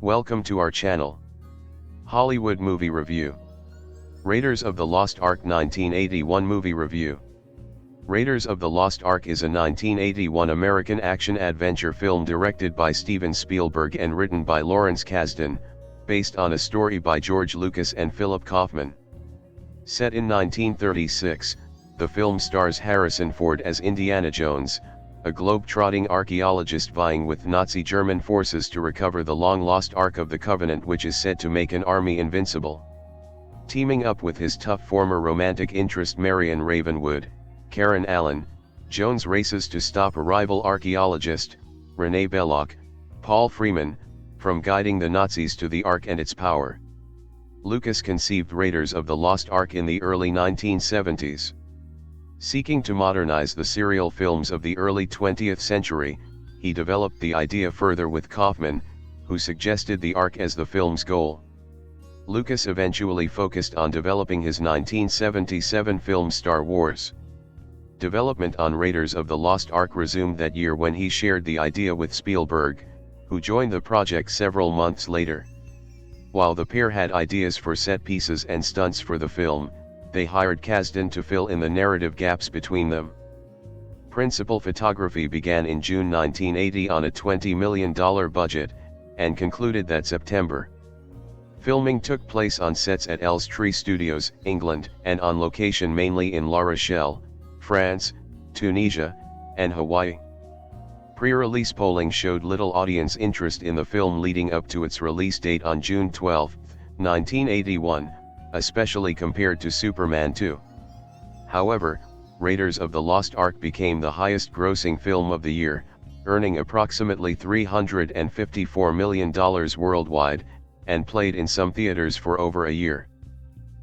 Welcome to our channel. Hollywood Movie Review. Raiders of the Lost Ark 1981 Movie Review. Raiders of the Lost Ark is a 1981 American action-adventure film directed by Steven Spielberg and written by Lawrence Kasdan, based on a story by George Lucas and Philip Kaufman. Set in 1936, the film stars Harrison Ford as Indiana Jones, a globe-trotting archaeologist vying with Nazi German forces to recover the long-lost Ark of the Covenant, which is said to make an army invincible. Teaming up with his tough former romantic interest Marion Ravenwood, Karen Allen, Jones races to stop a rival archaeologist, René Belloc, Paul Freeman, from guiding the Nazis to the Ark and its power. Lucas conceived Raiders of the Lost Ark in the early 1970s. Seeking to modernize the serial films of the early 20th century, he developed the idea further with Kaufman, who suggested the Ark as the film's goal. Lucas eventually focused on developing his 1977 film Star Wars. Development on Raiders of the Lost Ark resumed that year when he shared the idea with Spielberg, who joined the project several months later. While the pair had ideas for set pieces and stunts for the film, they hired Kasdan to fill in the narrative gaps between them. Principal photography began in June 1980 on a $20 million budget, and concluded that September. Filming took place on sets at Elstree Studios, England, and on location mainly in La Rochelle, France, Tunisia, and Hawaii. Pre-release polling showed little audience interest in the film leading up to its release date on June 12, 1981, especially compared to Superman 2. However, Raiders of the Lost Ark became the highest-grossing film of the year, earning approximately $354 million worldwide, and played in some theaters for over a year.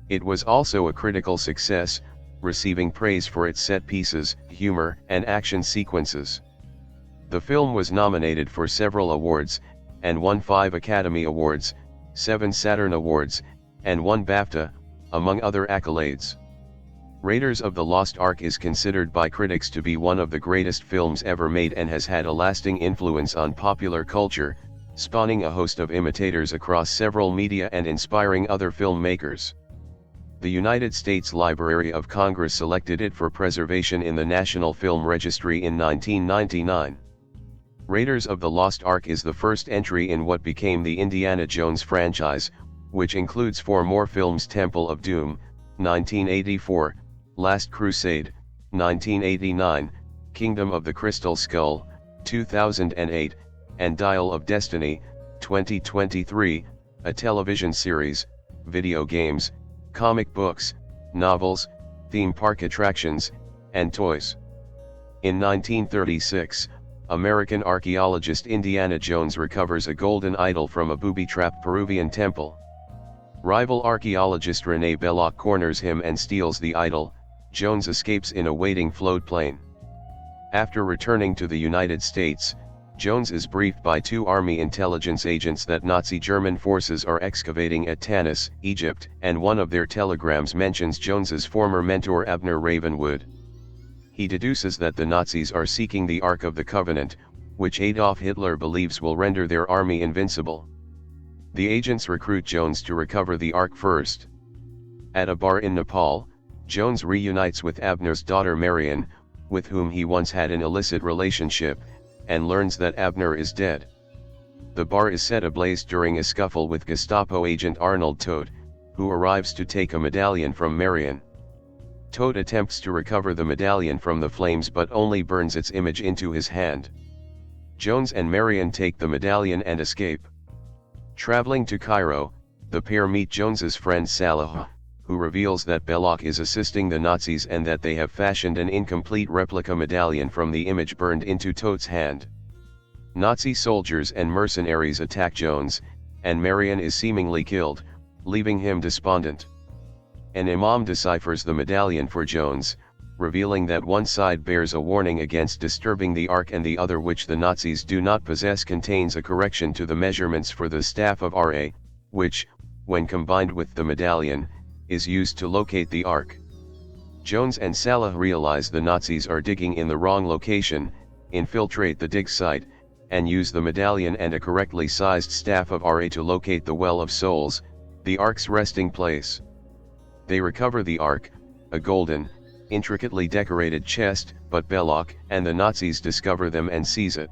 It was also a critical success, receiving praise for its set pieces, humor, and action sequences. The film was nominated for several awards, and won 5 Academy Awards, 7 Saturn Awards, and 1 BAFTA, among other accolades. Raiders of the Lost Ark is considered by critics to be one of the greatest films ever made and has had a lasting influence on popular culture, spawning a host of imitators across several media and inspiring other filmmakers. The United States Library of Congress selected it for preservation in the National Film Registry in 1999. Raiders of the Lost Ark is the first entry in what became the Indiana Jones franchise, which includes 4 more films: Temple of Doom, 1984, Last Crusade, 1989, Kingdom of the Crystal Skull, 2008, and Dial of Destiny, 2023, a television series, video games, comic books, novels, theme park attractions, and toys. In 1936, American archaeologist Indiana Jones recovers a golden idol from a booby-trapped Peruvian temple. Rival archaeologist René Belloc corners him and steals the idol. Jones escapes in a waiting float plane. After returning to the United States, Jones is briefed by 2 Army intelligence agents that Nazi German forces are excavating at Tanis, Egypt, and one of their telegrams mentions Jones's former mentor Abner Ravenwood. He deduces that the Nazis are seeking the Ark of the Covenant, which Adolf Hitler believes will render their army invincible. The agents recruit Jones to recover the Ark first. At a bar in Nepal, Jones reunites with Abner's daughter Marion, with whom he once had an illicit relationship, and learns that Abner is dead. The bar is set ablaze during a scuffle with Gestapo agent Arnold Todt, who arrives to take a medallion from Marion. Todt attempts to recover the medallion from the flames but only burns its image into his hand. Jones and Marion take the medallion and escape. Traveling to Cairo, the pair meet Jones's friend Salah, who reveals that Belloc is assisting the Nazis and that they have fashioned an incomplete replica medallion from the image burned into Todt's hand. Nazi soldiers and mercenaries attack Jones, and Marion is seemingly killed, leaving him despondent. An imam deciphers the medallion for Jones, revealing that one side bears a warning against disturbing the Ark and the other, which the Nazis do not possess, contains a correction to the measurements for the staff of Ra, which, when combined with the medallion, is used to locate the Ark. Jones and Salah realize the Nazis are digging in the wrong location, infiltrate the dig site, and use the medallion and a correctly sized staff of Ra to locate the Well of Souls, the Ark's resting place. They recover the Ark, a golden, intricately decorated chest, but Belloq and the Nazis discover them and seize it.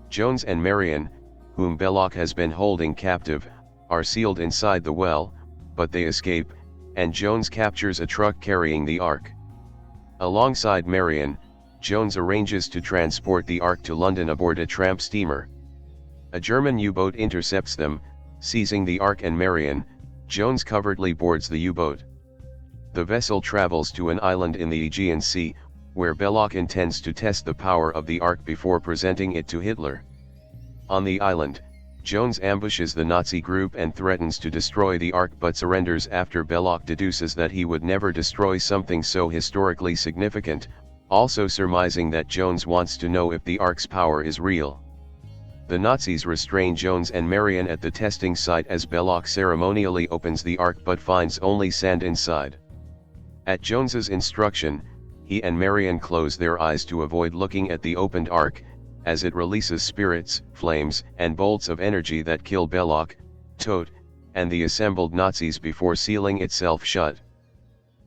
Jones and Marion, whom Belloq has been holding captive, are sealed inside the well, but they escape, and Jones captures a truck carrying the Ark. Alongside Marion, Jones arranges to transport the Ark to London aboard a tramp steamer. A German U-boat intercepts them, seizing the Ark and Marion. Jones covertly boards the U-boat. The vessel travels to an island in the Aegean Sea, where Belloq intends to test the power of the Ark before presenting it to Hitler. On the island, Jones ambushes the Nazi group and threatens to destroy the Ark but surrenders after Belloq deduces that he would never destroy something so historically significant, also surmising that Jones wants to know if the Ark's power is real. The Nazis restrain Jones and Marion at the testing site as Belloq ceremonially opens the Ark but finds only sand inside. At Jones's instruction, he and Marion close their eyes to avoid looking at the opened Ark, as it releases spirits, flames, and bolts of energy that kill Belloq, Todt, and the assembled Nazis before sealing itself shut.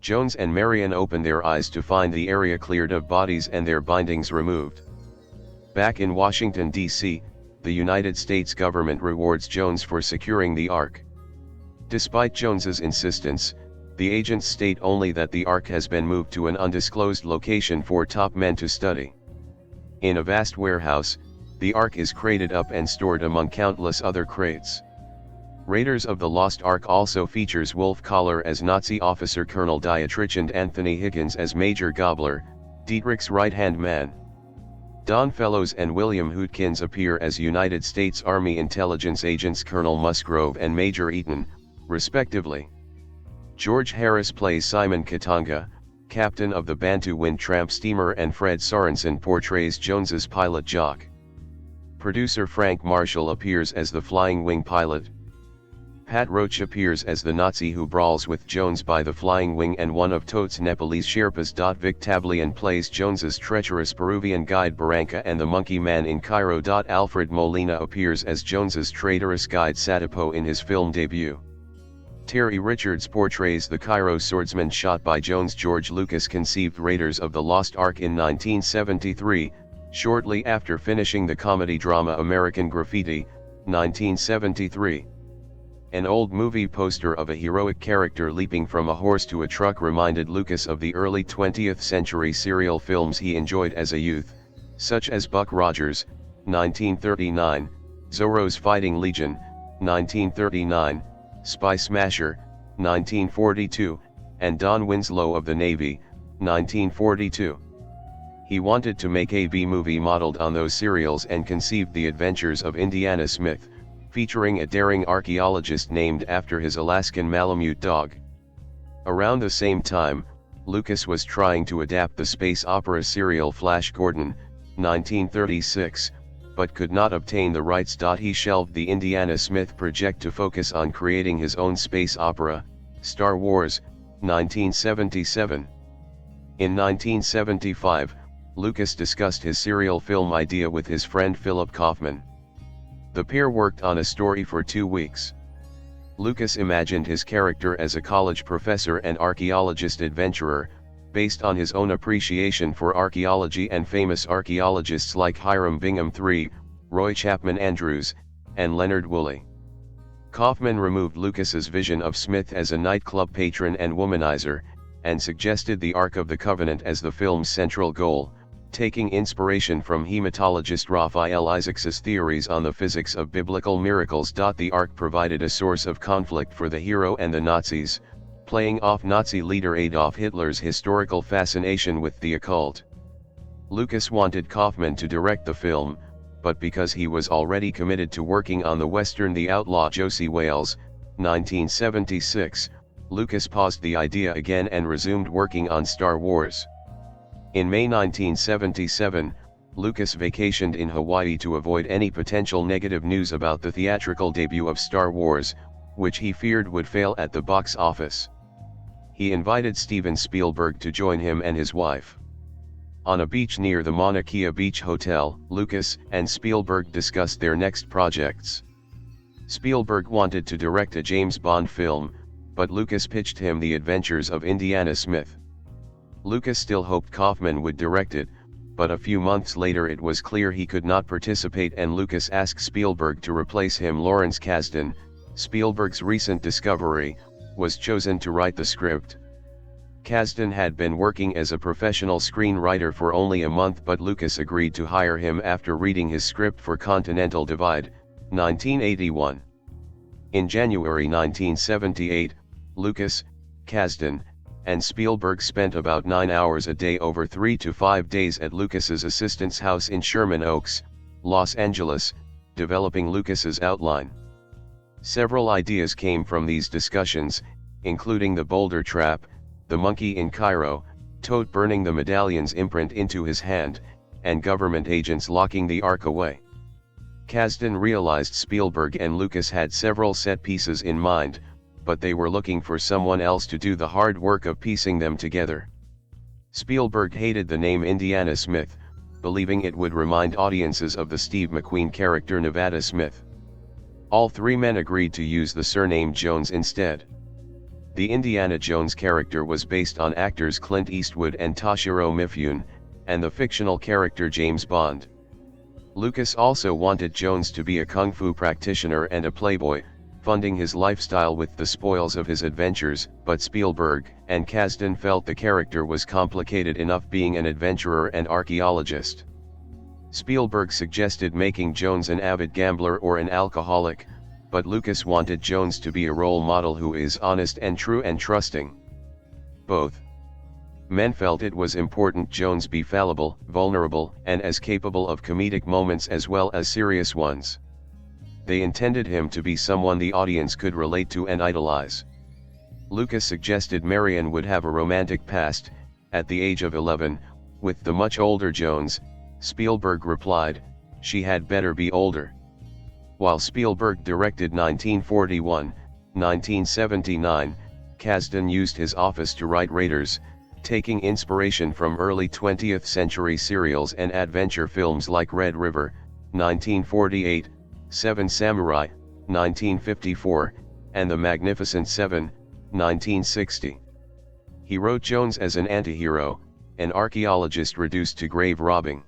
Jones and Marion open their eyes to find the area cleared of bodies and their bindings removed. Back in Washington, D.C., the United States government rewards Jones for securing the Ark. Despite Jones's insistence, the agents state only that the Ark has been moved to an undisclosed location for top men to study. In a vast warehouse, the Ark is crated up and stored among countless other crates. Raiders of the Lost Ark also features Wolf Collar as Nazi officer Colonel Dietrich and Anthony Higgins as Major Gobler, Dietrich's right-hand man. Don Fellows and William Hootkins appear as United States Army intelligence agents Colonel Musgrove and Major Eaton, respectively. George Harris plays Simon Katanga, captain of the Bantu Wind tramp steamer, and Fred Sorensen portrays Jones's pilot Jock. Producer Frank Marshall appears as the flying wing pilot. Pat Roach appears as the Nazi who brawls with Jones by the flying wing and one of Todt's Nepalese Sherpas. Vic Tablian plays Jones's treacherous Peruvian guide Barranca and the monkey man in Cairo. Alfred Molina appears as Jones's traitorous guide Satipo in his film debut. Terry Richards portrays the Cairo swordsman shot by Jones. George Lucas conceived Raiders of the Lost Ark in 1973, shortly after finishing the comedy drama American Graffiti, 1973. An old movie poster of a heroic character leaping from a horse to a truck reminded Lucas of the early 20th century serial films he enjoyed as a youth, such as Buck Rogers, 1939, Zorro's Fighting Legion, 1939, Spy Smasher, 1942, and Don Winslow of the Navy, 1942. He wanted to make a B-movie modeled on those serials and conceived The Adventures of Indiana Smith, featuring a daring archaeologist named after his Alaskan Malamute dog. Around the same time, Lucas was trying to adapt the space opera serial Flash Gordon, 1936, but could not obtain the rights. He shelved the Indiana Smith project to focus on creating his own space opera, Star Wars, 1977. In 1975, Lucas discussed his serial film idea with his friend Philip Kaufman. The pair worked on a story for 2 weeks. Lucas imagined his character as a college professor and archaeologist adventurer, based on his own appreciation for archaeology and famous archaeologists like Hiram Bingham III, Roy Chapman Andrews, and Leonard Woolley. Kaufman removed Lucas's vision of Smith as a nightclub patron and womanizer, and suggested the Ark of the Covenant as the film's central goal, taking inspiration from hematologist Raphael Isaacs's theories on the physics of biblical miracles. The Ark provided a source of conflict for the hero and the Nazis, playing off Nazi leader Adolf Hitler's historical fascination with the occult. Lucas wanted Kaufman to direct the film, but because he was already committed to working on the western The Outlaw Josie Wales, 1976, Lucas paused the idea again and resumed working on Star Wars. In May 1977, Lucas vacationed in Hawaii to avoid any potential negative news about the theatrical debut of Star Wars, which he feared would fail at the box office. He invited Steven Spielberg to join him and his wife. On a beach near the Mauna Kea Beach Hotel, Lucas and Spielberg discussed their next projects. Spielberg wanted to direct a James Bond film, but Lucas pitched him The Adventures of Indiana Smith. Lucas still hoped Kaufman would direct it, but a few months later it was clear he could not participate and Lucas asked Spielberg to replace him. Lawrence Kasdan, Spielberg's recent discovery, was chosen to write the script. Kasdan had been working as a professional screenwriter for only a month, but Lucas agreed to hire him after reading his script for Continental Divide, 1981. In January 1978, Lucas, Kasdan, and Spielberg spent about 9 hours a day over 3 to 5 days at Lucas's assistant's house in Sherman Oaks, Los Angeles, developing Lucas's outline. Several ideas came from these discussions, including the boulder trap, the monkey in Cairo, Tote burning the medallion's imprint into his hand, and government agents locking the Ark away. Kasdan realized Spielberg and Lucas had several set pieces in mind, but they were looking for someone else to do the hard work of piecing them together. Spielberg hated the name Indiana Smith, believing it would remind audiences of the Steve McQueen character Nevada Smith. All three men agreed to use the surname Jones instead. The Indiana Jones character was based on actors Clint Eastwood and Toshiro Mifune, and the fictional character James Bond. Lucas also wanted Jones to be a kung fu practitioner and a playboy, funding his lifestyle with the spoils of his adventures, but Spielberg and Kasdan felt the character was complicated enough being an adventurer and archaeologist. Spielberg suggested making Jones an avid gambler or an alcoholic, but Lucas wanted Jones to be a role model who is honest and true and trusting. Both men felt it was important Jones be fallible, vulnerable, and as capable of comedic moments as well as serious ones. They intended him to be someone the audience could relate to and idolize. Lucas suggested Marion would have a romantic past, at the age of 11, with the much older Jones. Spielberg replied, "She had better be older." While Spielberg directed 1941, 1979, Kasdan used his office to write Raiders, taking inspiration from early 20th century serials and adventure films like Red River, 1948, Seven Samurai, 1954, and The Magnificent Seven, 1960. He wrote Jones as an antihero, an archaeologist reduced to grave robbing.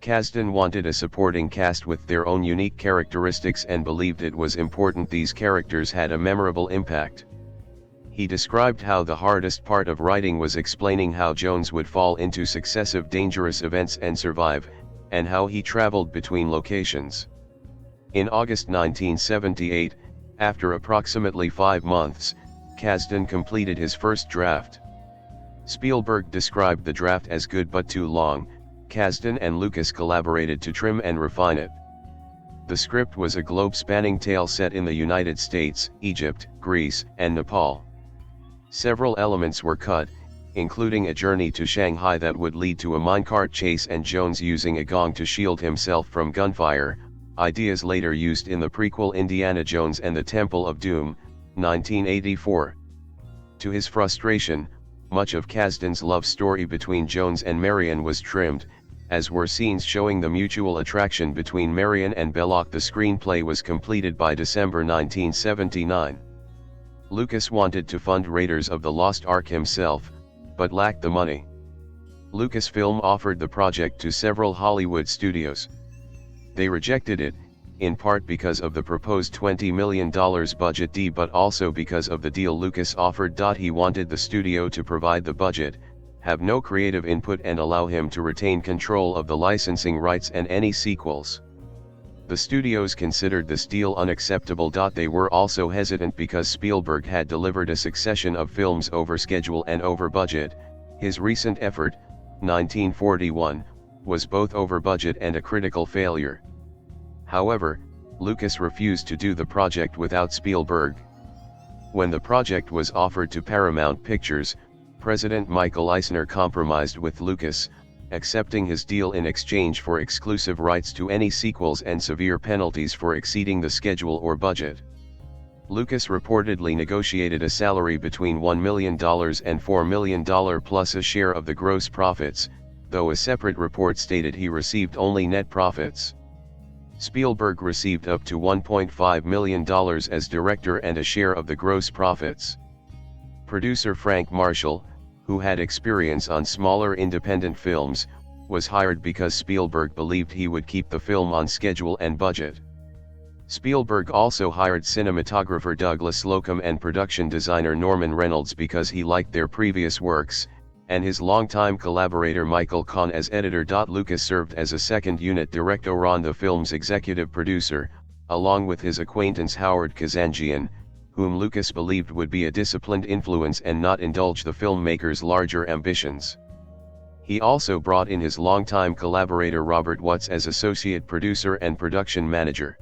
Kasdan wanted a supporting cast with their own unique characteristics and believed it was important these characters had a memorable impact. He described how the hardest part of writing was explaining how Jones would fall into successive dangerous events and survive, and how he traveled between locations. In August 1978, after approximately 5 months, Kasdan completed his first draft. Spielberg described the draft as good but too long. Kasdan and Lucas collaborated to trim and refine it. The script was a globe-spanning tale set in the United States, Egypt, Greece, and Nepal. Several elements were cut, including a journey to Shanghai that would lead to a minecart chase and Jones using a gong to shield himself from gunfire, ideas later used in the prequel Indiana Jones and the Temple of Doom, 1984. To his frustration, much of Kasdan's love story between Jones and Marion was trimmed, as were scenes showing the mutual attraction between Marion and Belloc. The screenplay was completed by December 1979. Lucas wanted to fund Raiders of the Lost Ark himself, but lacked the money. Lucasfilm offered the project to several Hollywood studios. They rejected it, in part because of the proposed $20 million budget but also because of the deal Lucas offered. He wanted the studio to provide the budget, have no creative input and allow him to retain control of the licensing rights and any sequels. The studios considered this deal unacceptable. They were also hesitant because Spielberg had delivered a succession of films over schedule and over budget. His recent effort, 1941, was both over budget and a critical failure. However, Lucas refused to do the project without Spielberg. When the project was offered to Paramount Pictures, President Michael Eisner compromised with Lucas, accepting his deal in exchange for exclusive rights to any sequels and severe penalties for exceeding the schedule or budget. Lucas reportedly negotiated a salary between $1 million and $4 million plus a share of the gross profits, though a separate report stated he received only net profits. Spielberg received up to $1.5 million as director and a share of the gross profits. Producer Frank Marshall, who had experience on smaller independent films, was hired because Spielberg believed he would keep the film on schedule and budget. Spielberg also hired cinematographer Douglas Slocum and production designer Norman Reynolds because he liked their previous works, and his longtime collaborator Michael Kahn as editor. Lucas served as a second unit director on the film's executive producer, along with his acquaintance Howard Kazanjian, whom Lucas believed would be a disciplined influence and not indulge the filmmaker's larger ambitions. He also brought in his longtime collaborator Robert Watts as associate producer and production manager.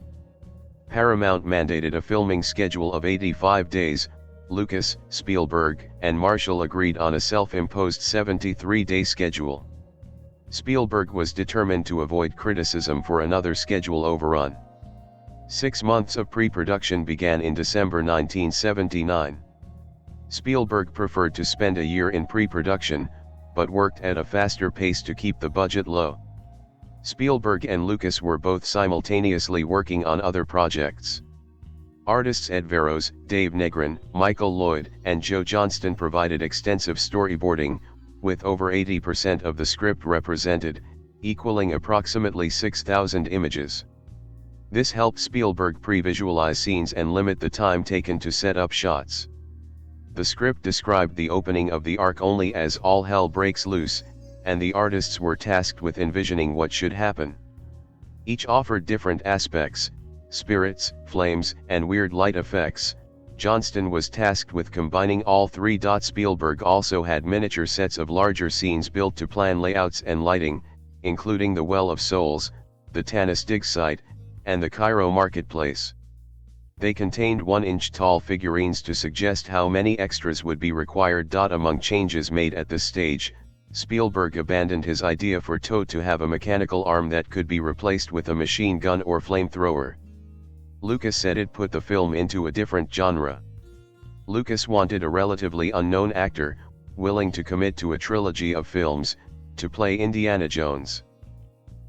Paramount mandated a filming schedule of 85 days. Lucas, Spielberg, and Marshall agreed on a self-imposed 73-day schedule. Spielberg was determined to avoid criticism for another schedule overrun. 6 months of pre-production began in December 1979. Spielberg preferred to spend a year in pre-production, but worked at a faster pace to keep the budget low. Spielberg and Lucas were both simultaneously working on other projects. Artists Ed Veros, Dave Negrin, Michael Lloyd, and Joe Johnston provided extensive storyboarding, with over 80% of the script represented, equaling approximately 6,000 images. This helped Spielberg pre-visualize scenes and limit the time taken to set up shots. The script described the opening of the Ark only as all hell breaks loose, and the artists were tasked with envisioning what should happen. Each offered different aspects: spirits, flames, and weird light effects. Johnston was tasked with combining all three. Spielberg also had miniature sets of larger scenes built to plan layouts and lighting, including the Well of Souls, the Tanis dig site, and the Cairo marketplace. They contained 1-inch tall figurines to suggest how many extras would be required. Among changes made at this stage, Spielberg abandoned his idea for Toad to have a mechanical arm that could be replaced with a machine gun or flamethrower. Lucas said it put the film into a different genre. Lucas wanted a relatively unknown actor, willing to commit to a trilogy of films, to play Indiana Jones.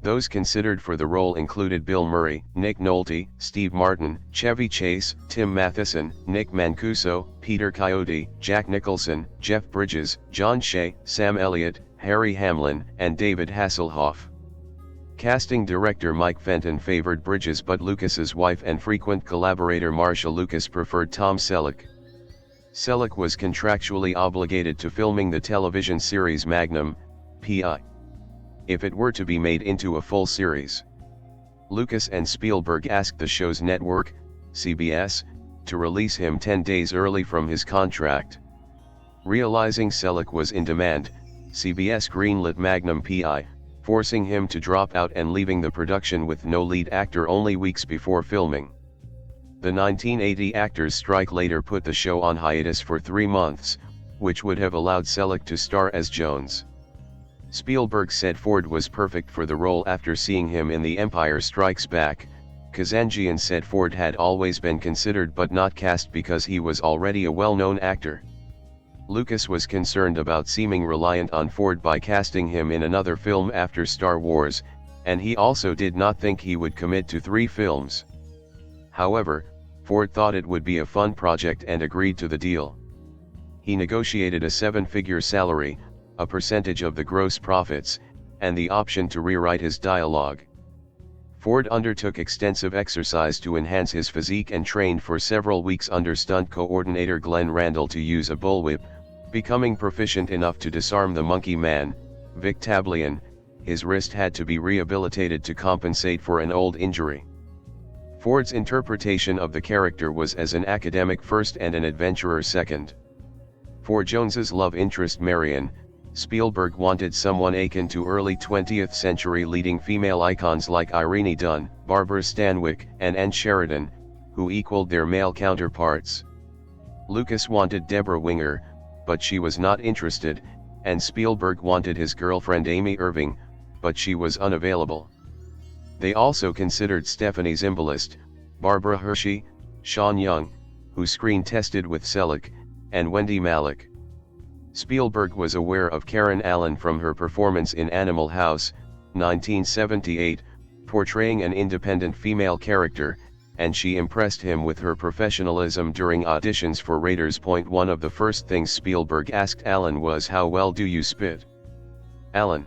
Those considered for the role included Bill Murray, Nick Nolte, Steve Martin, Chevy Chase, Tim Matheson, Nick Mancuso, Peter Coyote, Jack Nicholson, Jeff Bridges, John Shea, Sam Elliott, Harry Hamlin, and David Hasselhoff. Casting director Mike Fenton favored Bridges, but Lucas's wife and frequent collaborator Marcia Lucas preferred Tom Selleck. Selleck was contractually obligated to filming the television series Magnum, P.I. if it were to be made into a full series. Lucas and Spielberg asked the show's network, CBS, to release him 10 days early from his contract. Realizing Selleck was in demand, CBS greenlit Magnum P.I., forcing him to drop out and leaving the production with no lead actor only weeks before filming. The 1980 actors' strike later put the show on hiatus for 3 months, which would have allowed Selleck to star as Jones. Spielberg said Ford was perfect for the role after seeing him in The Empire Strikes Back. Kazanjian said Ford had always been considered but not cast because he was already a well-known actor. Lucas was concerned about seeming reliant on Ford by casting him in another film after Star Wars, and he also did not think he would commit to 3 films. However, Ford thought it would be a fun project and agreed to the deal. He negotiated a 7-figure salary, a percentage of the gross profits, and the option to rewrite his dialogue. Ford undertook extensive exercise to enhance his physique and trained for several weeks under stunt coordinator Glenn Randall to use a bullwhip, becoming proficient enough to disarm the Monkey Man, Vic Tablian. His wrist had to be rehabilitated to compensate for an old injury. Ford's interpretation of the character was as an academic first and an adventurer second. For Jones's love interest Marion, Spielberg wanted someone akin to early 20th century leading female icons like Irene Dunne, Barbara Stanwyck, and Anne Sheridan, who equaled their male counterparts. Lucas wanted Deborah Winger, but she was not interested, and Spielberg wanted his girlfriend Amy Irving, but she was unavailable. They also considered Stephanie Zimbalist, Barbara Hershey, Sean Young, who screen tested with Selleck, and Wendy Malick. Spielberg was aware of Karen Allen from her performance in Animal House, 1978, portraying an independent female character, and she impressed him with her professionalism during auditions for Raiders. One of the first things Spielberg asked Allen was, "How well do you spit?" Allen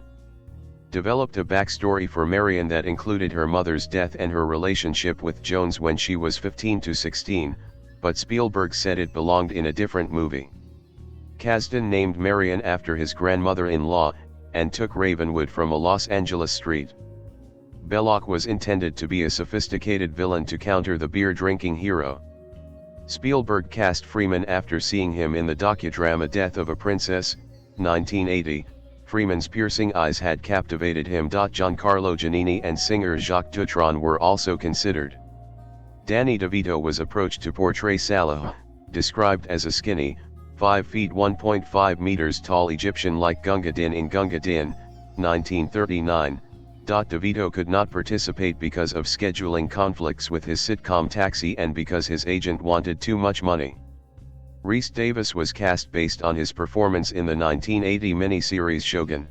developed a backstory for Marion that included her mother's death and her relationship with Jones when she was 15 to 16, but Spielberg said it belonged in a different movie. Kasdan named Marion after his grandmother-in-law, and took Ravenwood from a Los Angeles street. Belloc was intended to be a sophisticated villain to counter the beer-drinking hero. Spielberg cast Freeman after seeing him in the docudrama Death of a Princess, 1980. Freeman's piercing eyes had captivated him. Giancarlo Giannini and singer Jacques Dutronc were also considered. Danny DeVito was approached to portray Salah, described as a skinny, 5 feet 1.5 meters tall Egyptian like Gunga Din in Gunga Din, 1939. DeVito could not participate because of scheduling conflicts with his sitcom Taxi and because his agent wanted too much money. Rhys Davis was cast based on his performance in the 1980 miniseries Shogun.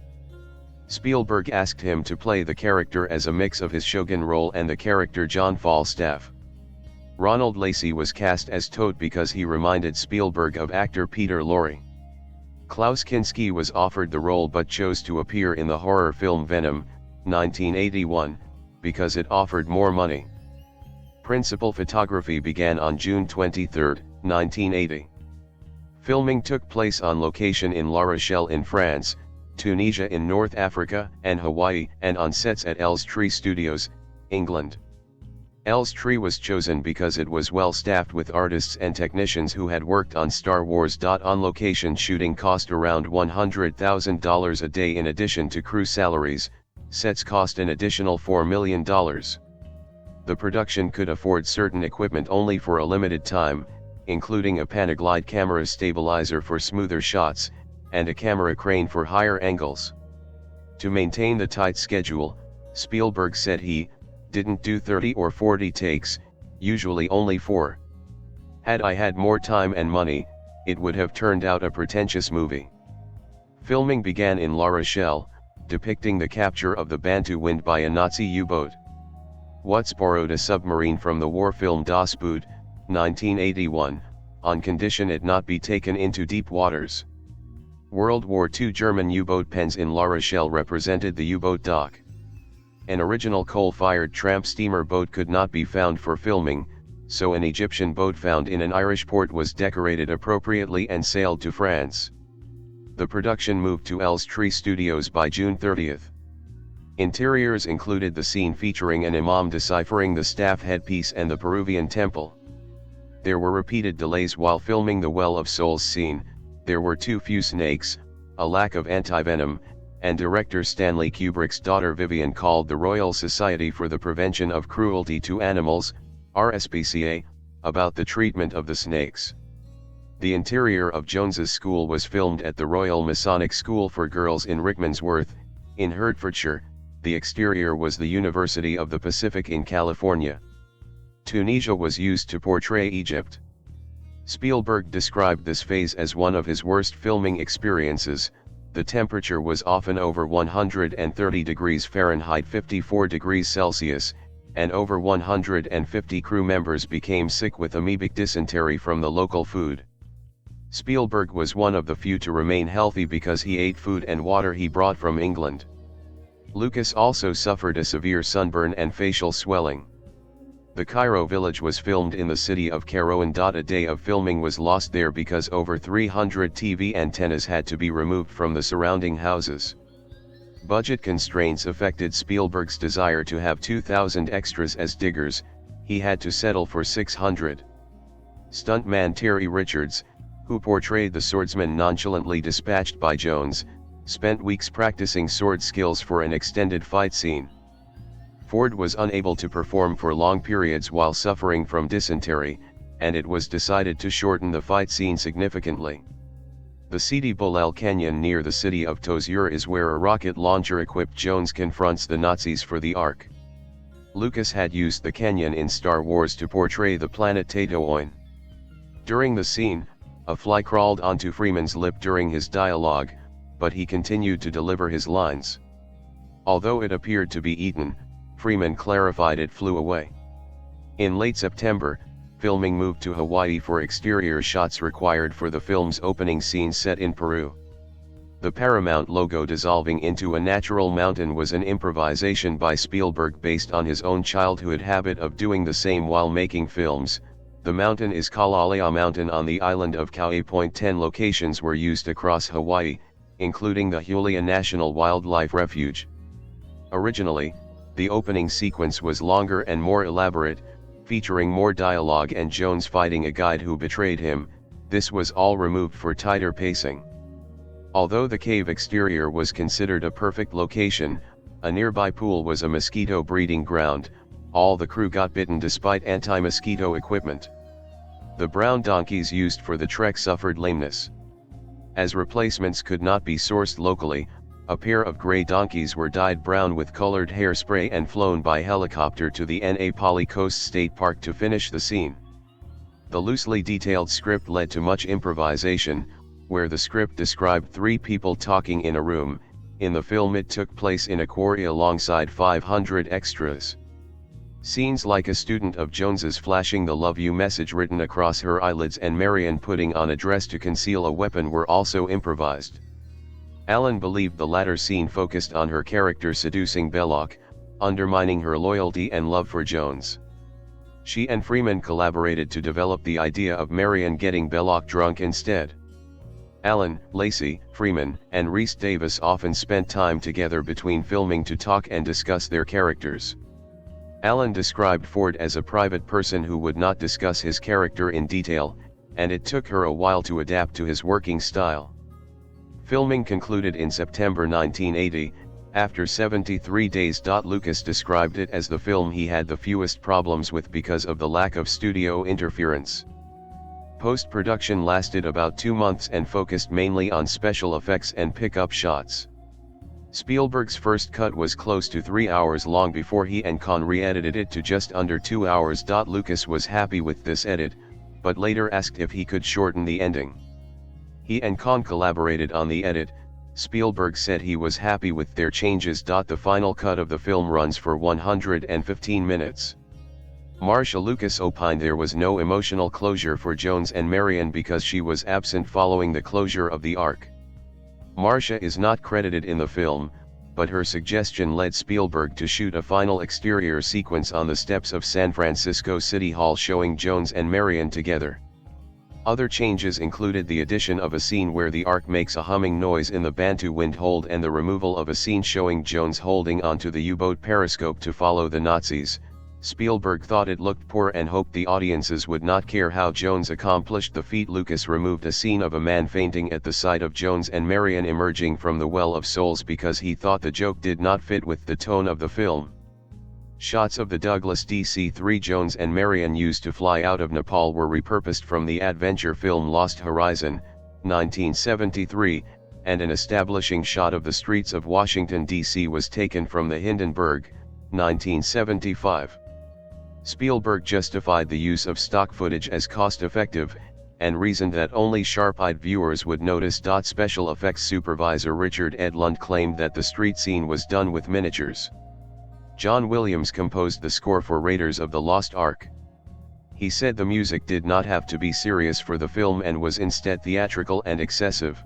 Spielberg asked him to play the character as a mix of his Shogun role and the character John Falstaff. Ronald Lacey was cast as Toad because he reminded Spielberg of actor Peter Lorre. Klaus Kinski was offered the role but chose to appear in the horror film Venom, 1981, because it offered more money. Principal photography began on June 23, 1980. Filming took place on location in La Rochelle in France, Tunisia in North Africa and Hawaii, and on sets at Elstree Studios, England. Elstree was chosen because it was well staffed with artists and technicians who had worked on Star Wars. On location shooting cost around $100,000 a day. In addition to crew salaries, sets cost an additional $4 million. The production could afford certain equipment only for a limited time, including a Panaglide camera stabilizer for smoother shots, and a camera crane for higher angles. To maintain the tight schedule, Spielberg said he didn't do 30 or 40 takes, usually only 4. Had I had more time and money, it would have turned out a pretentious movie. Filming began in La Rochelle, depicting the capture of the Bantu Wind by a Nazi U-boat. Watts borrowed a submarine from the war film Das Boot, 1981, on condition it not be taken into deep waters. World War II German U-boat pens in La Rochelle represented the U-boat dock. An original coal-fired tramp steamer boat could not be found for filming, so an Egyptian boat found in an Irish port was decorated appropriately and sailed to France. The production moved to Elstree Studios by June 30. Interiors included the scene featuring an imam deciphering the staff headpiece and the Peruvian temple. There were repeated delays while filming the Well of Souls scene. There were too few snakes, a lack of antivenom, and director Stanley Kubrick's daughter Vivian called the Royal Society for the Prevention of Cruelty to Animals, RSPCA, about the treatment of the snakes. The interior of Jones's school was filmed at the Royal Masonic School for Girls in Rickmansworth, in Hertfordshire. The exterior was the University of the Pacific in California. Tunisia was used to portray Egypt. Spielberg described this phase as one of his worst filming experiences. The temperature was often over 130 degrees Fahrenheit 54 degrees Celsius, and over 150 crew members became sick with amoebic dysentery from the local food. Spielberg was one of the few to remain healthy because he ate food and water he brought from England. Lucas also suffered a severe sunburn and facial swelling. The Cairo village was filmed in the city of Kairouan. A day of filming was lost there because over 300 TV antennas had to be removed from the surrounding houses. Budget constraints affected Spielberg's desire to have 2,000 extras as diggers. He had to settle for 600. Stuntman Terry Richards, who portrayed the swordsman nonchalantly dispatched by Jones, spent weeks practicing sword skills for an extended fight scene. Ford was unable to perform for long periods while suffering from dysentery, and it was decided to shorten the fight scene significantly. The Sidi Boulel Canyon near the city of Tozeur is where a rocket launcher-equipped Jones confronts the Nazis for the Ark. Lucas had used the canyon in Star Wars to portray the planet Tatooine. During the scene, A fly crawled onto Freeman's lip during his dialogue, but he continued to deliver his lines. Although it appeared to be eaten, Freeman clarified it flew away. In late September, filming moved to Hawaii for exterior shots required for the film's opening scene set in Peru. The Paramount logo dissolving into a natural mountain was an improvisation by Spielberg based on his own childhood habit of doing the same while making films. The mountain is Kalalea Mountain on the island of Kauai. 10 locations were used across Hawaii, including the Hualia National Wildlife Refuge. Originally, the opening sequence was longer and more elaborate, featuring more dialogue and Jones fighting a guide who betrayed him. This was all removed for tighter pacing. Although the cave exterior was considered a perfect location, a nearby pool was a mosquito breeding ground. All the crew got bitten despite anti-mosquito equipment. The brown donkeys used for the trek suffered lameness. As replacements could not be sourced locally, a pair of gray donkeys were dyed brown with colored hairspray and flown by helicopter to the Napali Coast State Park to finish the scene. The loosely detailed script led to much improvisation, where the script described 3 people talking in a room. In the film it took place in a quarry alongside 500 extras. Scenes like a student of Jones's flashing the love you message written across her eyelids and Marion putting on a dress to conceal a weapon were also improvised. Allen believed the latter scene focused on her character seducing Belloc, undermining her loyalty and love for Jones. She and Freeman collaborated to develop the idea of Marion getting Belloc drunk instead. Allen, Lacey, Freeman, and Rhys Davis often spent time together between filming to talk and discuss their characters. Allen described Ford as a private person who would not discuss his character in detail, and it took her a while to adapt to his working style. Filming concluded in September 1980, after 73 days. Lucas described it as the film he had the fewest problems with because of the lack of studio interference. Post-production lasted about 2 months and focused mainly on special effects and pickup shots. Spielberg's first cut was close to 3 hours long before he and Kahn re-edited it to just under 2 hours. Lucas was happy with this edit, but later asked if he could shorten the ending. He and Kahn collaborated on the edit. Spielberg said he was happy with their changes. The final cut of the film runs for 115 minutes. Marcia Lucas opined there was no emotional closure for Jones and Marion because she was absent following the closure of the Ark. Marcia is not credited in the film, but her suggestion led Spielberg to shoot a final exterior sequence on the steps of San Francisco City Hall showing Jones and Marion together. Other changes included the addition of a scene where the Ark makes a humming noise in the Bantu wind hold and the removal of a scene showing Jones holding onto the U-boat periscope to follow the Nazis. Spielberg thought it looked poor and hoped the audiences would not care how Jones accomplished the feat. Lucas removed a scene of a man fainting at the sight of Jones and Marion emerging from the Well of Souls because he thought the joke did not fit with the tone of the film. Shots of the Douglas DC-3 Jones and Marion used to fly out of Nepal were repurposed from the adventure film Lost Horizon, 1973, and an establishing shot of the streets of Washington, D.C. was taken from the Hindenburg, 1975. Spielberg justified the use of stock footage as cost-effective, and reasoned that only sharp-eyed viewers would notice. Special effects supervisor Richard Edlund claimed that the street scene was done with miniatures. John Williams composed the score for Raiders of the Lost Ark. He said the music did not have to be serious for the film and was instead theatrical and excessive.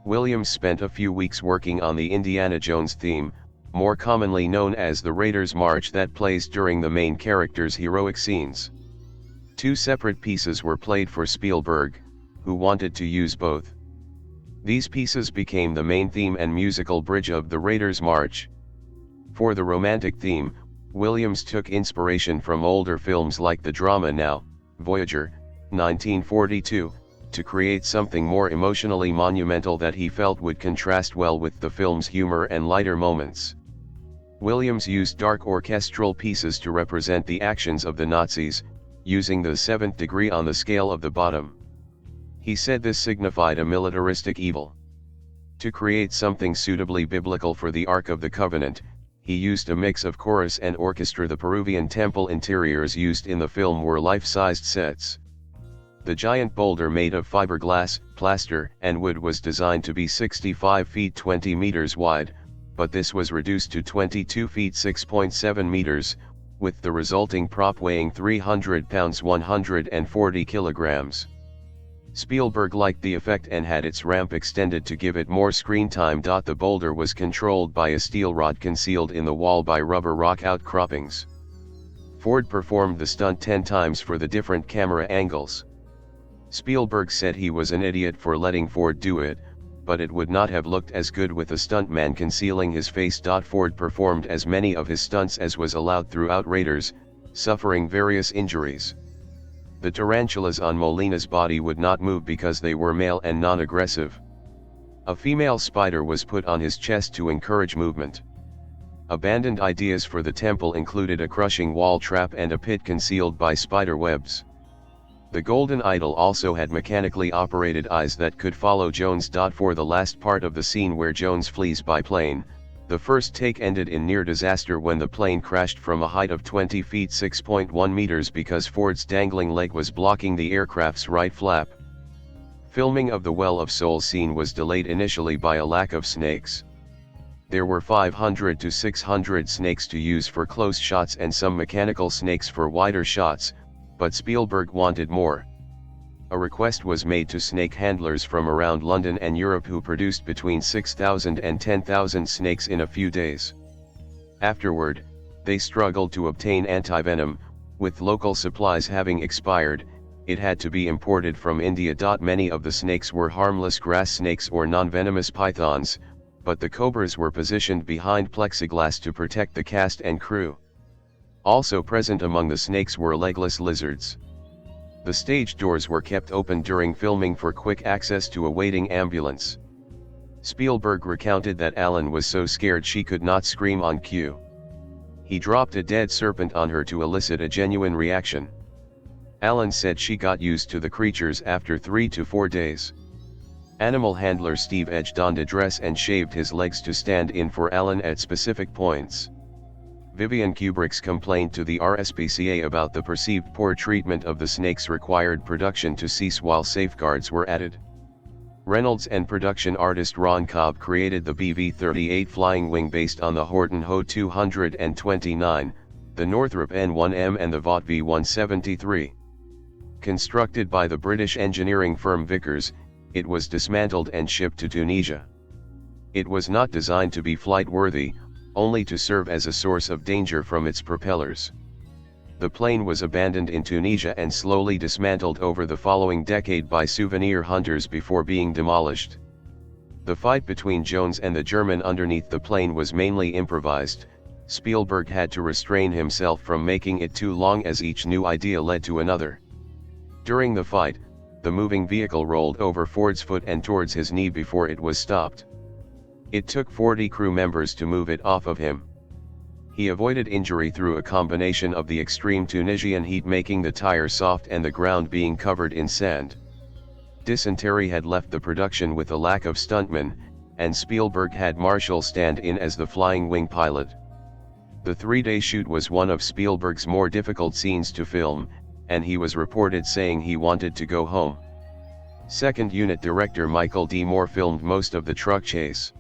Williams spent a few weeks working on the Indiana Jones theme, more commonly known as the Raiders March, that plays during the main character's heroic scenes. 2 separate pieces were played for Spielberg, who wanted to use both. These pieces became the main theme and musical bridge of the Raiders March. For the romantic theme, Williams took inspiration from older films like the drama Now, Voyager, 1942, to create something more emotionally monumental that he felt would contrast well with the film's humor and lighter moments. Williams used dark orchestral pieces to represent the actions of the Nazis, using the 7th degree on the scale of the bottom. He said this signified a militaristic evil. To create something suitably biblical for the Ark of the Covenant, he used a mix of chorus and orchestra. The Peruvian temple interiors used in the film were life-sized sets. The giant boulder made of fiberglass, plaster, and wood was designed to be 65 feet 20 meters wide, but this was reduced to 22 feet 6.7 meters, with the resulting prop weighing 300 pounds 140 kilograms. Spielberg liked the effect and had its ramp extended to give it more screen time. The boulder was controlled by a steel rod concealed in the wall by rubber rock outcroppings. Ford performed the stunt 10 times for the different camera angles. Spielberg said he was an idiot for letting Ford do it, but it would not have looked as good with a stuntman concealing his face. Ford performed as many of his stunts as was allowed throughout Raiders, suffering various injuries. The tarantulas on Molina's body would not move because they were male and non-aggressive. A female spider was put on his chest to encourage movement. Abandoned ideas for the temple included a crushing wall trap and a pit concealed by spider webs. The golden idol also had mechanically operated eyes that could follow Jones. For the last part of the scene where Jones flees by plane, the first take ended in near disaster when the plane crashed from a height of 20 feet 6.1 meters because Ford's dangling leg was blocking the aircraft's right flap. Filming of the Well of Souls scene was delayed initially by a lack of snakes. There were 500 to 600 snakes to use for close shots and some mechanical snakes for wider shots, but Spielberg wanted more. A request was made to snake handlers from around London and Europe who produced between 6,000 and 10,000 snakes in a few days. Afterward, they struggled to obtain antivenom, with local supplies having expired. It had to be imported from India. Many of the snakes were harmless grass snakes or non-venomous pythons, but the cobras were positioned behind plexiglass to protect the cast and crew. Also present among the snakes were legless lizards. The stage doors were kept open during filming for quick access to a waiting ambulance. Spielberg recounted that Alan was so scared she could not scream on cue. He dropped a dead serpent on her to elicit a genuine reaction. Alan said she got used to the creatures after 3 to 4 days. Animal handler Steve Edge donned a dress and shaved his legs to stand in for Alan at specific points. Vivian Kubrick's complaint to the RSPCA about the perceived poor treatment of the snakes required production to cease while safeguards were added. Reynolds and production artist Ron Cobb created the BV-38 flying wing based on the Horton Ho 229, the Northrop N1M and the Vought V173. Constructed by the British engineering firm Vickers, it was dismantled and shipped to Tunisia. It was not designed to be flight-worthy, only to serve as a source of danger from its propellers. The plane was abandoned in Tunisia and slowly dismantled over the following decade by souvenir hunters before being demolished. The fight between Jones and the German underneath the plane was mainly improvised. Spielberg had to restrain himself from making it too long as each new idea led to another. During the fight, the moving vehicle rolled over Ford's foot and towards his knee before it was stopped. It took 40 crew members to move it off of him. He avoided injury through a combination of the extreme Tunisian heat making the tire soft and the ground being covered in sand. Dysentery had left the production with a lack of stuntmen, and Spielberg had Marshall stand in as the flying wing pilot. The 3-day shoot was one of Spielberg's more difficult scenes to film, and he was reported saying he wanted to go home. Second unit director Michael D. Moore filmed most of the truck chase.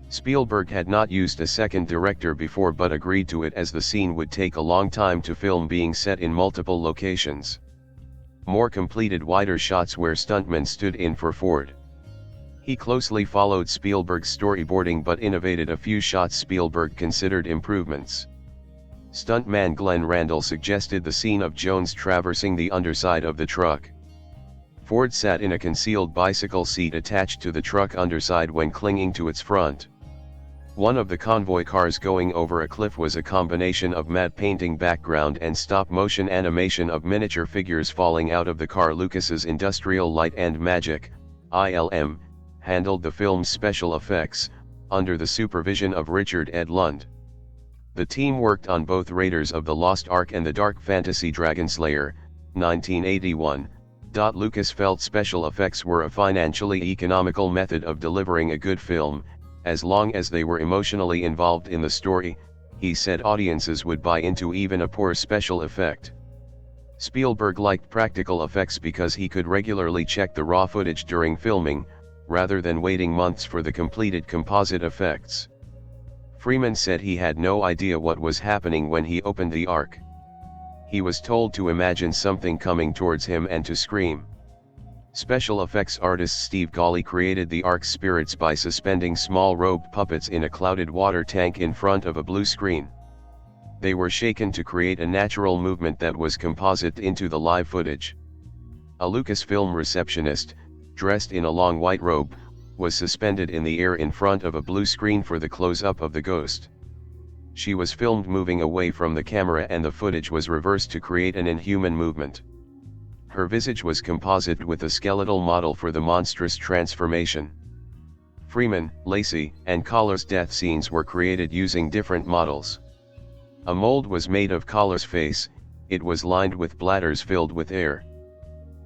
Spielberg had not used a second director before but agreed to it as the scene would take a long time to film being set in multiple locations. Moore completed wider shots where stuntmen stood in for Ford. He closely followed Spielberg's storyboarding but innovated a few shots Spielberg considered improvements. Stuntman Glenn Randall suggested the scene of Jones traversing the underside of the truck. Ford sat in a concealed bicycle seat attached to the truck underside when clinging to its front. One of the convoy cars going over a cliff was a combination of matte painting background and stop-motion animation of miniature figures falling out of the car. Lucas's Industrial Light and Magic, ILM, handled the film's special effects, under the supervision of Richard Ed Lund. The team worked on both Raiders of the Lost Ark and the dark fantasy Dragonslayer, 1981. Lucas felt special effects were a financially economical method of delivering a good film. As long as they were emotionally involved in the story, he said audiences would buy into even a poor special effect. Spielberg liked practical effects because he could regularly check the raw footage during filming, rather than waiting months for the completed composite effects. Freeman said he had no idea what was happening when he opened the Ark. He was told to imagine something coming towards him and to scream. Special effects artist Steve Gawley created the Ark's spirits by suspending small robed puppets in a clouded water tank in front of a blue screen. They were shaken to create a natural movement that was composite into the live footage. A Lucasfilm receptionist, dressed in a long white robe, was suspended in the air in front of a blue screen for the close-up of the ghost. She was filmed moving away from the camera and the footage was reversed to create an inhuman movement. Her visage was composite with a skeletal model for the monstrous transformation. Freeman, Lacey, and Collar's death scenes were created using different models. A mold was made of Collar's face. It was lined with bladders filled with air.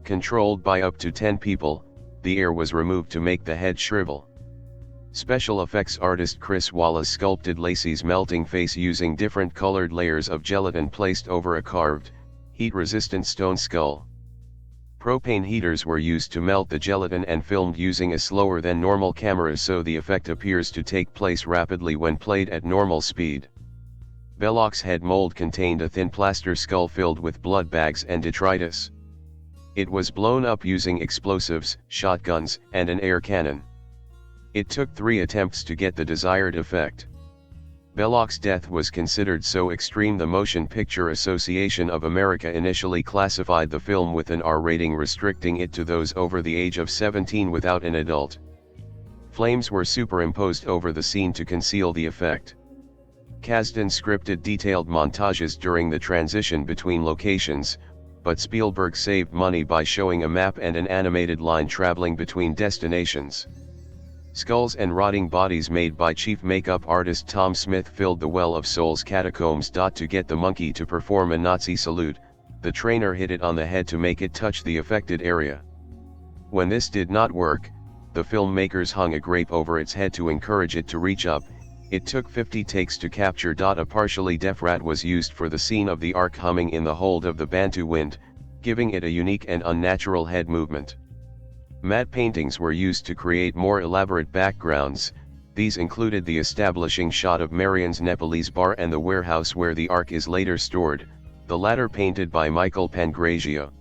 Controlled by up to 10 people, the air was removed to make the head shrivel. Special effects artist Chris Wallace sculpted Lacey's melting face using different colored layers of gelatin placed over a carved, heat-resistant stone skull. Propane heaters were used to melt the gelatin and filmed using a slower than normal camera so the effect appears to take place rapidly when played at normal speed. Belloc's head mold contained a thin plaster skull filled with blood bags and detritus. It was blown up using explosives, shotguns, and an air cannon. It took 3 attempts to get the desired effect. Belloc's death was considered so extreme the Motion Picture Association of America initially classified the film with an R rating, restricting it to those over the age of 17 without an adult. Flames were superimposed over the scene to conceal the effect. Kasdan scripted detailed montages during the transition between locations, but Spielberg saved money by showing a map and an animated line traveling between destinations. Skulls and rotting bodies made by chief makeup artist Tom Smith filled the Well of Souls catacombs. To get the monkey to perform a Nazi salute, the trainer hit it on the head to make it touch the affected area. When this did not work, the filmmakers hung a grape over its head to encourage it to reach up. It took 50 takes to capture. A partially deaf rat was used for the scene of the Ark humming in the hold of the Bantu wind, giving it a unique and unnatural head movement. Matte paintings were used to create more elaborate backgrounds. These included the establishing shot of Marion's Nepalese bar and the warehouse where the Ark is later stored, the latter painted by Michael Pangrazio.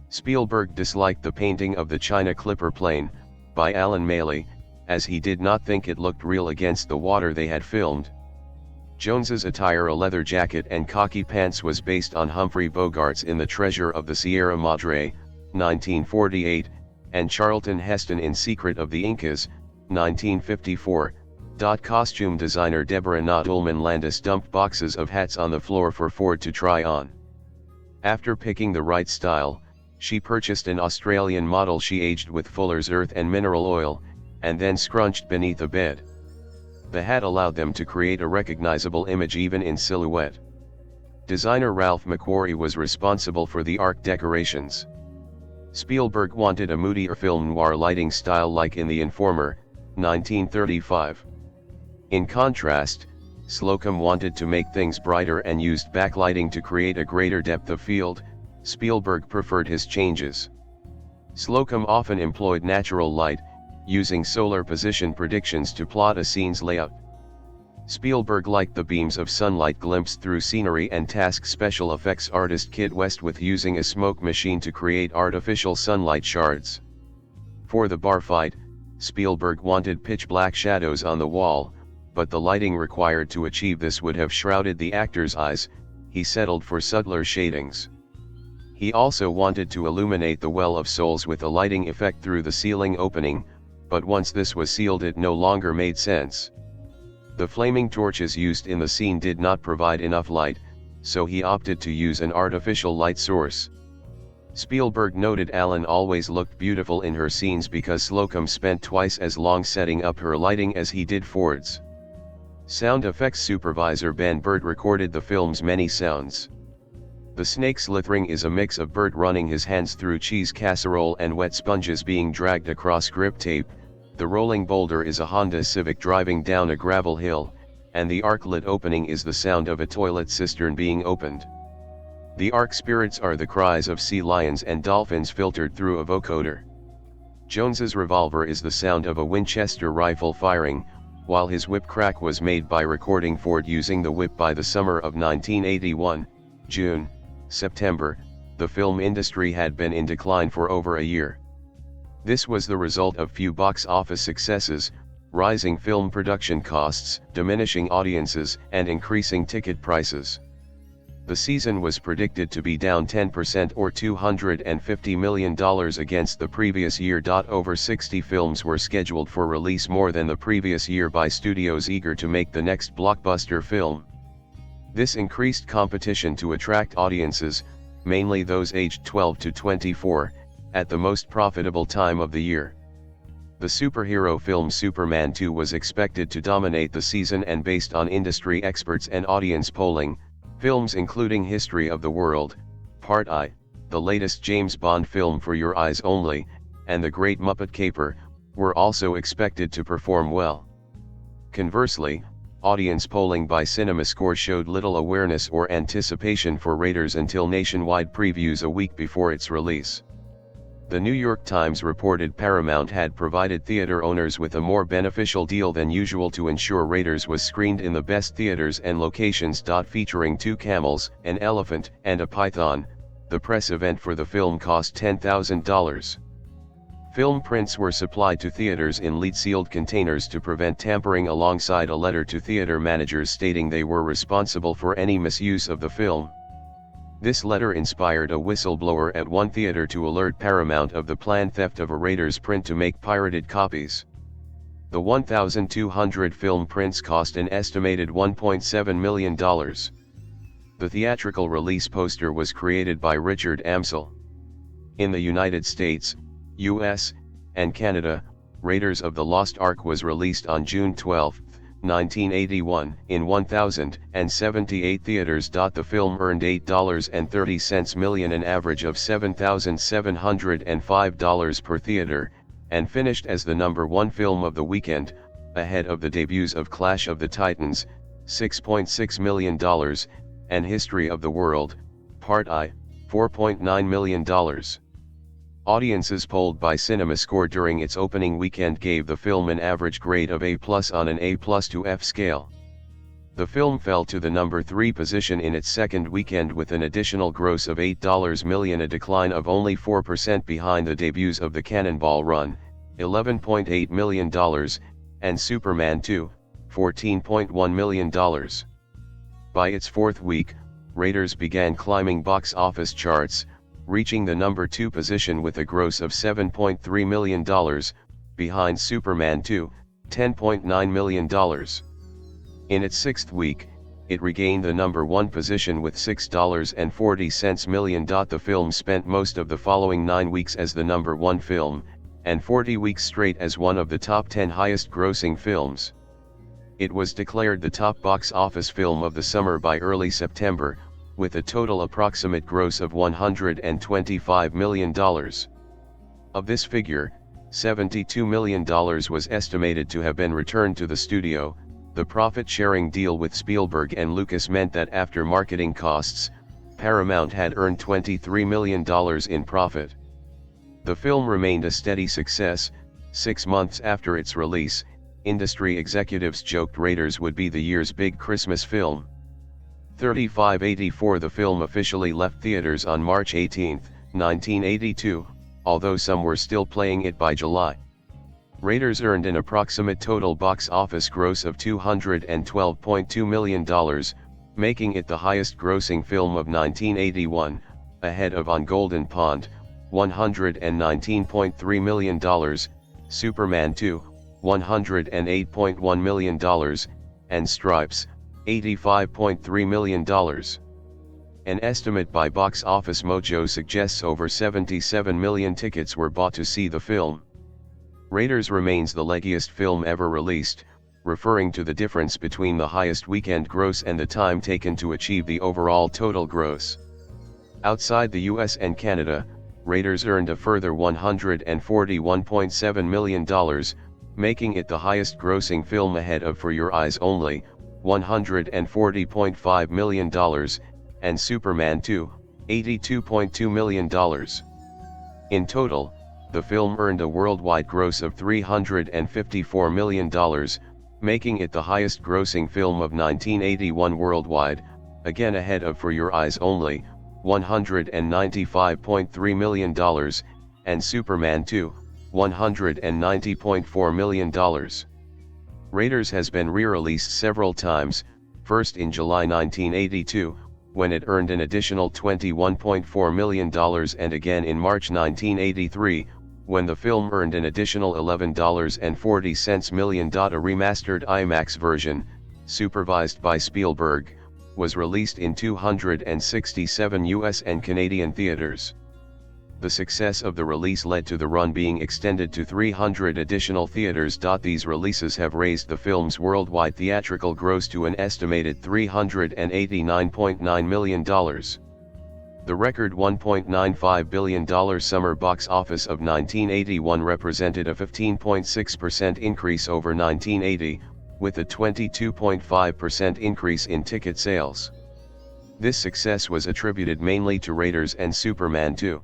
Spielberg disliked the painting of the China Clipper plane, by Alan Maley, as he did not think it looked real against the water they had filmed. Jones's attire, a leather jacket and khaki pants, was based on Humphrey Bogart's In the Treasure of the Sierra Madre, 1948, and Charlton Heston in Secret of the Incas, 1954. Costume designer Deborah Knott-Ullman Landis dumped boxes of hats on the floor for Ford to try on. After picking the right style, she purchased an Australian model she aged with Fuller's Earth and mineral oil, and then scrunched beneath a bed. The hat allowed them to create a recognizable image even in silhouette. Designer Ralph McQuarrie was responsible for the Ark decorations. Spielberg wanted a moodier film noir lighting style like in The Informer, 1935. In contrast, Slocum wanted to make things brighter and used backlighting to create a greater depth of field. Spielberg preferred his changes. Slocum often employed natural light, using solar position predictions to plot a scene's layout. Spielberg liked the beams of sunlight glimpsed through scenery and tasked special effects artist Kit West with using a smoke machine to create artificial sunlight shards. For the bar fight, Spielberg wanted pitch-black shadows on the wall, but the lighting required to achieve this would have shrouded the actor's eyes. He settled for subtler shadings. He also wanted to illuminate the Well of Souls with a lighting effect through the ceiling opening, but once this was sealed it no longer made sense. The flaming torches used in the scene did not provide enough light, so he opted to use an artificial light source. Spielberg noted Alan always looked beautiful in her scenes because Slocum spent twice as long setting up her lighting as he did Ford's. Sound effects supervisor Ben Bird recorded the film's many sounds. The snake slithering is a mix of Bert running his hands through cheese casserole and wet sponges being dragged across grip tape. The rolling boulder is a Honda Civic driving down a gravel hill, and the arc lid opening is the sound of a toilet cistern being opened. The Ark spirits are the cries of sea lions and dolphins filtered through a vocoder. Jones's revolver is the sound of a Winchester rifle firing, while his whip crack was made by recording Ford using the whip. By the summer of 1981, June, September, the film industry had been in decline for over a year. This was the result of few box office successes, rising film production costs, diminishing audiences, and increasing ticket prices. The season was predicted to be down 10% or $250 million against the previous year. Over 60 films were scheduled for release, more than the previous year, by studios eager to make the next blockbuster film. This increased competition to attract audiences, mainly those aged 12 to 24, at the most profitable time of the year. The superhero film Superman 2 was expected to dominate the season, and based on industry experts and audience polling, films including History of the World, Part I, the latest James Bond film For Your Eyes Only, and The Great Muppet Caper, were also expected to perform well. Conversely, audience polling by CinemaScore showed little awareness or anticipation for Raiders until nationwide previews a week before its release. The New York Times reported Paramount had provided theater owners with a more beneficial deal than usual to ensure Raiders was screened in the best theaters and locations. Featuring 2 camels, an elephant, and a python, the press event for the film cost $10,000. Film prints were supplied to theaters in lead-sealed containers to prevent tampering, alongside a letter to theater managers stating they were responsible for any misuse of the film. This letter inspired a whistleblower at one theater to alert Paramount of the planned theft of a Raiders print to make pirated copies. The 1,200 film prints cost an estimated $1.7 million. The theatrical release poster was created by Richard Amsel. In the United States, US, and Canada, Raiders of the Lost Ark was released on June 12, 1981, in 1,078 theaters. The film earned $8.30 million, an average of $7,705 per theater, and finished as the #1 film of the weekend, ahead of the debuts of Clash of the Titans, $6.6 million, and History of the World, Part I, $4.9 million. Audiences polled by CinemaScore during its opening weekend gave the film an average grade of A+ on an A+ to F scale. The film fell to the number 3 position in its second weekend with an additional gross of $8 million, a decline of only 4% behind the debuts of The Cannonball Run, $11.8 million, and Superman 2, $14.1 million. By its fourth week, Raiders began climbing box office charts, reaching the number 2 position with a gross of $7.3 million, behind Superman 2, $10.9 million. In its sixth week, it regained the number 1 position with $6.40 million. The film spent most of the following 9 weeks as the number 1 film, and 40 weeks straight as one of the top 10 highest-grossing films. It was declared the top box office film of the summer by early September, with a total approximate gross of $125 million. Of this figure, $72 million was estimated to have been returned to the studio. The profit-sharing deal with Spielberg and Lucas meant that after marketing costs, Paramount had earned $23 million in profit. The film remained a steady success. 6 months after its release, industry executives joked Raiders would be the year's big Christmas film. 3584 The film officially left theaters on March 18, 1982, although some were still playing it by July. Raiders earned an approximate total box office gross of $212.2 million, making it the highest-grossing film of 1981, ahead of On Golden Pond, $119.3 million, Superman 2, $108.1 million, and Stripes, $85.3 million. An estimate by Box Office Mojo suggests over 77 million tickets were bought to see the film. Raiders remains the leggiest film ever released, referring to the difference between the highest weekend gross and the time taken to achieve the overall total gross. Outside the US and Canada, Raiders earned a further $141.7 million, making it the highest-grossing film ahead of For Your Eyes Only, $140.5 million, and Superman 2, $82.2 million. In total, the film earned a worldwide gross of $354 million, making it the highest grossing film of 1981 worldwide, again ahead of For Your Eyes Only, $195.3 million, and Superman 2, $190.4 million. Raiders has been re-released several times, first in July 1982, when it earned an additional $21.4 million, and again in March 1983, when the film earned an additional $11.40 million. A remastered IMAX version, supervised by Spielberg, was released in 267 US and Canadian theaters. The success of the release led to the run being extended to 300 additional theaters. These releases have raised the film's worldwide theatrical gross to an estimated $389.9 million. The record $1.95 billion summer box office of 1981 represented a 15.6% increase over 1980, with a 22.5% increase in ticket sales. This success was attributed mainly to Raiders and Superman 2.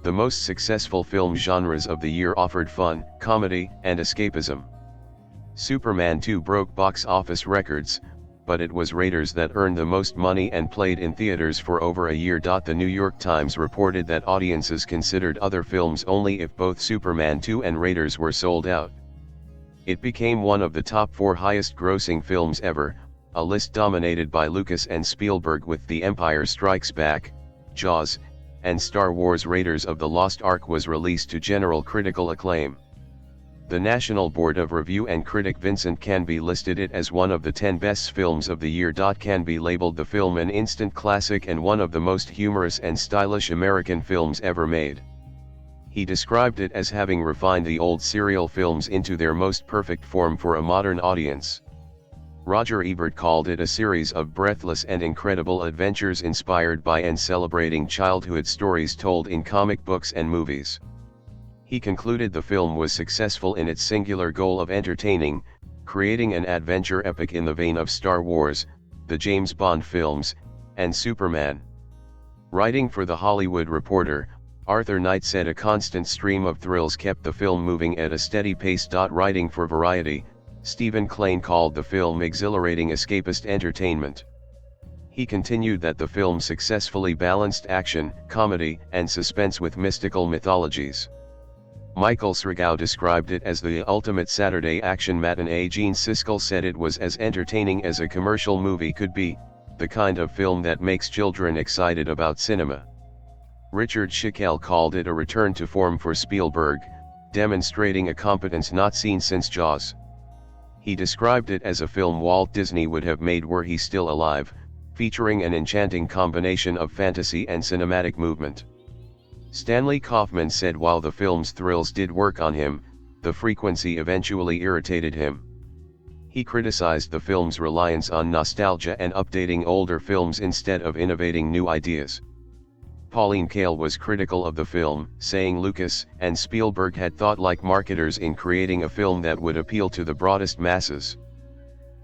The most successful film genres of the year offered fun, comedy, and escapism. Superman 2 broke box office records, but it was Raiders that earned the most money and played in theaters for over a year. The New York Times reported that audiences considered other films only if both Superman 2 and Raiders were sold out. It became one of the top 4 highest-grossing films ever, a list dominated by Lucas and Spielberg, with The Empire Strikes Back, Jaws, and Star Wars. Raiders of the Lost Ark was released to general critical acclaim. The National Board of Review and critic Vincent Canby listed it as one of the 10 best films of the year. Canby labeled the film an instant classic and one of the most humorous and stylish American films ever made. He described it as having refined the old serial films into their most perfect form for a modern audience. Roger Ebert called it a series of breathless and incredible adventures inspired by and celebrating childhood stories told in comic books and movies. He concluded the film was successful in its singular goal of entertaining, creating an adventure epic in the vein of Star Wars, the James Bond films, and Superman. Writing for The Hollywood Reporter, Arthur Knight said a constant stream of thrills kept the film moving at a steady pace. Writing for Variety, Stephen Klein called the film exhilarating escapist entertainment. He continued that the film successfully balanced action, comedy, and suspense with mystical mythologies. Michael Sragow described it as the ultimate Saturday action matinee. Gene Siskel said it was as entertaining as a commercial movie could be, the kind of film that makes children excited about cinema. Richard Schickel called it a return to form for Spielberg, demonstrating a competence not seen since Jaws. He described it as a film Walt Disney would have made were he still alive, featuring an enchanting combination of fantasy and cinematic movement. Stanley Kaufman said while the film's thrills did work on him, the frequency eventually irritated him. He criticized the film's reliance on nostalgia and updating older films instead of innovating new ideas. Pauline Kael was critical of the film, saying Lucas and Spielberg had thought like marketers in creating a film that would appeal to the broadest masses.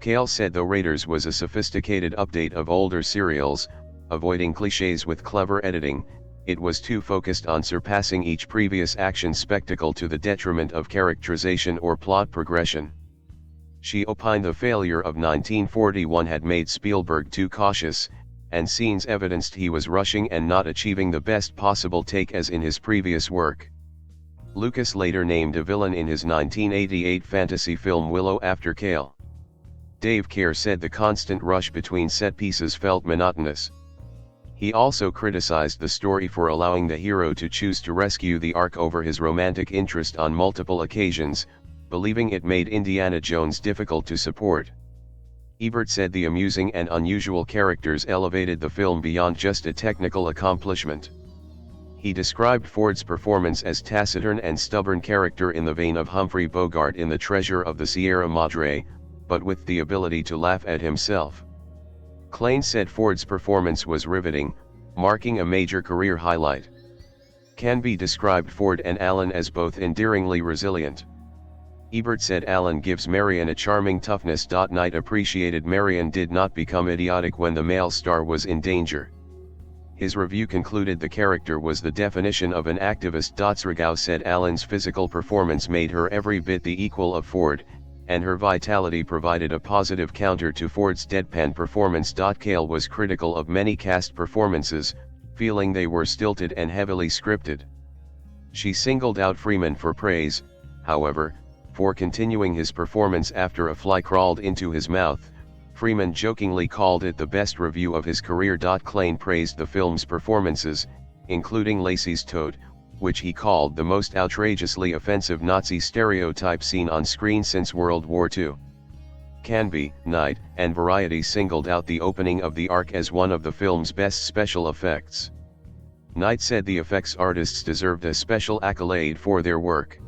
Kael said though Raiders was a sophisticated update of older serials, avoiding cliches with clever editing, it was too focused on surpassing each previous action spectacle to the detriment of characterization or plot progression. She opined the failure of 1941 had made Spielberg too cautious, and scenes evidenced he was rushing and not achieving the best possible take as in his previous work. Lucas later named a villain in his 1988 fantasy film Willow after Kael. Dave Kehr said the constant rush between set pieces felt monotonous. He also criticized the story for allowing the hero to choose to rescue the Ark over his romantic interest on multiple occasions, believing it made Indiana Jones difficult to support. Ebert said the amusing and unusual characters elevated the film beyond just a technical accomplishment. He described Ford's performance as taciturn and stubborn character in the vein of Humphrey Bogart in The Treasure of the Sierra Madre, but with the ability to laugh at himself. Klein said Ford's performance was riveting, marking a major career highlight. Canby described Ford and Allen as both endearingly resilient. Ebert said Allen gives Marion a charming toughness. Knight appreciated Marion did not become idiotic when the male star was in danger. His review concluded the character was the definition of an activist. Srigow said Alan's physical performance made her every bit the equal of Ford, and her vitality provided a positive counter to Ford's deadpan performance. Cale was critical of many cast performances, feeling they were stilted and heavily scripted. She singled out Freeman for praise, however, for continuing his performance after a fly crawled into his mouth. Freeman jokingly called it the best review of his career. Klain praised the film's performances, including Lacey's toad, which he called the most outrageously offensive Nazi stereotype seen on screen since World War II. Canby, Night, and Variety singled out the opening of the Ark as one of the film's best special effects. Knight said the effects artists deserved a special accolade for their work.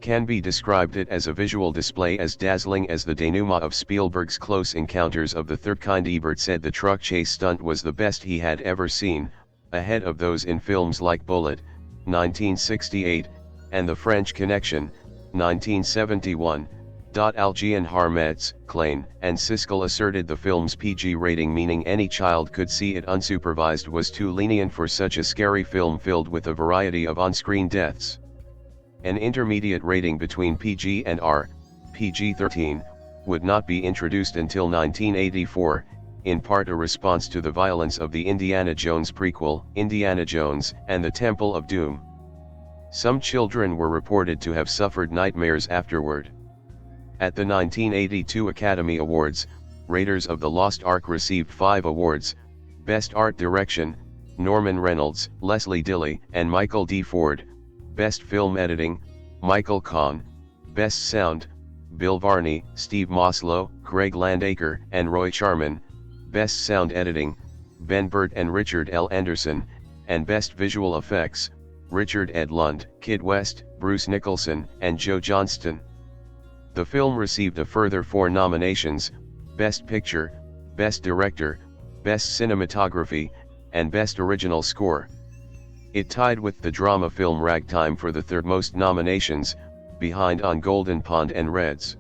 Canby described it as a visual display as dazzling as the denouement of Spielberg's Close Encounters of the Third Kind. Ebert said the truck chase stunt was the best he had ever seen, ahead of those in films like Bullitt, 1968, and The French Connection, 1971. Algian Harmetz, Klain, and Siskel asserted the film's PG rating, meaning any child could see it unsupervised, was too lenient for such a scary film filled with a variety of on-screen deaths. An intermediate rating between PG and R, PG-13, would not be introduced until 1984, in part a response to the violence of the Indiana Jones prequel, Indiana Jones and the Temple of Doom. Some children were reported to have suffered nightmares afterward. At the 1982 Academy Awards, Raiders of the Lost Ark received 5 awards: Best Art Direction, Norman Reynolds, Leslie Dilley, and Michael D. Ford; Best Film Editing, Michael Kahn; Best Sound, Bill Varney, Steve Moslow, Greg Landacre, and Roy Charman; Best Sound Editing, Ben Burt and Richard L. Anderson; and Best Visual Effects, Richard Ed Lund, Kid West, Bruce Nicholson, and Joe Johnston. The film received a further 4 nominations: Best Picture, Best Director, Best Cinematography, and Best Original Score. It tied with the drama film Ragtime for the 3rd most nominations, behind On Golden Pond and Reds.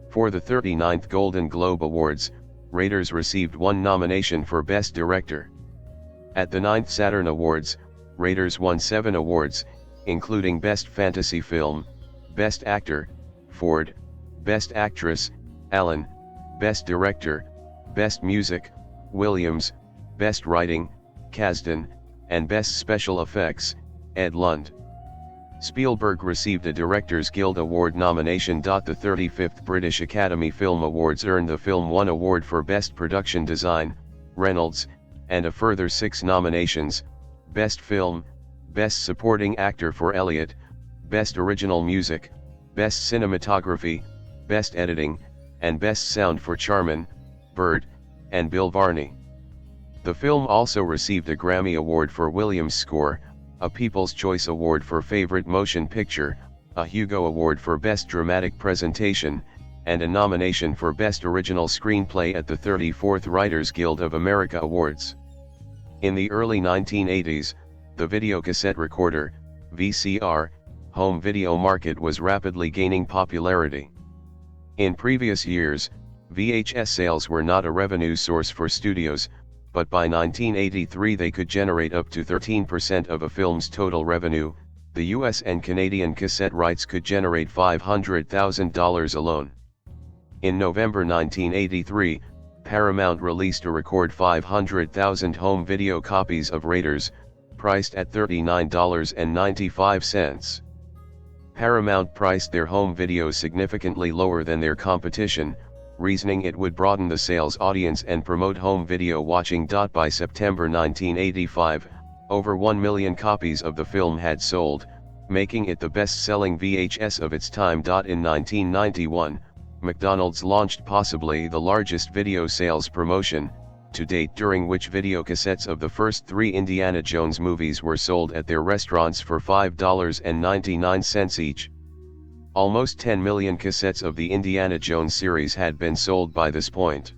For the 39th Golden Globe Awards, Raiders received 1 nomination for Best Director. At the 9th Saturn Awards, Raiders won 7 awards, including Best Fantasy Film, Best Actor, Ford; Best Actress, Allen; Best Director, Best Music, Williams; Best Writing, Kasdan; and Best Special Effects, Ed Lund. Spielberg received a Directors Guild Award nomination. The 35th British Academy Film Awards earned the film 1 award for Best Production Design, Reynolds, and a further 6 nominations: Best Film, Best Supporting Actor for Elliott, Best Original Music, Best Cinematography, Best Editing, and Best Sound for Charman, Bird, and Bill Varney. The film also received a Grammy Award for Williams' score, a People's Choice Award for Favorite Motion Picture, a Hugo Award for Best Dramatic Presentation, and a nomination for Best Original Screenplay at the 34th Writers Guild of America Awards. In the early 1980s, the videocassette recorder, VCR, home video market was rapidly gaining popularity. In previous years, VHS sales were not a revenue source for studios, but by 1983 they could generate up to 13% of a film's total revenue. The US and Canadian cassette rights could generate $500,000 alone. In November 1983, Paramount released a record 500,000 home video copies of Raiders, priced at $39.95. Paramount priced their home videos significantly lower than their competition, reasoning it would broaden the sales audience and promote home video watching. By September 1985, over 1 million copies of the film had sold, making it the best-selling VHS of its time. In 1991, McDonald's launched possibly the largest video sales promotion to date, during which videocassettes of the first 3 Indiana Jones movies were sold at their restaurants for $5.99 each. Almost 10 million cassettes of the Indiana Jones series had been sold by this point.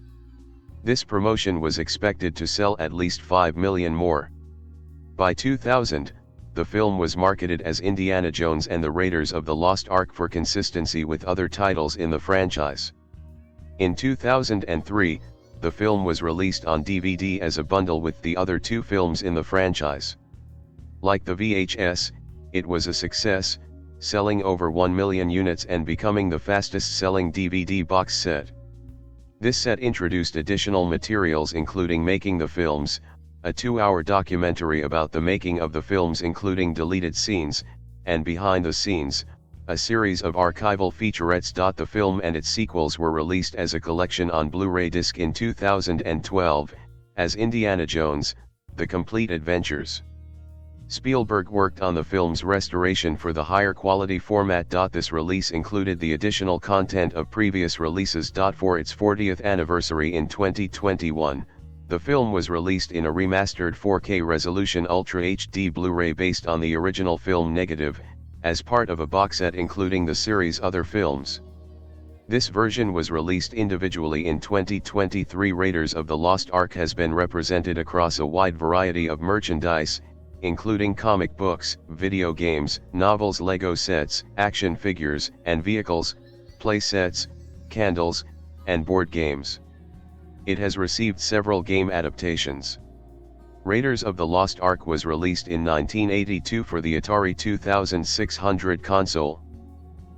This promotion was expected to sell at least 5 million more. By 2000, the film was marketed as Indiana Jones and the Raiders of the Lost Ark for consistency with other titles in the franchise. In 2003, the film was released on DVD as a bundle with the other two films in the franchise. Like the VHS, it was a success, selling over 1 million units and becoming the fastest-selling DVD box set. This set introduced additional materials including Making the Films, a 2-hour documentary about the making of the films including deleted scenes, and Behind the Scenes, a series of archival featurettes. The film and its sequels were released as a collection on Blu-ray disc in 2012, as Indiana Jones, The Complete Adventures. Spielberg worked on the film's restoration for the higher quality format. This release included the additional content of previous releases. For its 40th anniversary in 2021, the film was released in a remastered 4K resolution Ultra HD Blu-ray based on the original film negative, as part of a box set including the series' other films. This version was released individually in 2023. Raiders of the Lost Ark has been represented across a wide variety of merchandise, including comic books, video games, novels, Lego sets, action figures, and vehicles, play sets, candles, and board games. It has received several game adaptations. Raiders of the Lost Ark was released in 1982 for the Atari 2600 console.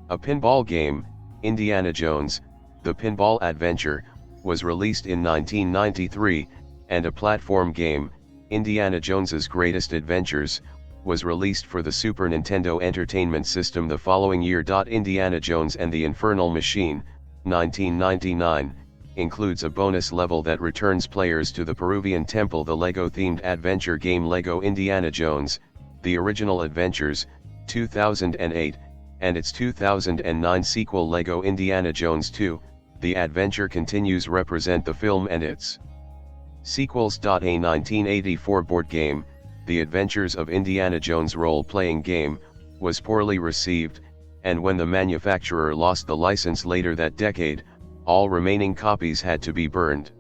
A pinball game, Indiana Jones, The Pinball Adventure, was released in 1993, and a platform game, Indiana Jones's Greatest Adventures, was released for the Super Nintendo Entertainment System the following year. Indiana Jones and the Infernal Machine, 1999, includes a bonus level that returns players to the Peruvian temple. The Lego-themed adventure game Lego Indiana Jones, The Original Adventures, 2008, and its 2009 sequel Lego Indiana Jones 2, The Adventure Continues represent the film and its sequels. A 1984 board game, The Adventures of Indiana Jones role-playing game, was poorly received, and when the manufacturer lost the license later that decade, all remaining copies had to be burned.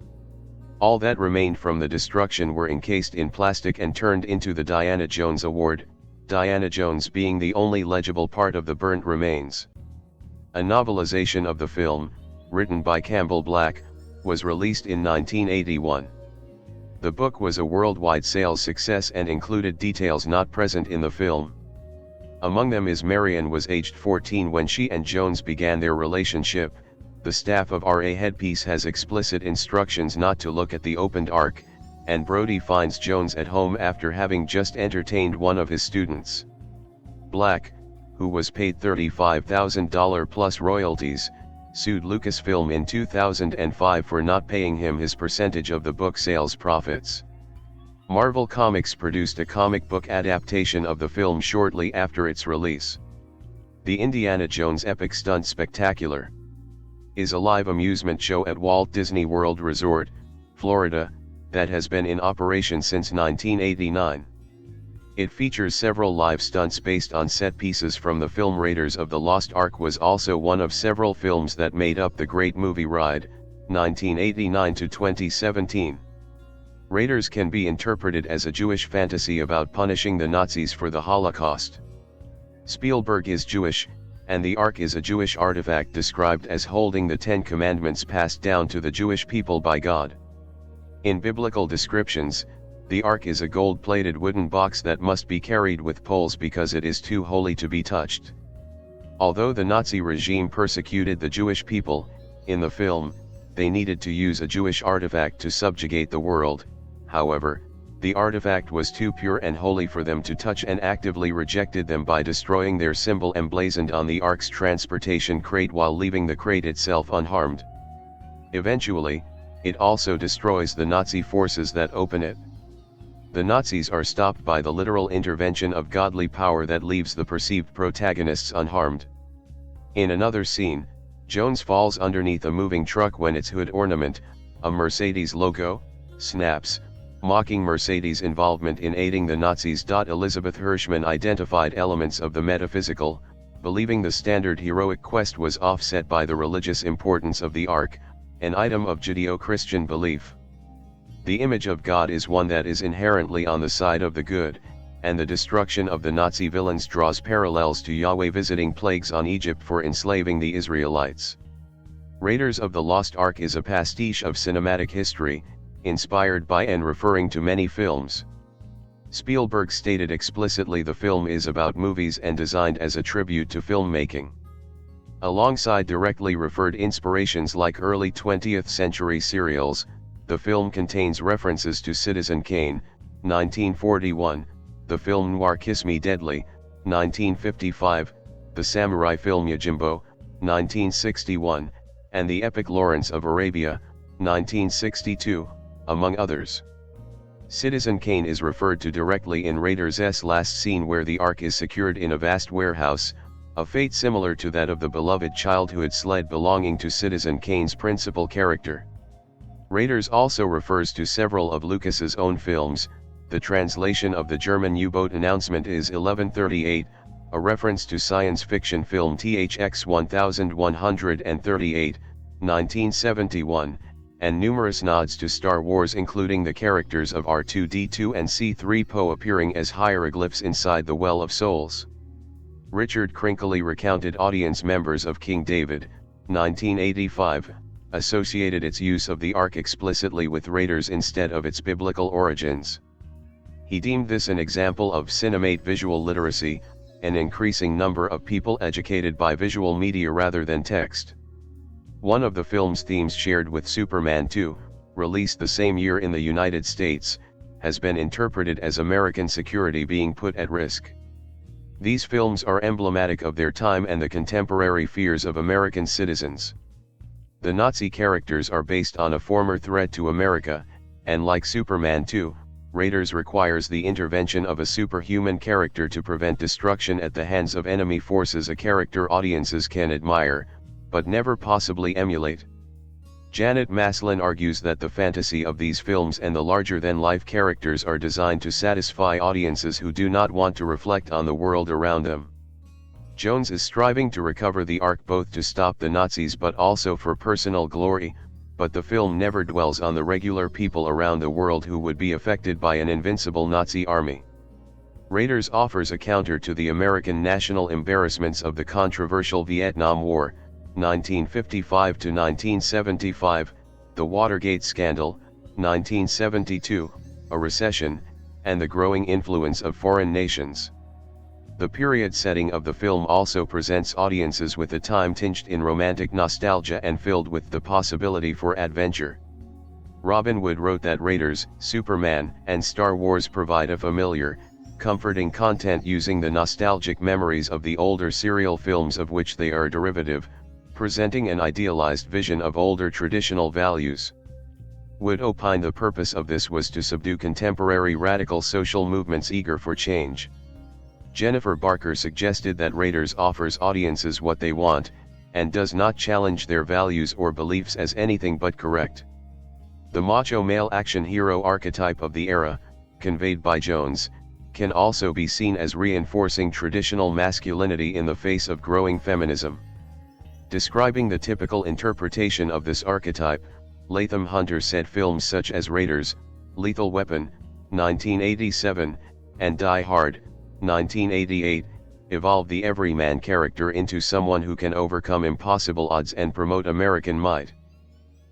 All that remained from the destruction were encased in plastic and turned into the Diana Jones Award, Diana Jones being the only legible part of the burnt remains. A novelization of the film, written by Campbell Black, was released in 1981. The book was a worldwide sales success and included details not present in the film. Among them is Marion was aged 14 when she and Jones began their relationship. The staff of RA Headpiece has explicit instructions not to look at the opened Ark, and Brody finds Jones at home after having just entertained one of his students. Black, who was paid $35,000 plus royalties, sued Lucasfilm in 2005 for not paying him his percentage of the book sales profits. Marvel Comics produced a comic book adaptation of the film shortly after its release. The Indiana Jones Epic Stunt Spectacular is a live amusement show at Walt Disney World Resort, Florida, that has been in operation since 1989. It features several live stunts based on set pieces from the film. Raiders of the Lost Ark was also one of several films that made up the Great Movie Ride, 1989 to 2017. Raiders can be interpreted as a Jewish fantasy about punishing the Nazis for the Holocaust. Spielberg is Jewish, and the Ark is a Jewish artifact described as holding the Ten Commandments passed down to the Jewish people by God. In biblical descriptions, the Ark is a gold-plated wooden box that must be carried with poles because it is too holy to be touched. Although the Nazi regime persecuted the Jewish people, in the film, they needed to use a Jewish artifact to subjugate the world. However, the artifact was too pure and holy for them to touch and actively rejected them by destroying their symbol emblazoned on the Ark's transportation crate while leaving the crate itself unharmed. Eventually, it also destroys the Nazi forces that open it. The Nazis are stopped by the literal intervention of godly power that leaves the perceived protagonists unharmed. In another scene, Jones falls underneath a moving truck when its hood ornament, a Mercedes logo, snaps, mocking Mercedes' involvement in aiding the Nazis. Elizabeth Hirschman identified elements of the metaphysical, believing the standard heroic quest was offset by the religious importance of the Ark, an item of Judeo-Christian belief. The image of God is one that is inherently on the side of the good, and the destruction of the Nazi villains draws parallels to Yahweh visiting plagues on Egypt for enslaving the Israelites. Raiders of the Lost Ark is a pastiche of cinematic history, inspired by and referring to many films. Spielberg stated explicitly the film is about movies and designed as a tribute to filmmaking. Alongside directly referred inspirations like early 20th century serials, the film contains references to Citizen Kane, 1941, the film noir Kiss Me Deadly, 1955, the samurai film Yojimbo, 1961, and the epic Lawrence of Arabia, 1962, among others. Citizen Kane is referred to directly in Raiders' last scene where the Ark is secured in a vast warehouse, a fate similar to that of the beloved childhood sled belonging to Citizen Kane's principal character. Raiders also refers to several of Lucas's own films. The translation of the German U-boat announcement is 1138, a reference to science fiction film THX 1138, 1971, and numerous nods to Star Wars, including the characters of R2-D2 and C-3PO appearing as hieroglyphs inside the Well of Souls. Richard Crinkly recounted audience members of King David, 1985, associated its use of the Ark explicitly with Raiders instead of its biblical origins. He deemed this an example of cinemate visual literacy, an increasing number of people educated by visual media rather than text. One of the film's themes, shared with Superman 2, released the same year in the United States, has been interpreted as American security being put at risk. These films are emblematic of their time and the contemporary fears of American citizens. The Nazi characters are based on a former threat to America, and like Superman 2, Raiders requires the intervention of a superhuman character to prevent destruction at the hands of enemy forces, a character audiences can admire, but never possibly emulate. Janet Maslin argues that the fantasy of these films and the larger-than-life characters are designed to satisfy audiences who do not want to reflect on the world around them. Jones is striving to recover the Ark both to stop the Nazis but also for personal glory, but the film never dwells on the regular people around the world who would be affected by an invincible Nazi army. Raiders offers a counter to the American national embarrassments of the controversial Vietnam War, 1955 to 1975, the Watergate scandal, 1972, a recession, and the growing influence of foreign nations. The period setting of the film also presents audiences with a time tinged in romantic nostalgia and filled with the possibility for adventure. Robin Wood wrote that Raiders, Superman, and Star Wars provide a familiar, comforting content using the nostalgic memories of the older serial films of which they are derivative, presenting an idealized vision of older traditional values. Wood opined the purpose of this was to subdue contemporary radical social movements eager for change. Jennifer Barker suggested that Raiders offers audiences what they want, and does not challenge their values or beliefs as anything but correct. The macho male action hero archetype of the era, conveyed by Jones, can also be seen as reinforcing traditional masculinity in the face of growing feminism. Describing the typical interpretation of this archetype, Latham Hunter said films such as Raiders, Lethal Weapon, 1987, and Die Hard, 1988, evolve the everyman character into someone who can overcome impossible odds and promote American might.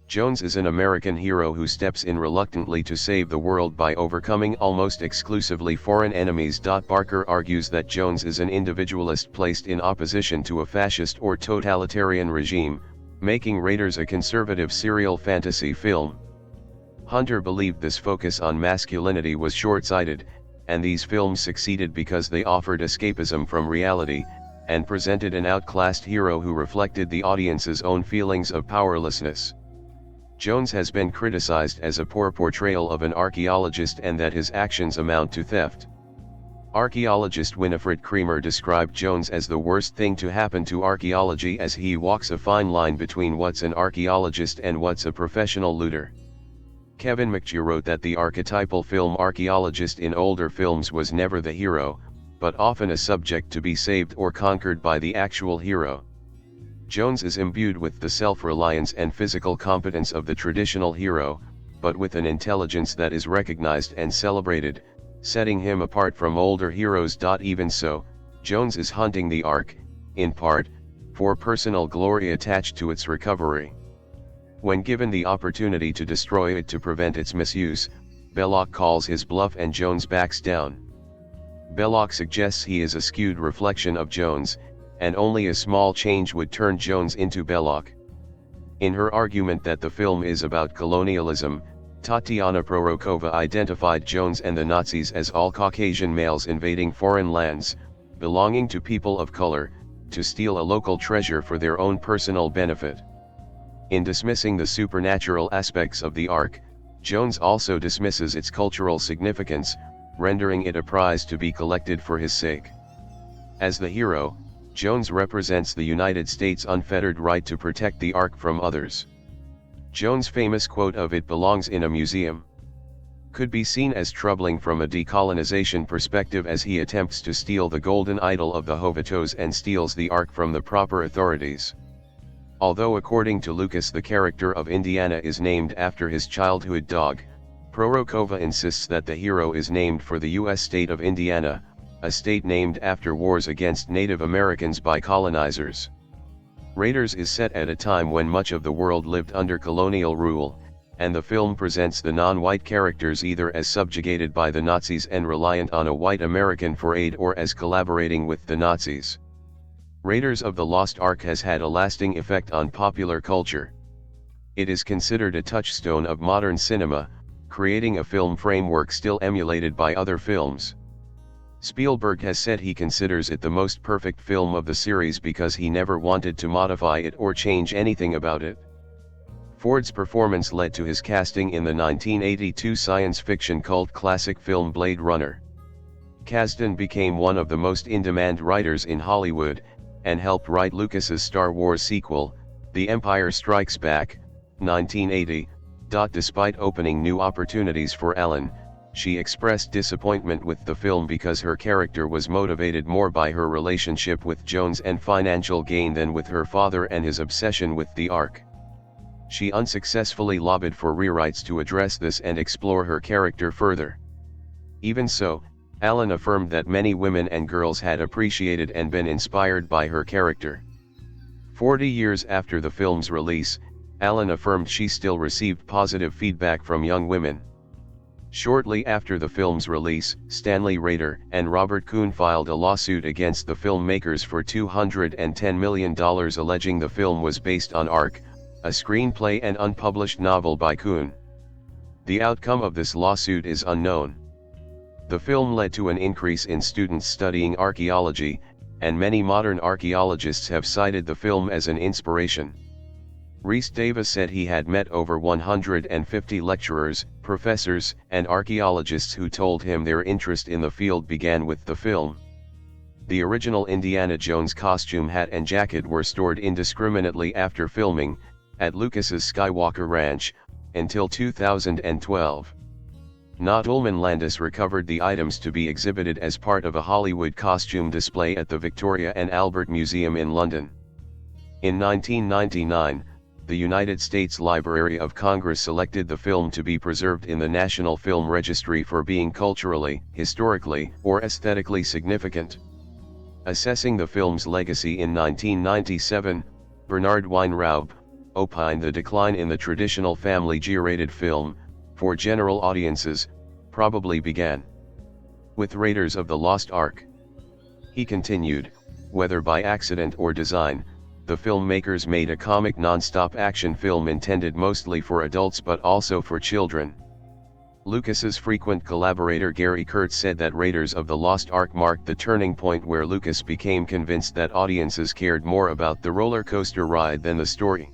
Jones is an American hero who steps in reluctantly to save the world by overcoming almost exclusively foreign enemies. Barker argues that Jones is an individualist placed in opposition to a fascist or totalitarian regime, making Raiders a conservative serial fantasy film. Hunter believed this focus on masculinity was short-sighted, and these films succeeded because they offered escapism from reality, and presented an outclassed hero who reflected the audience's own feelings of powerlessness. Jones has been criticized as a poor portrayal of an archaeologist and that his actions amount to theft. Archaeologist Winifred Creamer described Jones as the worst thing to happen to archaeology, as he walks a fine line between what's an archaeologist and what's a professional looter. Kevin McGee wrote that the archetypal film archaeologist in older films was never the hero, but often a subject to be saved or conquered by the actual hero. Jones is imbued with the self-reliance and physical competence of the traditional hero, but with an intelligence that is recognized and celebrated, setting him apart from older heroes. Even so, Jones is hunting the Ark, in part, for personal glory attached to its recovery. When given the opportunity to destroy it to prevent its misuse, Belloc calls his bluff and Jones backs down. Belloc suggests he is a skewed reflection of Jones, and only a small change would turn Jones into Belloc. In her argument that the film is about colonialism, Tatiana Prorokova identified Jones and the Nazis as all Caucasian males invading foreign lands, belonging to people of color, to steal a local treasure for their own personal benefit. In dismissing the supernatural aspects of the Ark, Jones also dismisses its cultural significance, rendering it a prize to be collected for his sake. As the hero, Jones represents the United States' unfettered right to protect the Ark from others. Jones' famous quote of "It belongs in a museum" could be seen as troubling from a decolonization perspective as he attempts to steal the golden idol of the Jovetos and steals the Ark from the proper authorities. Although according to Lucas the character of Indiana is named after his childhood dog, Prorokova insists that the hero is named for the U.S. state of Indiana, a state named after wars against Native Americans by colonizers. Raiders is set at a time when much of the world lived under colonial rule, and the film presents the non-white characters either as subjugated by the Nazis and reliant on a white American for aid or as collaborating with the Nazis. Raiders of the Lost Ark has had a lasting effect on popular culture. It is considered a touchstone of modern cinema, creating a film framework still emulated by other films. Spielberg has said he considers it the most perfect film of the series because he never wanted to modify it or change anything about it. Ford's performance led to his casting in the 1982 science fiction cult classic film Blade Runner. Kasdan became one of the most in-demand writers in Hollywood, and helped write Lucas's Star Wars sequel, The Empire Strikes Back, 1980. Despite opening new opportunities for Ellen, she expressed disappointment with the film because her character was motivated more by her relationship with Jones and financial gain than with her father and his obsession with the Ark. She unsuccessfully lobbied for rewrites to address this and explore her character further. Even so, Allen affirmed that many women and girls had appreciated and been inspired by her character. 40 years after the film's release, Allen affirmed she still received positive feedback from young women. Shortly after the film's release, Stanley Rader and Robert Kahn filed a lawsuit against the filmmakers for $210 million alleging the film was based on Ark, a screenplay and unpublished novel by Kahn. The outcome of this lawsuit is unknown. The film led to an increase in students studying archaeology, and many modern archaeologists have cited the film as an inspiration. Rhys Davis said he had met over 150 lecturers, professors, and archaeologists who told him their interest in the field began with the film. The original Indiana Jones costume, hat and jacket were stored indiscriminately after filming, at Lucas's Skywalker Ranch, until 2012. Not Ullman Landis recovered the items to be exhibited as part of a Hollywood costume display at the Victoria and Albert Museum in London. In 1999, the United States Library of Congress selected the film to be preserved in the National Film Registry for being culturally, historically, or aesthetically significant. Assessing the film's legacy in 1997, Bernard Weinraub opined the decline in the traditional family G-rated film, for general audiences, probably began with Raiders of the Lost Ark. He continued, whether by accident or design, the filmmakers made a comic non-stop action film intended mostly for adults but also for children. Lucas's frequent collaborator Gary Kurtz said that Raiders of the Lost Ark marked the turning point where Lucas became convinced that audiences cared more about the roller coaster ride than the story.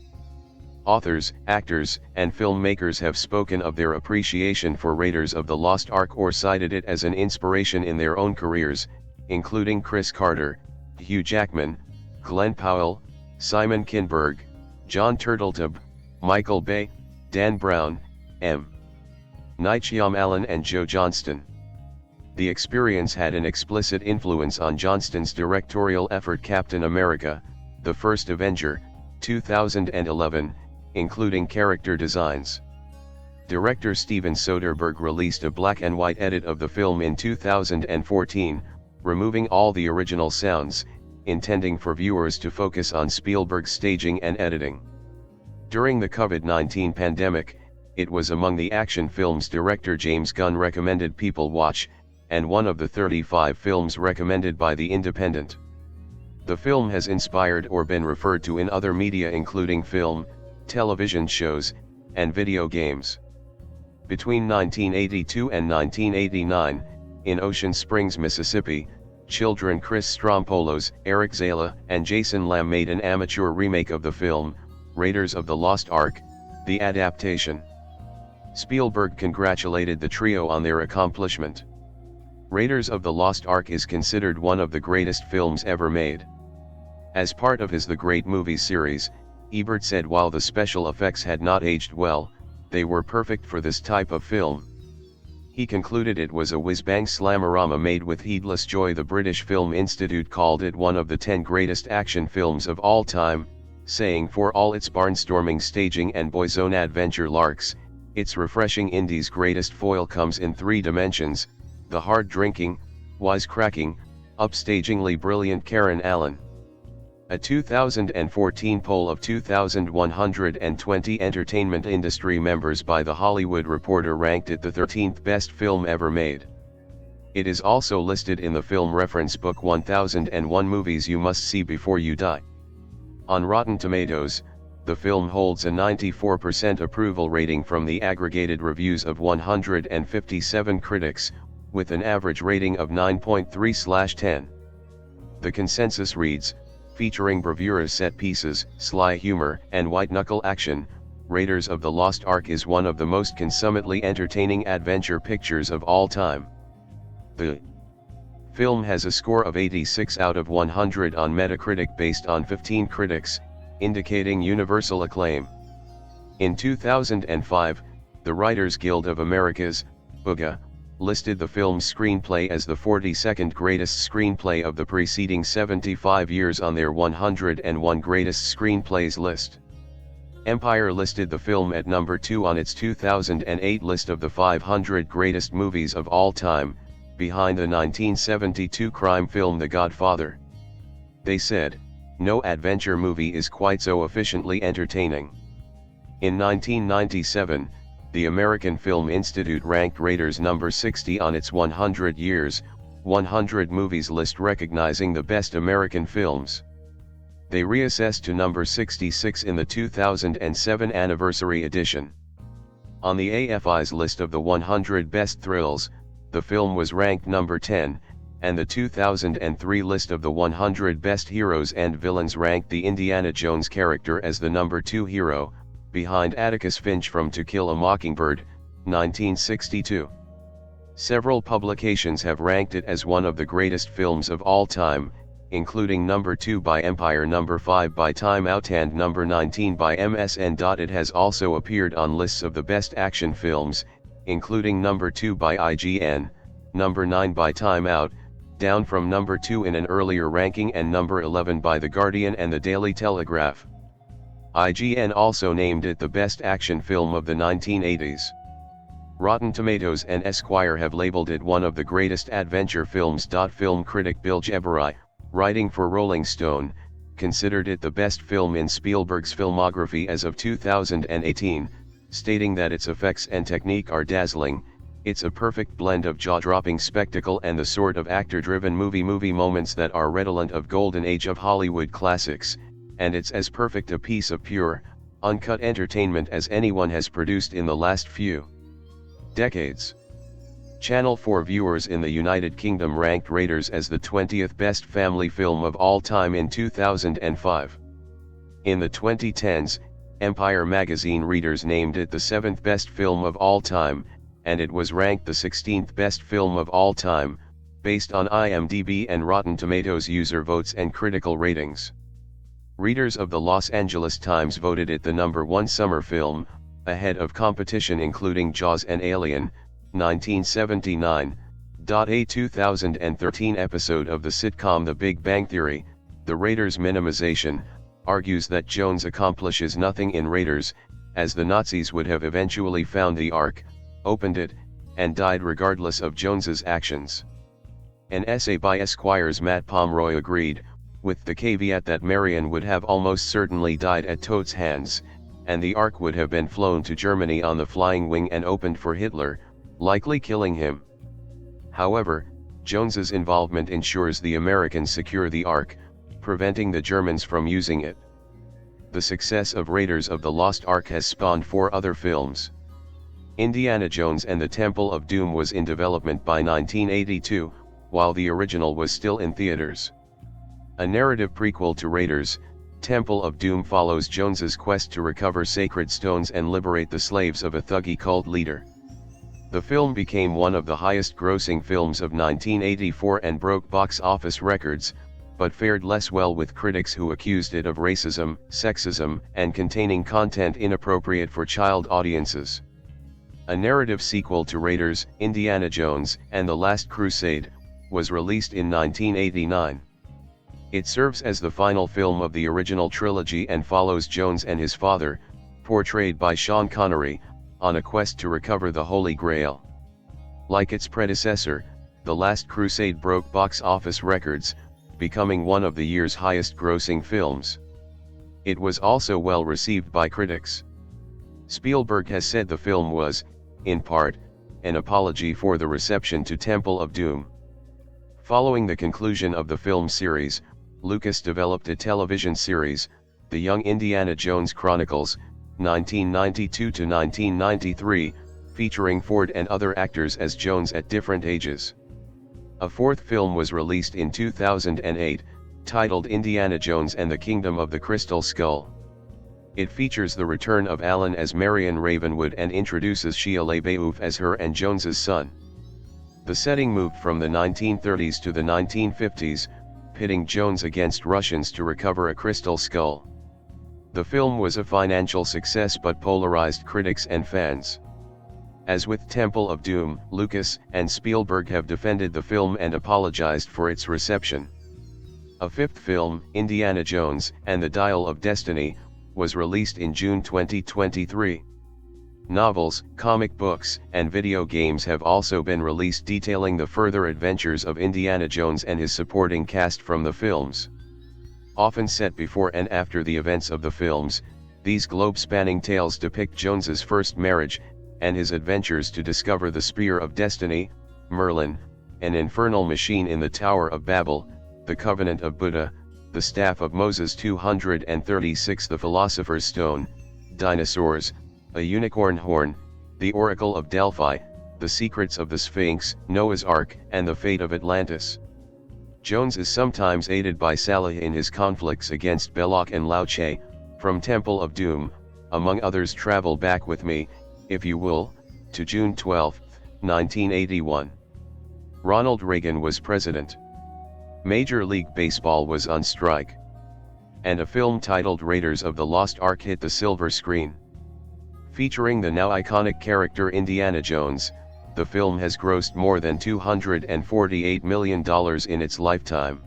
Authors, actors, and filmmakers have spoken of their appreciation for Raiders of the Lost Ark or cited it as an inspiration in their own careers, including Chris Carter, Hugh Jackman, Glenn Powell, Simon Kinberg, John Turteltaub, Michael Bay, Dan Brown, M. Night Shyamalan and Joe Johnston. The experience had an explicit influence on Johnston's directorial effort Captain America, The First Avenger, 2011, including character designs. Director Steven Soderbergh released a black and white edit of the film in 2014, removing all the original sounds, intending for viewers to focus on Spielberg's staging and editing. During the COVID-19 pandemic, it was among the action films director James Gunn recommended people watch, and one of the 35 films recommended by The Independent. The film has inspired or been referred to in other media including film, television shows, and video games. Between 1982 and 1989, in Ocean Springs, Mississippi, children Chris Strompolos, Eric Zala, and Jason Lamb made an amateur remake of the film, Raiders of the Lost Ark, the adaptation. Spielberg congratulated the trio on their accomplishment. Raiders of the Lost Ark is considered one of the greatest films ever made. As part of his The Great Movies series, Ebert said while the special effects had not aged well, they were perfect for this type of film. He concluded it was a whiz-bang slamorama made with heedless joy. The British Film Institute called it one of the 10 greatest action films of all time, saying for all its barnstorming staging and boyzone adventure larks, its refreshing indie's greatest foil comes in 3 dimensions: the hard-drinking, wisecracking, upstagingly brilliant Karen Allen. A 2014 poll of 2,120 entertainment industry members by The Hollywood Reporter ranked it the 13th best film ever made. It is also listed in the film reference book 1001 Movies You Must See Before You Die. On Rotten Tomatoes, the film holds a 94% approval rating from the aggregated reviews of 157 critics, with an average rating of 9.3/10. The consensus reads, featuring bravura set pieces, sly humor, and white-knuckle action, Raiders of the Lost Ark is one of the most consummately entertaining adventure pictures of all time. The film has a score of 86 out of 100 on Metacritic based on 15 critics, indicating universal acclaim. In 2005, the Writers Guild of America's, UGA, listed the film's screenplay as the 42nd greatest screenplay of the preceding 75 years on their 101 greatest screenplays list. Empire listed the film at number 2 on its 2008 list of the 500 greatest movies of all time, behind the 1972 crime film The Godfather. They said, "No adventure movie is quite so efficiently entertaining." In 1997, the American Film Institute ranked Raiders number 60 on its 100 Years, 100 Movies list recognizing the best American films. They reassessed to number 66 in the 2007 anniversary edition. On the AFI's list of the 100 best thrills, the film was ranked number 10, and the 2003 list of the 100 best heroes and villains ranked the Indiana Jones character as the number 2 hero, behind Atticus Finch from To Kill a Mockingbird, 1962. Several publications have ranked it as one of the greatest films of all time, including number 2 by Empire, number 5 by Time Out, and number 19 by MSN. It has also appeared on lists of the best action films, including number 2 by IGN, number 9 by Time Out, down from number 2 in an earlier ranking, and number 11 by The Guardian and The Daily Telegraph. IGN also named it the best action film of the 1980s. Rotten Tomatoes and Esquire have labeled it one of the greatest adventure films. Film critic Bill Jeberai, writing for Rolling Stone, considered it the best film in Spielberg's filmography as of 2018, stating that its effects and technique are dazzling. It's a perfect blend of jaw-dropping spectacle and the sort of actor-driven movie moments that are redolent of golden age of Hollywood classics, and it's as perfect a piece of pure, uncut entertainment as anyone has produced in the last few decades. Channel 4 viewers in the United Kingdom ranked Raiders as the 20th best family film of all time in 2005. In the 2010s, Empire magazine readers named it the 7th best film of all time, and it was ranked the 16th best film of all time, based on IMDb and Rotten Tomatoes user votes and critical ratings. Readers of the Los Angeles Times voted it the number 1 summer film, ahead of competition including Jaws and Alien, 1979. A 2013 episode of the sitcom The Big Bang Theory, The Raiders Minimization, argues that Jones accomplishes nothing in Raiders, as the Nazis would have eventually found the Ark, opened it, and died regardless of Jones's actions. An essay by Esquire's Matt Pomeroy agreed, with the caveat that Marion would have almost certainly died at Toad's hands, and the Ark would have been flown to Germany on the flying wing and opened for Hitler, likely killing him. However, Jones's involvement ensures the Americans secure the Ark, preventing the Germans from using it. The success of Raiders of the Lost Ark has spawned 4 other films. Indiana Jones and the Temple of Doom was in development by 1982, while the original was still in theaters. A narrative prequel to Raiders, Temple of Doom follows Jones's quest to recover sacred stones and liberate the slaves of a thuggy cult leader. The film became one of the highest-grossing films of 1984 and broke box office records, but fared less well with critics who accused it of racism, sexism, and containing content inappropriate for child audiences. A narrative sequel to Raiders, Indiana Jones and the Last Crusade, was released in 1989. It serves as the final film of the original trilogy and follows Jones and his father, portrayed by Sean Connery, on a quest to recover the Holy Grail. Like its predecessor, The Last Crusade broke box office records, becoming one of the year's highest-grossing films. It was also well received by critics. Spielberg has said the film was, in part, an apology for the reception to Temple of Doom. Following the conclusion of the film series, Lucas developed a television series, The Young Indiana Jones Chronicles, 1992 to 1993, featuring Ford and other actors as Jones at different ages. A 4th film was released in 2008, titled Indiana Jones and the Kingdom of the Crystal Skull. It features the return of Alan as Marion Ravenwood and introduces Shia LaBeouf as her and Jones's son. The setting moved from the 1930s to the 1950s, pitting Jones against Russians to recover a crystal skull. The film was a financial success but polarized critics and fans. As with Temple of Doom, Lucas and Spielberg have defended the film and apologized for its reception. A 5th film, Indiana Jones and the Dial of Destiny, was released in June 2023. Novels, comic books, and video games have also been released detailing the further adventures of Indiana Jones and his supporting cast from the films. Often set before and after the events of the films, these globe-spanning tales depict Jones's first marriage, and his adventures to discover the Spear of Destiny, Merlin, an infernal machine in the Tower of Babel, the Covenant of Buddha, the Staff of Moses 236, the Philosopher's Stone, dinosaurs, a unicorn horn, the Oracle of Delphi, the secrets of the Sphinx, Noah's Ark, and the fate of Atlantis. Jones is sometimes aided by Salah in his conflicts against Belloc and Lao Che, from Temple of Doom, among others. Travel back with me, if you will, to June 12, 1981. Ronald Reagan was president. Major League Baseball was on strike. And a film titled Raiders of the Lost Ark hit the silver screen. Featuring the now iconic character Indiana Jones, the film has grossed more than $248 million in its lifetime.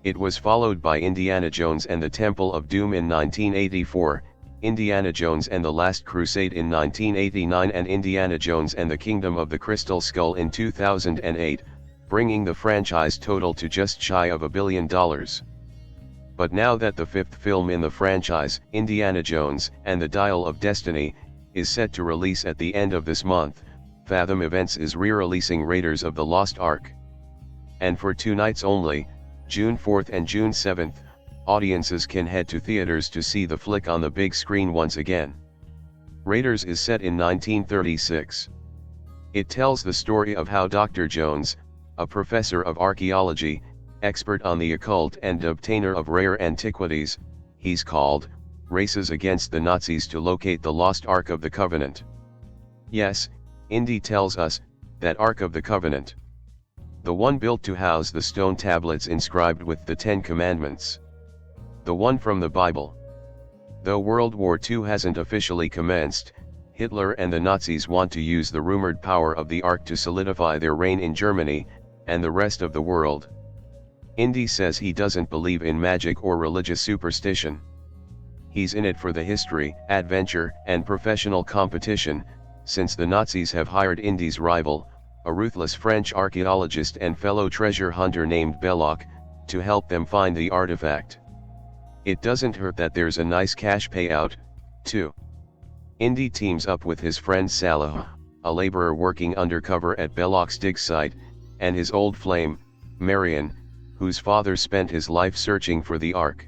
It was followed by Indiana Jones and the Temple of Doom in 1984, Indiana Jones and the Last Crusade in 1989, and Indiana Jones and the Kingdom of the Crystal Skull in 2008, bringing the franchise total to just shy of $1 billion. But now that the 5th film in the franchise, Indiana Jones and the Dial of Destiny, is set to release at the end of this month, Fathom Events is re-releasing Raiders of the Lost Ark. And for 2 nights only, June 4th and June 7th, audiences can head to theaters to see the flick on the big screen once again. Raiders is set in 1936. It tells the story of how Dr. Jones, a professor of archaeology, expert on the occult and obtainer of rare antiquities, he's called, races against the Nazis to locate the lost Ark of the Covenant. Yes, Indy tells us, that Ark of the Covenant. The one built to house the stone tablets inscribed with the 10 Commandments. The one from the Bible. Though World War II hasn't officially commenced, Hitler and the Nazis want to use the rumored power of the Ark to solidify their reign in Germany, and the rest of the world. Indy says he doesn't believe in magic or religious superstition. He's in it for the history, adventure, and professional competition, since the Nazis have hired Indy's rival, a ruthless French archaeologist and fellow treasure hunter named Belloc, to help them find the artifact. It doesn't hurt that there's a nice cash payout, 2. Indy teams up with his friend Salah, a laborer working undercover at Belloq's dig site, and his old flame, Marion, whose father spent his life searching for the Ark.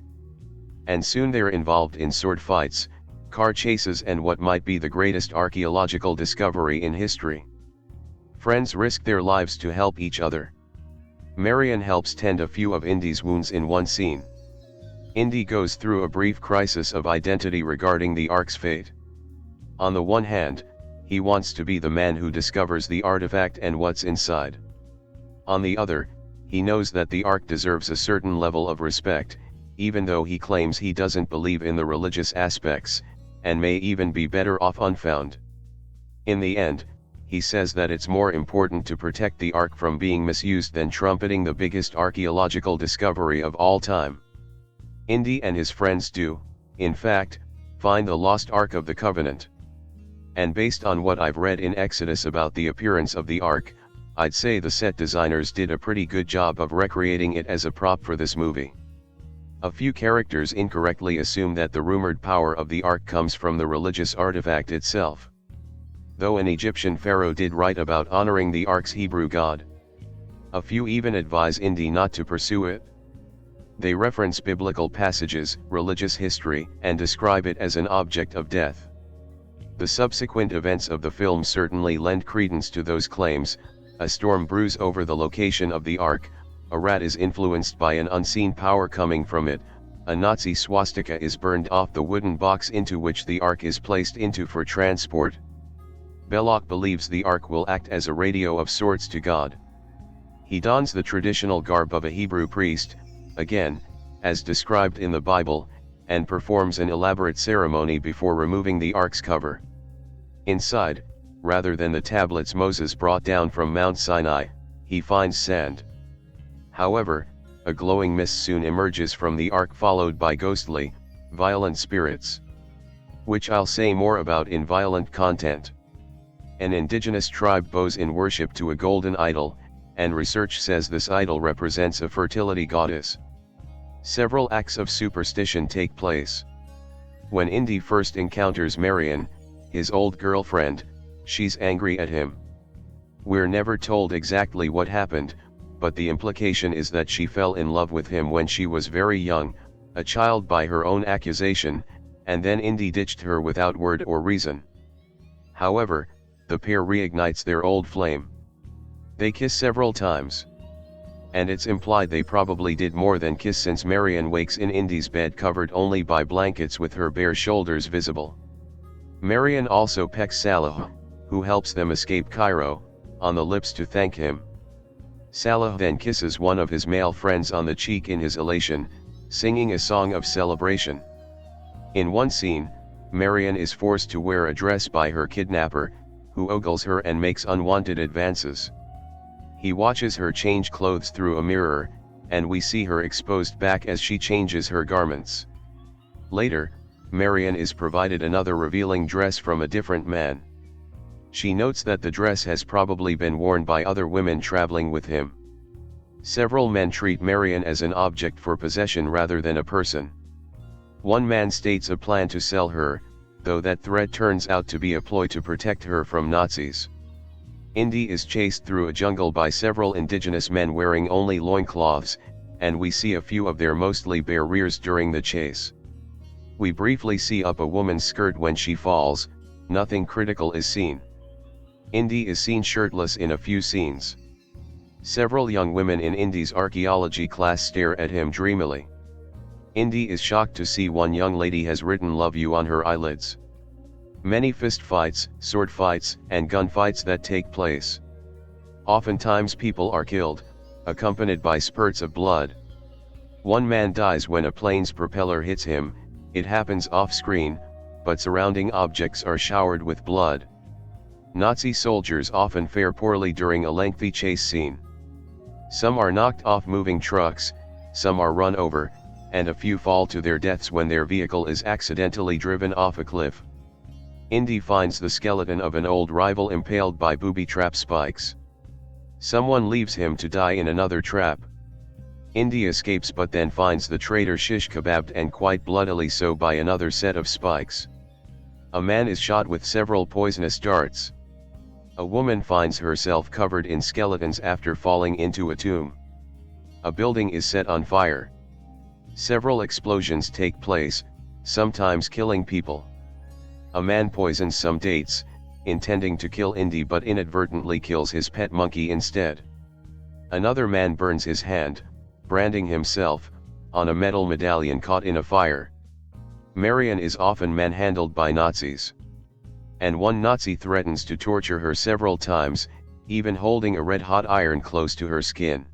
And soon they're involved in sword fights, car chases and what might be the greatest archaeological discovery in history. Friends risk their lives to help each other. Marion helps tend a few of Indy's wounds in one scene. Indy goes through a brief crisis of identity regarding the Ark's fate. On the one hand, he wants to be the man who discovers the artifact and what's inside. On the other, he knows that the Ark deserves a certain level of respect, even though he claims he doesn't believe in the religious aspects, and may even be better off unfound. In the end, he says that it's more important to protect the Ark from being misused than trumpeting the biggest archaeological discovery of all time. Indy and his friends do, in fact, find the Lost Ark of the Covenant. And based on what I've read in Exodus about the appearance of the Ark, I'd say the set designers did a pretty good job of recreating it as a prop for this movie. A few characters incorrectly assume that the rumored power of the Ark comes from the religious artifact itself. Though an Egyptian pharaoh did write about honoring the Ark's Hebrew god. A few even advise Indy not to pursue it. They reference biblical passages, religious history, and describe it as an object of death. The subsequent events of the film certainly lend credence to those claims. A storm brews over the location of the Ark, a rat is influenced by an unseen power coming from it, a Nazi swastika is burned off the wooden box into which the Ark is placed into for transport. Belloq believes the Ark will act as a radio of sorts to God. He dons the traditional garb of a Hebrew priest, again, as described in the Bible, and performs an elaborate ceremony before removing the Ark's cover. Inside, rather than the tablets Moses brought down from Mount Sinai, he finds sand. However, a glowing mist soon emerges from the Ark, followed by ghostly, violent spirits. Which I'll say more about in violent content. An indigenous tribe bows in worship to a golden idol, and research says this idol represents a fertility goddess. Several acts of superstition take place. When Indy first encounters Marion, his old girlfriend, she's angry at him. We're never told exactly what happened, but the implication is that she fell in love with him when she was very young, a child by her own accusation, and then Indy ditched her without word or reason. However, the pair reignites their old flame. They kiss several times. And it's implied they probably did more than kiss, since Marion wakes in Indy's bed covered only by blankets with her bare shoulders visible. Marion also pecks Salah, who helps them escape Cairo, on the lips to thank him. Salah then kisses one of his male friends on the cheek in his elation, singing a song of celebration. In one scene, Marion is forced to wear a dress by her kidnapper, who ogles her and makes unwanted advances. He watches her change clothes through a mirror, and we see her exposed back as she changes her garments. Later, Marion is provided another revealing dress from a different man. She notes that the dress has probably been worn by other women traveling with him. Several men treat Marion as an object for possession rather than a person. One man states a plan to sell her, though that threat turns out to be a ploy to protect her from Nazis. Indy is chased through a jungle by several indigenous men wearing only loincloths, and we see a few of their mostly bare rears during the chase. We briefly see up a woman's skirt when she falls, nothing critical is seen. Indy is seen shirtless in a few scenes. Several young women in Indy's archaeology class stare at him dreamily. Indy is shocked to see one young lady has written "Love You" on her eyelids. Many fistfights, sword fights, and gunfights that take place. Oftentimes people are killed, accompanied by spurts of blood. One man dies when a plane's propeller hits him. It happens off-screen, but surrounding objects are showered with blood. Nazi soldiers often fare poorly during a lengthy chase scene. Some are knocked off moving trucks, some are run over, and a few fall to their deaths when their vehicle is accidentally driven off a cliff. Indy finds the skeleton of an old rival impaled by booby trap spikes. Someone leaves him to die in another trap. Indy escapes but then finds the traitor shish kebabbed and quite bloodily so by another set of spikes. A man is shot with several poisonous darts. A woman finds herself covered in skeletons after falling into a tomb. A building is set on fire. Several explosions take place, sometimes killing people. A man poisons some dates, intending to kill Indy but inadvertently kills his pet monkey instead. Another man burns his hand, branding himself, on a metal medallion caught in a fire. Marion is often manhandled by Nazis. And one Nazi threatens to torture her several times, even holding a red-hot iron close to her skin.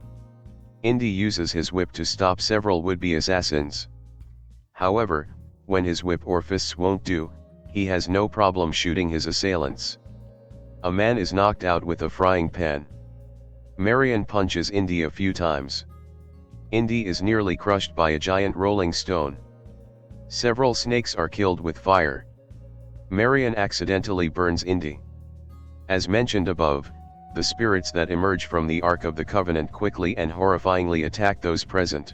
Indy uses his whip to stop several would-be assassins. However, when his whip or fists won't do, he has no problem shooting his assailants. A man is knocked out with a frying pan. Marion punches Indy a few times. Indy is nearly crushed by a giant rolling stone. Several snakes are killed with fire. Marion accidentally burns Indy. As mentioned above, the spirits that emerge from the Ark of the Covenant quickly and horrifyingly attack those present.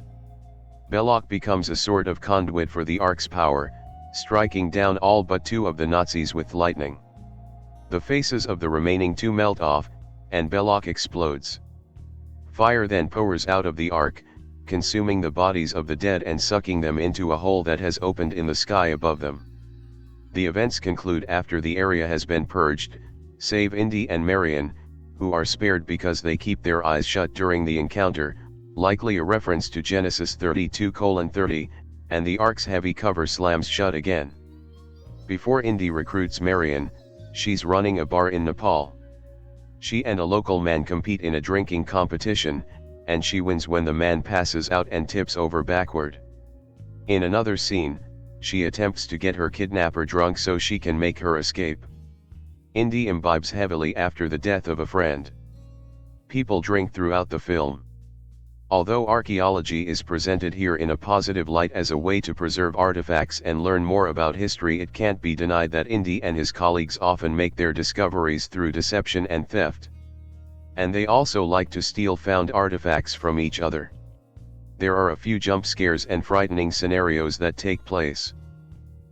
Belloc becomes a sort of conduit for the Ark's power, striking down all but 2 of the Nazis with lightning. The faces of the remaining 2 melt off, and Belloc explodes. Fire then pours out of the Ark, consuming the bodies of the dead and sucking them into a hole that has opened in the sky above them. The events conclude after the area has been purged, save Indy and Marion, who are spared because they keep their eyes shut during the encounter, likely a reference to Genesis 32:30, and the Ark's heavy cover slams shut again. Before Indy recruits Marion, she's running a bar in Nepal. She and a local man compete in a drinking competition, and she wins when the man passes out and tips over backward. In another scene, she attempts to get her kidnapper drunk so she can make her escape. Indy imbibes heavily after the death of a friend. People drink throughout the film. Although archaeology is presented here in a positive light as a way to preserve artifacts and learn more about history, it can't be denied that Indy and his colleagues often make their discoveries through deception and theft. And they also like to steal found artifacts from each other. There are a few jump scares and frightening scenarios that take place.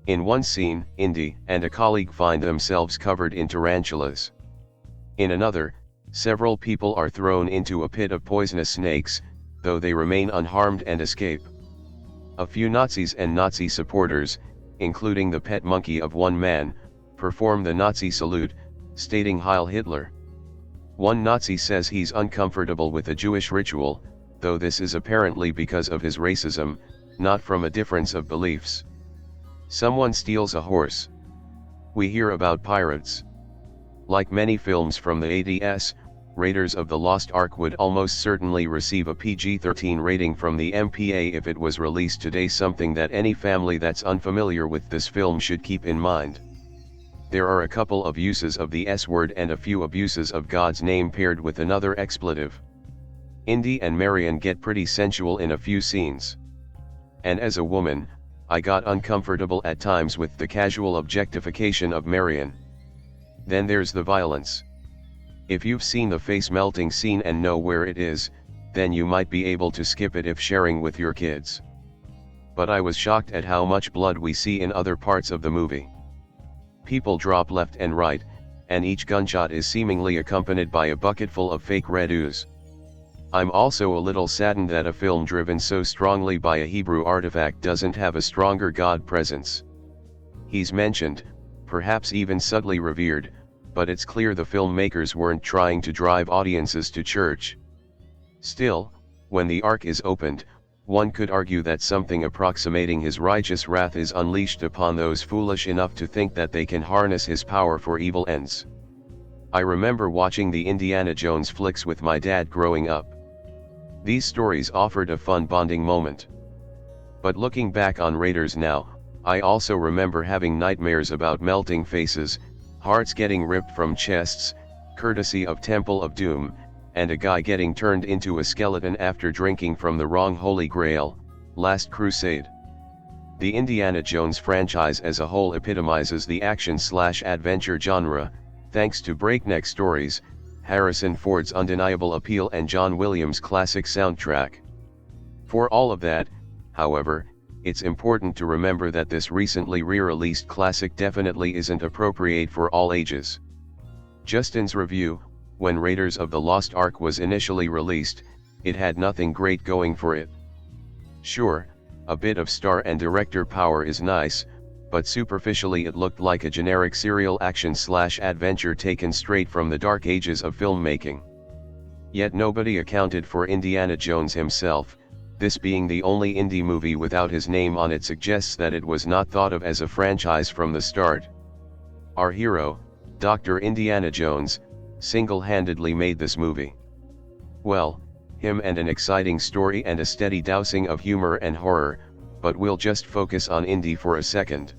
In one scene, Indy and a colleague find themselves covered in tarantulas. In another, several people are thrown into a pit of poisonous snakes, though they remain unharmed and escape. A few Nazis and Nazi supporters, including the pet monkey of one man, perform the Nazi salute, stating Heil Hitler. One Nazi says he's uncomfortable with a Jewish ritual, though this is apparently because of his racism, not from a difference of beliefs. Someone steals a horse. We hear about pirates. Like many films from the 80s, Raiders of the Lost Ark would almost certainly receive a PG-13 rating from the MPA if it was released today, something that any family that's unfamiliar with this film should keep in mind. There are a couple of uses of the S-word and a few abuses of God's name paired with another expletive. Indy and Marion get pretty sensual in a few scenes. And as a woman, I got uncomfortable at times with the casual objectification of Marion. Then there's the violence. If you've seen the face melting scene and know where it is, then you might be able to skip it if sharing with your kids. But I was shocked at how much blood we see in other parts of the movie. People drop left and right, and each gunshot is seemingly accompanied by a bucketful of fake red ooze. I'm also a little saddened that a film driven so strongly by a Hebrew artifact doesn't have a stronger God presence. He's mentioned, perhaps even subtly revered, but it's clear the filmmakers weren't trying to drive audiences to church. Still, when the Ark is opened, one could argue that something approximating his righteous wrath is unleashed upon those foolish enough to think that they can harness his power for evil ends. I remember watching the Indiana Jones flicks with my dad growing up. These stories offered a fun bonding moment. But looking back on Raiders now, I also remember having nightmares about melting faces, hearts getting ripped from chests, courtesy of Temple of Doom, and a guy getting turned into a skeleton after drinking from the wrong Holy Grail, Last Crusade. The Indiana Jones franchise as a whole epitomizes the action/adventure genre, thanks to breakneck stories, Harrison Ford's undeniable appeal and John Williams' classic soundtrack. For all of that, however, it's important to remember that this recently re-released classic definitely isn't appropriate for all ages. Justin's review: when Raiders of the Lost Ark was initially released, it had nothing great going for it. Sure, a bit of star and director power is nice, but superficially it looked like a generic serial action/adventure taken straight from the dark ages of filmmaking. Yet nobody accounted for Indiana Jones himself. This being the only indie movie without his name on it suggests that it was not thought of as a franchise from the start. Our hero, Dr. Indiana Jones, single-handedly made this movie. Well, him and an exciting story and a steady dousing of humor and horror, but we'll just focus on Indy for a second.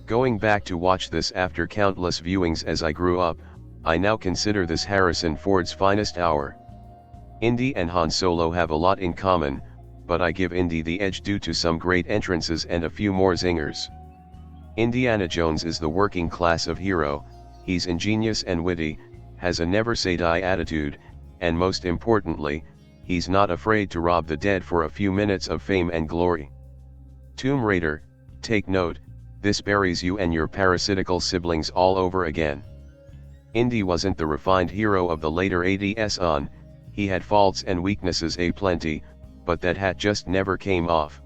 Going back to watch this after countless viewings as I grew up, I now consider this Harrison Ford's finest hour. Indy and Han Solo have a lot in common, but I give Indy the edge due to some great entrances and a few more zingers. Indiana Jones is the working class of hero, he's ingenious and witty, has a never-say-die attitude, and most importantly, he's not afraid to rob the dead for a few minutes of fame and glory. Tomb Raider, take note, this buries you and your parasitical siblings all over again. Indy wasn't the refined hero of the later 80s on, he had faults and weaknesses aplenty, but that hat just never came off.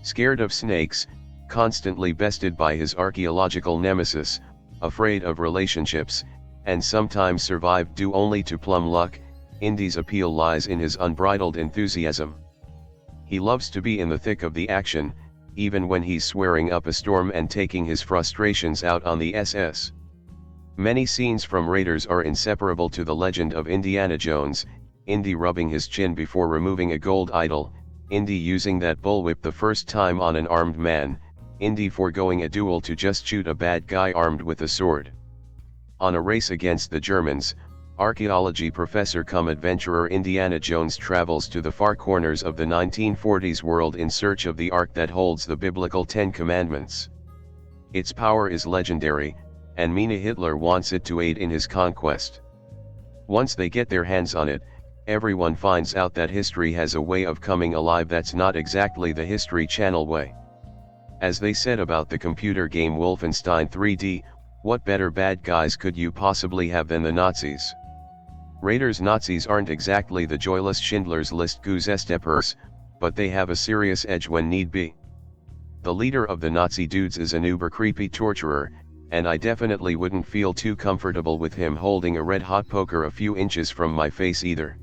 Scared of snakes, constantly bested by his archaeological nemesis, afraid of relationships, and sometimes survived due only to plum luck, Indy's appeal lies in his unbridled enthusiasm. He loves to be in the thick of the action, even when he's swearing up a storm and taking his frustrations out on the SS. Many scenes from Raiders are inseparable to the legend of Indiana Jones: Indy rubbing his chin before removing a gold idol, Indy using that bullwhip the first time on an armed man, Indy foregoing a duel to just shoot a bad guy armed with a sword. On a race against the Germans, archaeology professor cum adventurer Indiana Jones travels to the far corners of the 1940s world in search of the Ark that holds the biblical Ten Commandments. Its power is legendary, and Mina Hitler wants it to aid in his conquest. Once they get their hands on it, everyone finds out that history has a way of coming alive that's not exactly the History Channel way. As they said about the computer game Wolfenstein 3D, what better bad guys could you possibly have than the Nazis? Raiders' Nazis aren't exactly the joyless Schindler's List Goose-Steppers, but they have a serious edge when need be. The leader of the Nazi dudes is an uber creepy torturer, and I definitely wouldn't feel too comfortable with him holding a red-hot poker a few inches from my face either.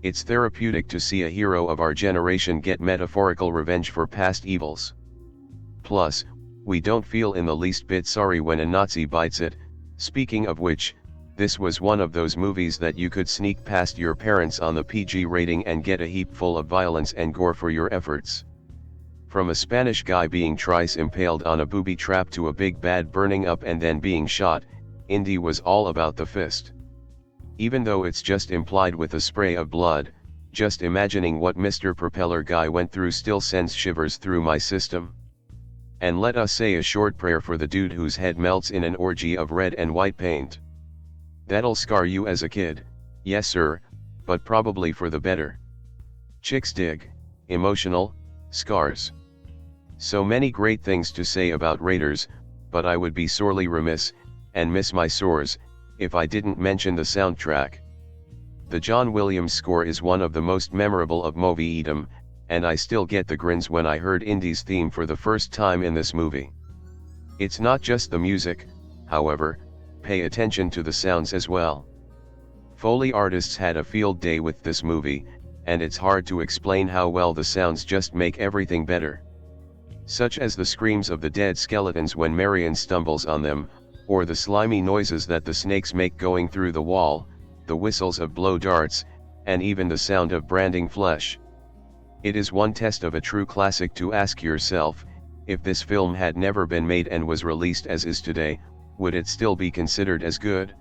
It's therapeutic to see a hero of our generation get metaphorical revenge for past evils. Plus, we don't feel in the least bit sorry when a Nazi bites it. Speaking of which, this was one of those movies that you could sneak past your parents on the PG rating and get a heap full of violence and gore for your efforts. From a Spanish guy being thrice impaled on a booby trap to a big bad burning up and then being shot, Indy was all about the fist. Even though it's just implied with a spray of blood, just imagining what Mr. Propeller Guy went through still sends shivers through my system. And let us say a short prayer for the dude whose head melts in an orgy of red and white paint. That'll scar you as a kid, yes sir, but probably for the better. Chicks dig emotional scars. So many great things to say about Raiders, but I would be sorely remiss, and miss my sores, if I didn't mention the soundtrack. The John Williams score is one of the most memorable of Moviedom, and I still get the grins when I heard Indy's theme for the first time in this movie. It's not just the music, however, pay attention to the sounds as well. Foley artists had a field day with this movie, and it's hard to explain how well the sounds just make everything better. Such as the screams of the dead skeletons when Marion stumbles on them, or the slimy noises that the snakes make going through the wall, the whistles of blow darts, and even the sound of branding flesh. It is one test of a true classic to ask yourself, if this film had never been made and was released as is today, would it still be considered as good?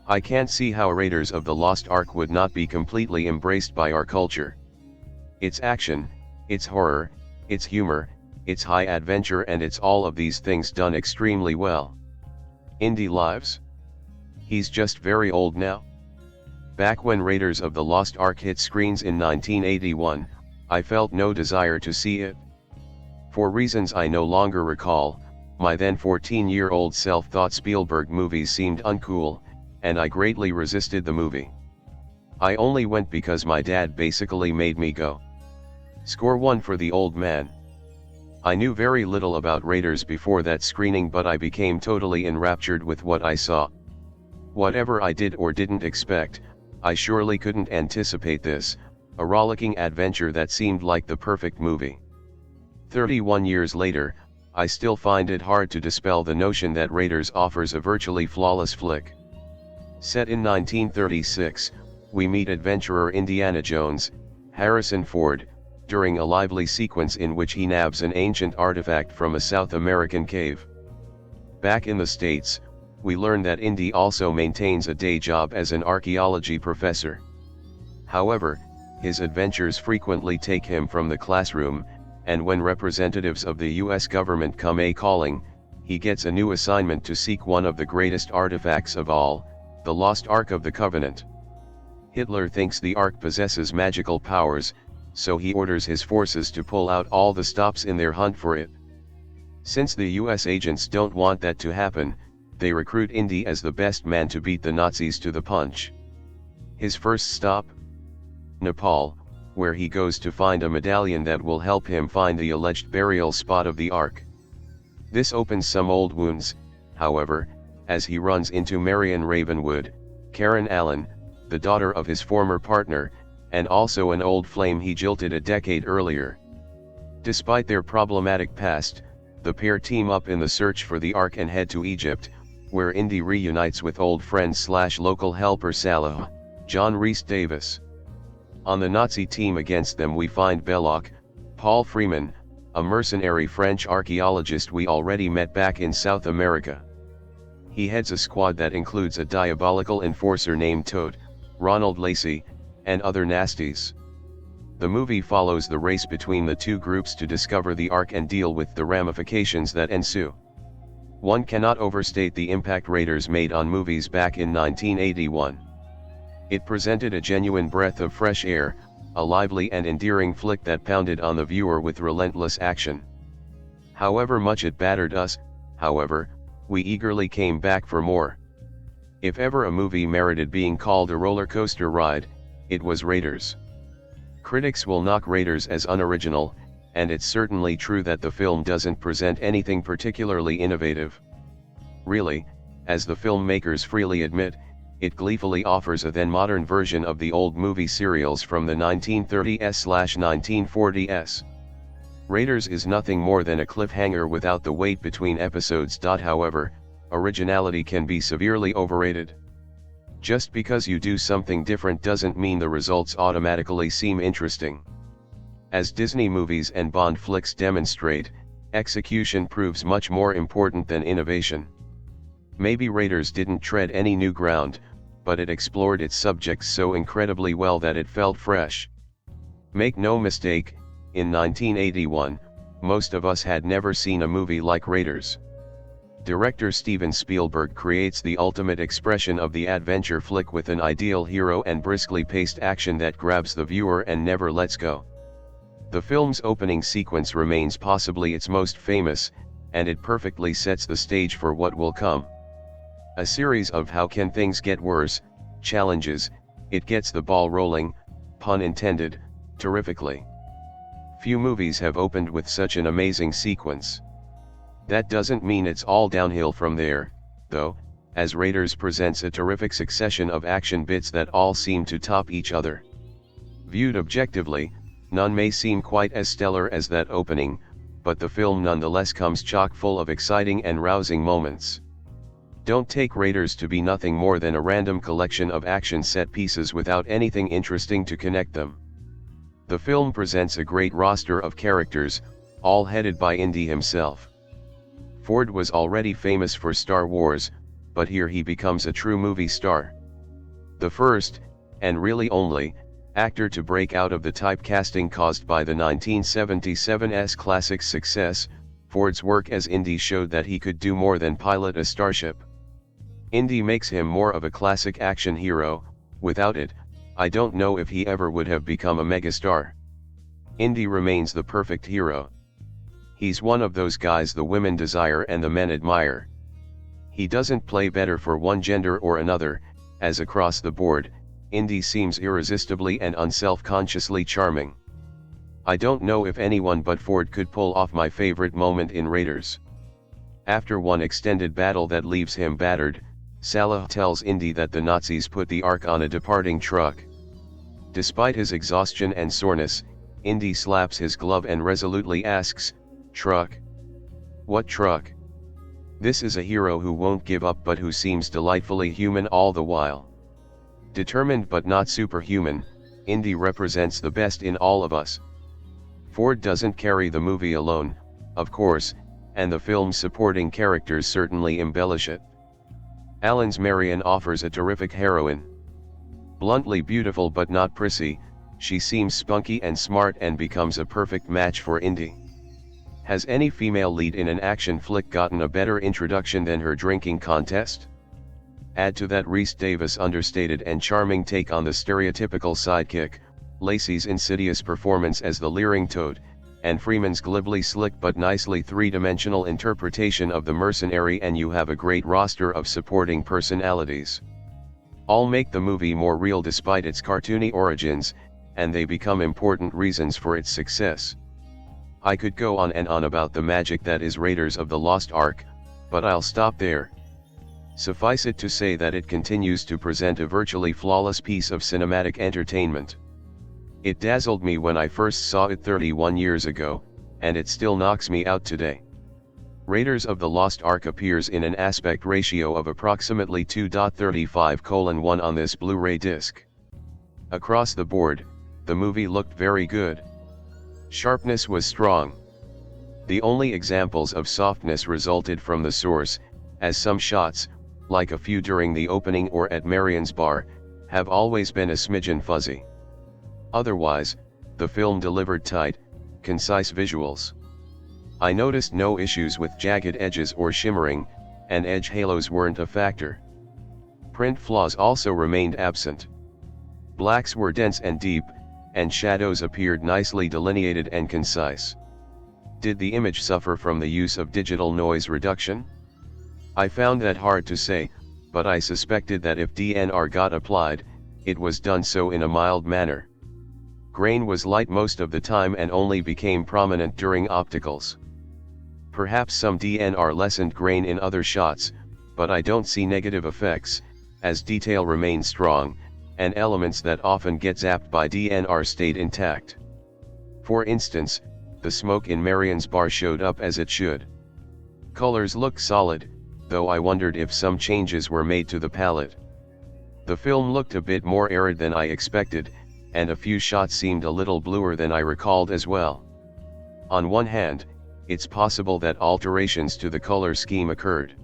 I can't see how Raiders of the Lost Ark would not be completely embraced by our culture. It's action, it's horror, it's humor, it's high adventure, and it's all of these things done extremely well. Indy lives? He's just very old now. Back when Raiders of the Lost Ark hit screens in 1981, I felt no desire to see it. For reasons I no longer recall, my then 14-year-old self thought Spielberg movies seemed uncool, and I greatly resisted the movie. I only went because my dad basically made me go. Score 1 for the old man. I knew very little about Raiders before that screening, but I became totally enraptured with what I saw. Whatever I did or didn't expect, I surely couldn't anticipate this, a rollicking adventure that seemed like the perfect movie. 31 years later, I still find it hard to dispel the notion that Raiders offers a virtually flawless flick. Set in 1936, we meet adventurer Indiana Jones, Harrison Ford, during a lively sequence in which he nabs an ancient artifact from a South American cave. Back in the States, we learn that Indy also maintains a day job as an archaeology professor. However, his adventures frequently take him from the classroom, and when representatives of the US government come a-calling, he gets a new assignment to seek one of the greatest artifacts of all, the Lost Ark of the Covenant. Hitler thinks the Ark possesses magical powers, so he orders his forces to pull out all the stops in their hunt for it. Since the US agents don't want that to happen, they recruit Indy as the best man to beat the Nazis to the punch. His first stop? Nepal, where he goes to find a medallion that will help him find the alleged burial spot of the Ark. This opens some old wounds, however, as he runs into Marion Ravenwood, Karen Allen, the daughter of his former partner, and also an old flame he jilted a decade earlier. Despite their problematic past, the pair team up in the search for the Ark and head to Egypt, where Indy reunites with old friend/local helper Salah, John Rhys Davis. On the Nazi team against them we find Belloc, Paul Freeman, a mercenary French archaeologist we already met back in South America. He heads a squad that includes a diabolical enforcer named Toad, Ronald Lacey, and other nasties. The movie follows the race between the two groups to discover the Ark and deal with the ramifications that ensue. One cannot overstate the impact Raiders made on movies back in 1981. It presented a genuine breath of fresh air, a lively and endearing flick that pounded on the viewer with relentless action. However much it battered us, however, we eagerly came back for more. If ever a movie merited being called a roller coaster ride, it was Raiders. Critics will knock Raiders as unoriginal, and it's certainly true that the film doesn't present anything particularly innovative. Really, as the filmmakers freely admit, it gleefully offers a then-modern version of the old movie serials from the 1930s/1940s. Raiders is nothing more than a cliffhanger without the weight between episodes. However, originality can be severely overrated. Just because you do something different doesn't mean the results automatically seem interesting. As Disney movies and Bond flicks demonstrate, execution proves much more important than innovation. Maybe Raiders didn't tread any new ground, but it explored its subjects so incredibly well that it felt fresh. Make no mistake, in 1981, most of us had never seen a movie like Raiders. Director Steven Spielberg creates the ultimate expression of the adventure flick with an ideal hero and briskly paced action that grabs the viewer and never lets go. The film's opening sequence remains possibly its most famous, and it perfectly sets the stage for what will come. A series of how can things get worse challenges, it gets the ball rolling, pun intended, terrifically. Few movies have opened with such an amazing sequence. That doesn't mean it's all downhill from there, though, as Raiders presents a terrific succession of action bits that all seem to top each other. Viewed objectively, none may seem quite as stellar as that opening, but the film nonetheless comes chock full of exciting and rousing moments. Don't take Raiders to be nothing more than a random collection of action set pieces without anything interesting to connect them. The film presents a great roster of characters, all headed by Indy himself. Ford was already famous for Star Wars, but here he becomes a true movie star. The first, and really only, actor to break out of the typecasting caused by the 1977's classic success, Ford's work as Indy showed that he could do more than pilot a starship. Indy makes him more of a classic action hero. Without it, I don't know if he ever would have become a megastar. Indy remains the perfect hero. He's one of those guys the women desire and the men admire. He doesn't play better for one gender or another, as across the board, Indy seems irresistibly and unself-consciously charming. I don't know if anyone but Ford could pull off my favorite moment in Raiders. After one extended battle that leaves him battered, Salah tells Indy that the Nazis put the Ark on a departing truck. Despite his exhaustion and soreness, Indy slaps his glove and resolutely asks, "Truck? What truck?" This is a hero who won't give up but who seems delightfully human all the while. Determined but not superhuman, Indy represents the best in all of us. Ford doesn't carry the movie alone, of course, and the film's supporting characters certainly embellish it. Alan's Marion offers a terrific heroine. Bluntly beautiful but not prissy, she seems spunky and smart and becomes a perfect match for Indy. Has any female lead in an action flick gotten a better introduction than her drinking contest? Add to that Rhys Davis' understated and charming take on the stereotypical sidekick, Lacey's insidious performance as the leering toad, and Freeman's glibly slick but nicely three-dimensional interpretation of the mercenary, and you have a great roster of supporting personalities. All make the movie more real despite its cartoony origins, and they become important reasons for its success. I could go on and on about the magic that is Raiders of the Lost Ark, but I'll stop there. Suffice it to say that it continues to present a virtually flawless piece of cinematic entertainment. It dazzled me when I first saw it 31 years ago, and it still knocks me out today. Raiders of the Lost Ark appears in an aspect ratio of approximately 2:35:1 on this Blu-ray disc. Across the board, the movie looked very good. Sharpness was strong. The only examples of softness resulted from the source, as some shots, like a few during the opening or at Marion's bar, have always been a smidgen fuzzy. Otherwise, the film delivered tight, concise visuals. I noticed no issues with jagged edges or shimmering, and edge halos weren't a factor. Print flaws also remained absent. Blacks were dense and deep, and shadows appeared nicely delineated and concise. Did the image suffer from the use of digital noise reduction? I found that hard to say, but I suspected that if DNR got applied, it was done so in a mild manner. Grain was light most of the time and only became prominent during opticals. Perhaps some DNR lessened grain in other shots, but I don't see negative effects, as detail remained strong, and elements that often get zapped by DNR stayed intact. For instance, the smoke in Marion's bar showed up as it should. Colors looked solid, though I wondered if some changes were made to the palette. The film looked a bit more arid than I expected, and a few shots seemed a little bluer than I recalled as well. On one hand, it's possible that alterations to the color scheme occurred.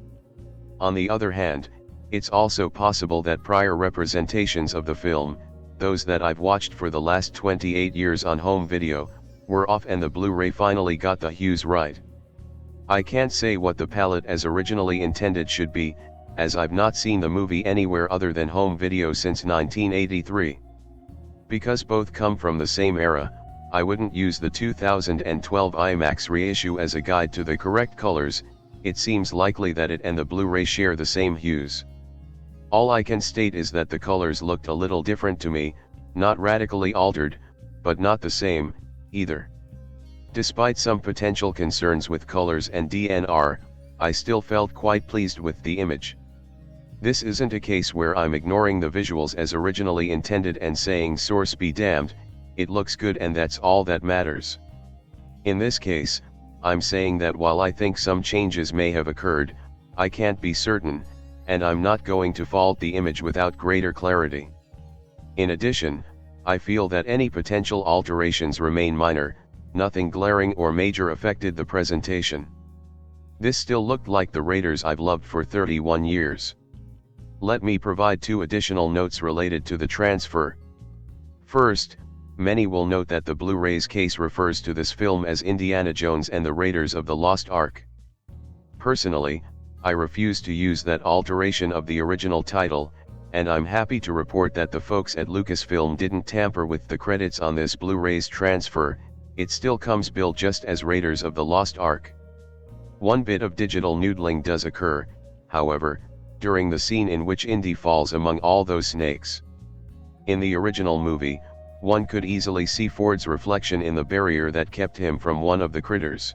On the other hand, it's also possible that prior representations of the film, those that I've watched for the last 28 years on home video, were off and the Blu-ray finally got the hues right. I can't say what the palette as originally intended should be, as I've not seen the movie anywhere other than home video since 1983. Because both come from the same era, I wouldn't use the 2012 IMAX reissue as a guide to the correct colors. It seems likely that it and the Blu-ray share the same hues. All I can state is that the colors looked a little different to me, not radically altered, but not the same, either. Despite some potential concerns with colors and DNR, I still felt quite pleased with the image. This isn't a case where I'm ignoring the visuals as originally intended and saying source be damned, it looks good and that's all that matters. In this case, I'm saying that while I think some changes may have occurred, I can't be certain, and I'm not going to fault the image without greater clarity. In addition, I feel that any potential alterations remain minor, nothing glaring or major affected the presentation. This still looked like the Raiders I've loved for 31 years. Let me provide two additional notes related to the transfer. First, many will note that the Blu-ray's case refers to this film as Indiana Jones and the Raiders of the Lost Ark. Personally, I refuse to use that alteration of the original title, and I'm happy to report that the folks at Lucasfilm didn't tamper with the credits on this Blu-ray's transfer, it still comes billed just as Raiders of the Lost Ark. One bit of digital noodling does occur, however, during the scene in which Indy falls among all those snakes. In the original movie, one could easily see Ford's reflection in the barrier that kept him from one of the critters.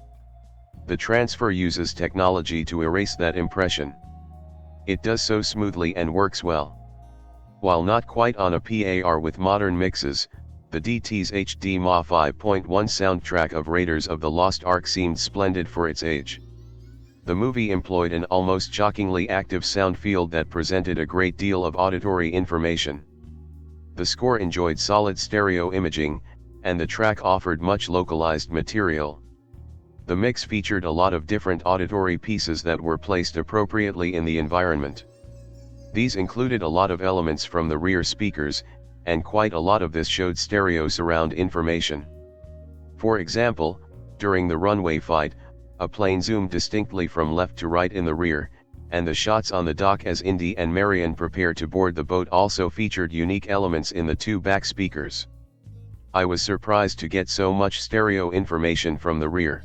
The transfer uses technology to erase that impression. It does so smoothly and works well. While not quite on a par with modern mixes, the DT's HD MA 5.1 soundtrack of Raiders of the Lost Ark seemed splendid for its age. The movie employed an almost shockingly active sound field that presented a great deal of auditory information. The score enjoyed solid stereo imaging, and the track offered much localized material. The mix featured a lot of different auditory pieces that were placed appropriately in the environment. These included a lot of elements from the rear speakers, and quite a lot of this showed stereo surround information. For example, during the runway fight, a plane zoomed distinctly from left to right in the rear, and the shots on the dock as Indy and Marion prepare to board the boat also featured unique elements in the two back speakers. I was surprised to get so much stereo information from the rear.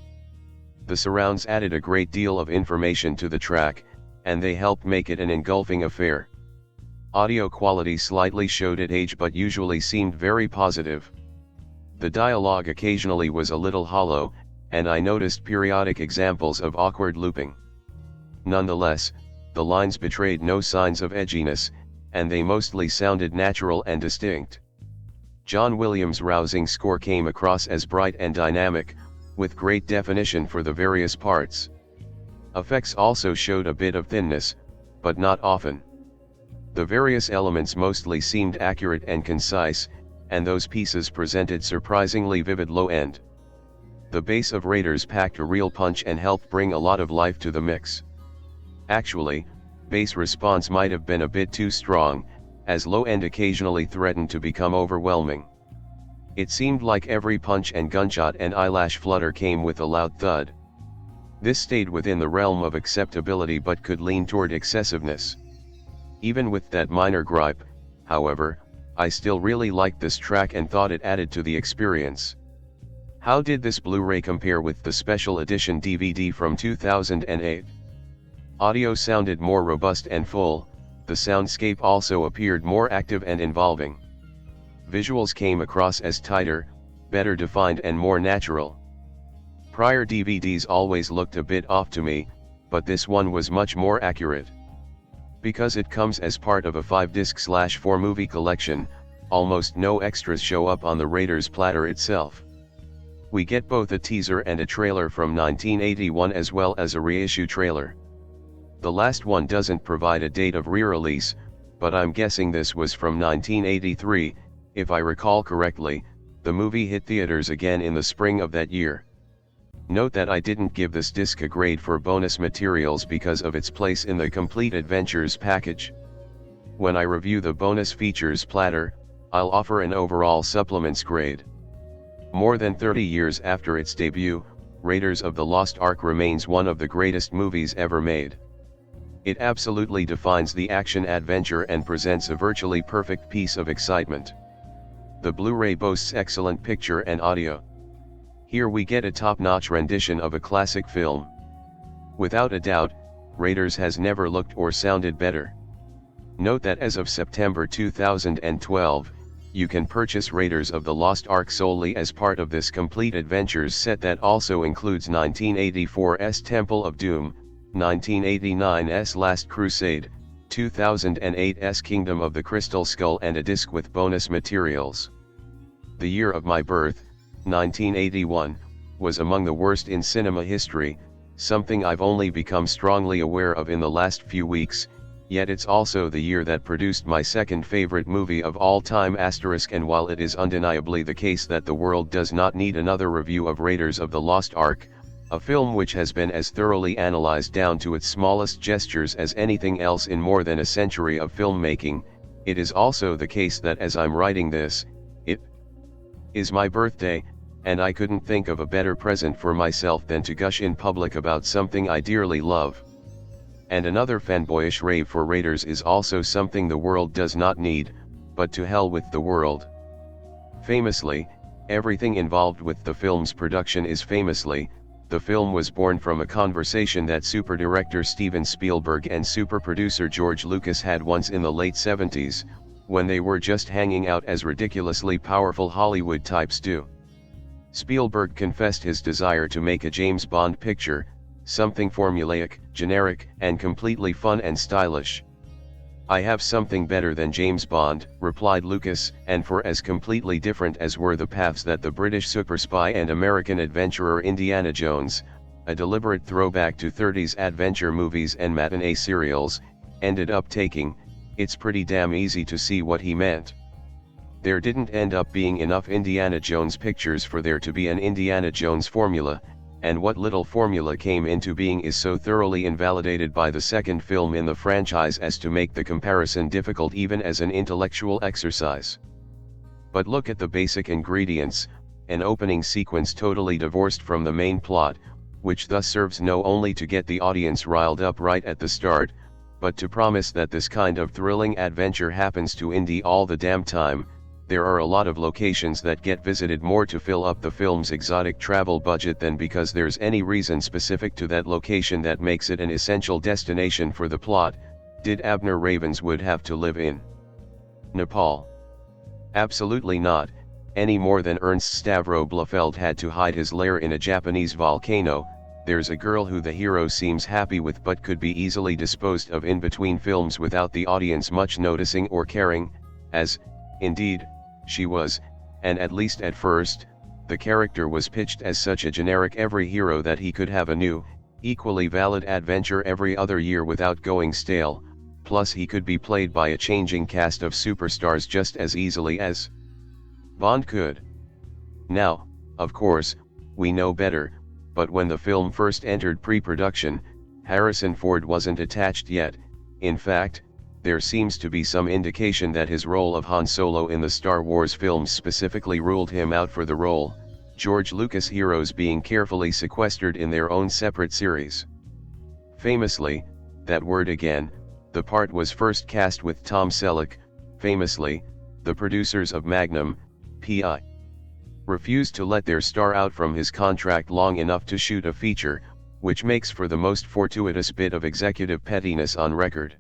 The surrounds added a great deal of information to the track, and they helped make it an engulfing affair. Audio quality slightly showed its age but usually seemed very positive. The dialogue occasionally was a little hollow, and I noticed periodic examples of awkward looping. Nonetheless, the lines betrayed no signs of edginess, and they mostly sounded natural and distinct. John Williams' rousing score came across as bright and dynamic, with great definition for the various parts. Effects also showed a bit of thinness, but not often. The various elements mostly seemed accurate and concise, and those pieces presented surprisingly vivid low end. The bass of Raiders packed a real punch and helped bring a lot of life to the mix. Actually, bass response might have been a bit too strong, as low end occasionally threatened to become overwhelming. It seemed like every punch and gunshot and eyelash flutter came with a loud thud. This stayed within the realm of acceptability but could lean toward excessiveness. Even with that minor gripe, however, I still really liked this track and thought it added to the experience. How did this Blu-ray compare with the special edition DVD from 2008? Audio sounded more robust and full, the soundscape also appeared more active and involving. Visuals came across as tighter, better defined and more natural. Prior DVDs always looked a bit off to me, but this one was much more accurate. Because it comes as part of a 5-disc/4 movie collection, almost no extras show up on the Raiders platter itself. We get both a teaser and a trailer from 1981 as well as a reissue trailer. The last one doesn't provide a date of re-release, but I'm guessing this was from 1983, if I recall correctly. The movie hit theaters again in the spring of that year. Note that I didn't give this disc a grade for bonus materials because of its place in the Complete Adventures package. When I review the bonus features platter, I'll offer an overall supplements grade. More than 30 years after its debut, Raiders of the Lost Ark remains one of the greatest movies ever made. It absolutely defines the action-adventure and presents a virtually perfect piece of excitement. The Blu-ray boasts excellent picture and audio. Here we get a top-notch rendition of a classic film. Without a doubt, Raiders has never looked or sounded better. Note that as of September 2012, you can purchase Raiders of the Lost Ark solely as part of this Complete Adventures set that also includes 1984's Temple of Doom, 1989's Last Crusade, 2008's Kingdom of the Crystal Skull and a disc with bonus materials. The year of my birth, 1981, was among the worst in cinema history, something I've only become strongly aware of in the last few weeks, yet it's also the year that produced my second favorite movie of all time *, and while it is undeniably the case that the world does not need another review of Raiders of the Lost Ark, a film which has been as thoroughly analyzed down to its smallest gestures as anything else in more than a century of filmmaking, it is also the case that as I'm writing this, it is my birthday, and I couldn't think of a better present for myself than to gush in public about something I dearly love. And another fanboyish rave for Raiders is also something the world does not need, but to hell with the world. Famously, Everything involved with the film's production is famously, the film was born from a conversation that super director Steven Spielberg and super producer George Lucas had once in the late 70s, when they were just hanging out as ridiculously powerful Hollywood types do. Spielberg confessed his desire to make a James Bond picture, something formulaic, generic, and completely fun and stylish. "I have something better than James Bond," replied Lucas, and for as completely different as were the paths that the British super spy and American adventurer Indiana Jones, a deliberate throwback to 30s adventure movies and matinee serials, ended up taking, it's pretty damn easy to see what he meant. There didn't end up being enough Indiana Jones pictures for there to be an Indiana Jones formula, and what little formula came into being is so thoroughly invalidated by the second film in the franchise as to make the comparison difficult even as an intellectual exercise. But look at the basic ingredients: an opening sequence totally divorced from the main plot, which thus serves no only to get the audience riled up right at the start, but to promise that this kind of thrilling adventure happens to Indy all the damn time. There are a lot of locations that get visited more to fill up the film's exotic travel budget than because there's any reason specific to that location that makes it an essential destination for the plot. Did Abner Ravenswood have to live in Nepal? Absolutely not, any more than Ernst Stavro Blofeld had to hide his lair in a Japanese volcano. There's a girl who the hero seems happy with but could be easily disposed of in between films without the audience much noticing or caring, as, indeed, she was, and at least at first, the character was pitched as such a generic every hero that he could have a new, equally valid adventure every other year without going stale, plus he could be played by a changing cast of superstars just as easily as Bond could. Now, of course, we know better, but when the film first entered pre-production, Harrison Ford wasn't attached yet. In fact, there seems to be some indication that his role of Han Solo in the Star Wars films specifically ruled him out for the role, George Lucas' heroes being carefully sequestered in their own separate series. Famously, that word again, the part was first cast with Tom Selleck. Famously, the producers of Magnum, P.I. refused to let their star out from his contract long enough to shoot a feature, which makes for the most fortuitous bit of executive pettiness on record.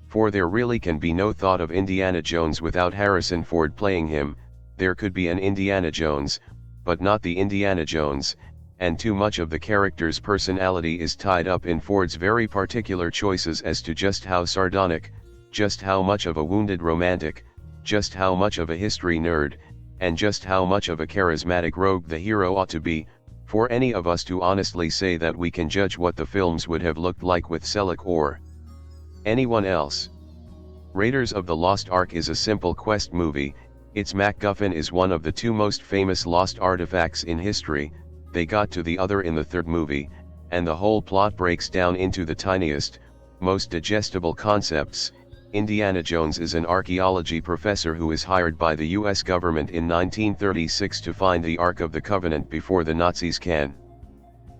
For there really can be no thought of Indiana Jones without Harrison Ford playing him. There could be an Indiana Jones, but not the Indiana Jones, and too much of the character's personality is tied up in Ford's very particular choices as to just how sardonic, just how much of a wounded romantic, just how much of a history nerd, and just how much of a charismatic rogue the hero ought to be, for any of us to honestly say that we can judge what the films would have looked like with Selleck or anyone else. Raiders of the Lost Ark is a simple quest movie. Its MacGuffin is one of the two most famous lost artifacts in history. They got to the other in the third movie, and the whole plot breaks down into the tiniest, most digestible concepts. Indiana Jones is an archaeology professor who is hired by the US government in 1936 to find the Ark of the Covenant before the Nazis can.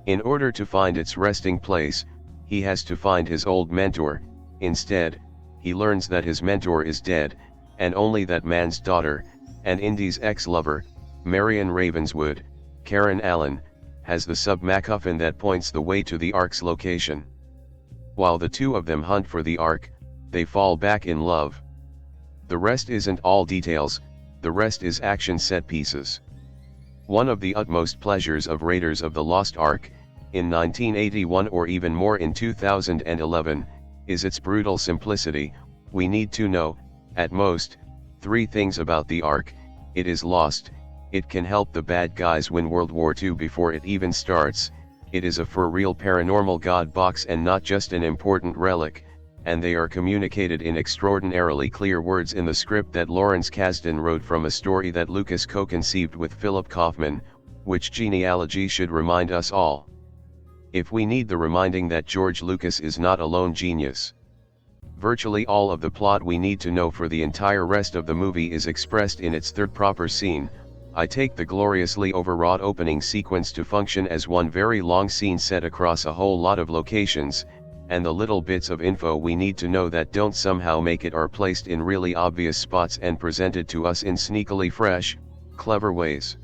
In order to find its resting place, he has to find his old mentor. Instead, he learns that his mentor is dead, and only that man's daughter, and Indy's ex-lover, Marion Ravenswood, Karen Allen, has the sub-MacGuffin that points the way to the Ark's location. While the two of them hunt for the Ark, they fall back in love. The rest isn't all details, the rest is action set pieces. One of the utmost pleasures of Raiders of the Lost Ark, in 1981 or even more in 2011, is its brutal simplicity. We need to know, at most, 3 things about the Ark: it is lost, it can help the bad guys win World War II before it even starts, it is a for-real paranormal god box and not just an important relic, and they are communicated in extraordinarily clear words in the script that Lawrence Kasdan wrote from a story that Lucas co-conceived with Philip Kaufman, which genealogy should remind us all. If we need the reminding that George Lucas is not a lone genius. Virtually all of the plot we need to know for the entire rest of the movie is expressed in its third proper scene. I take the gloriously overwrought opening sequence to function as one very long scene set across a whole lot of locations, and the little bits of info we need to know that don't somehow make it are placed in really obvious spots and presented to us in sneakily fresh, Clever ways.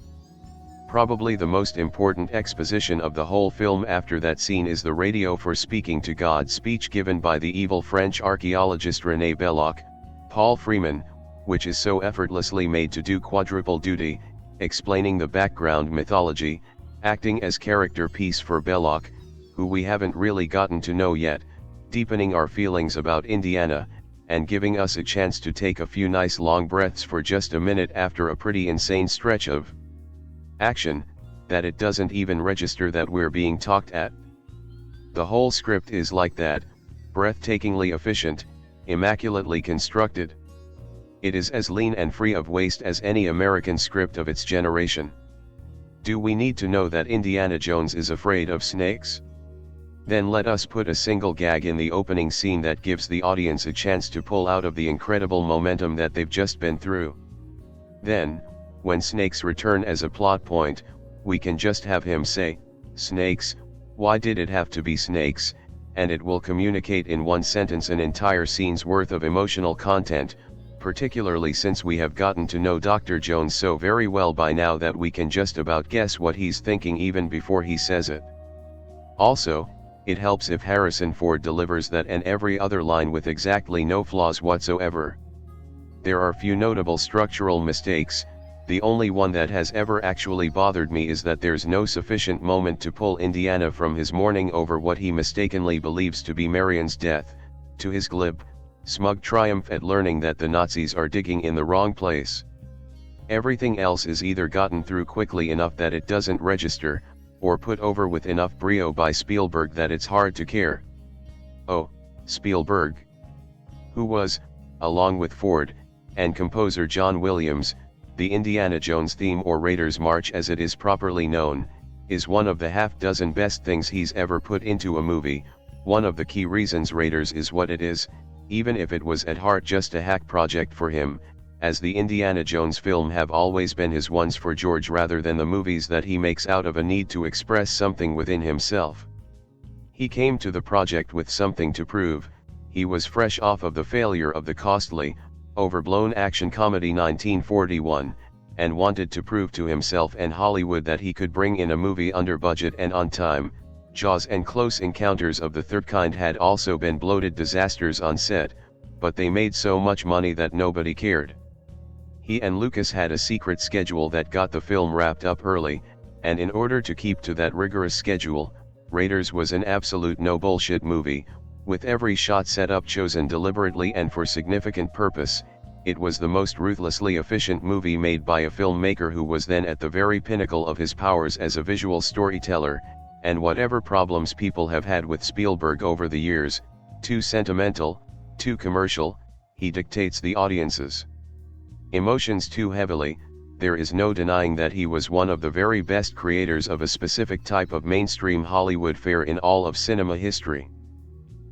Probably the most important exposition of the whole film after that scene is the radio for speaking to God speech given by the evil French archaeologist René Belloc, Paul Freeman, which is so effortlessly made to do quadruple duty, explaining the background mythology, acting as character piece for Belloc, who we haven't really gotten to know yet, deepening our feelings about Indiana, and giving us a chance to take a few nice long breaths for just a minute after a pretty insane stretch of action, that it doesn't even register that we're being talked at. The whole script is like that, breathtakingly efficient, immaculately constructed. It is as lean and free of waste as any American script of its generation. Do we need to know that Indiana Jones is afraid of snakes? Then let us put a single gag in the opening scene that gives the audience a chance to pull out of the incredible momentum that they've just been through. Then, when snakes return as a plot point, we can just have him say, "Snakes, why did it have to be snakes?" and it will communicate in one sentence an entire scene's worth of emotional content, particularly since we have gotten to know Dr. Jones so very well by now that we can just about guess what he's thinking even before he says it. Also, it helps if Harrison Ford delivers that and every other line with exactly no flaws whatsoever. There are few notable structural mistakes. The only one that has ever actually bothered me is that there's no sufficient moment to pull Indiana from his mourning over what he mistakenly believes to be Marion's death, to his glib, smug triumph at learning that the Nazis are digging in the wrong place. Everything else is either gotten through quickly enough that it doesn't register, or put over with enough brio by Spielberg that it's hard to care. Oh, Spielberg, who was, along with Ford, and composer John Williams, the Indiana Jones theme, or Raiders March as it is properly known, is one of the half-dozen best things he's ever put into a movie. One of the key reasons Raiders is what it is, even if it was at heart just a hack project for him, as the Indiana Jones film have always been his ones for George rather than the movies that he makes out of a need to express something within himself. He came to the project with something to prove. He was fresh off of the failure of the costly, overblown action comedy 1941, and wanted to prove to himself and Hollywood that he could bring in a movie under budget and on time. Jaws and Close Encounters of the Third Kind had also been bloated disasters on set, but they made so much money that nobody cared. He and Lucas had a secret schedule that got the film wrapped up early, and in order to keep to that rigorous schedule, Raiders was an absolute no-bullshit movie, with every shot set up chosen deliberately and for significant purpose. It was the most ruthlessly efficient movie made by a filmmaker who was then at the very pinnacle of his powers as a visual storyteller, and whatever problems people have had with Spielberg over the years, too sentimental, too commercial, he dictates the audience's emotions too heavily. There is no denying that he was one of the very best creators of a specific type of mainstream Hollywood fare in all of cinema history.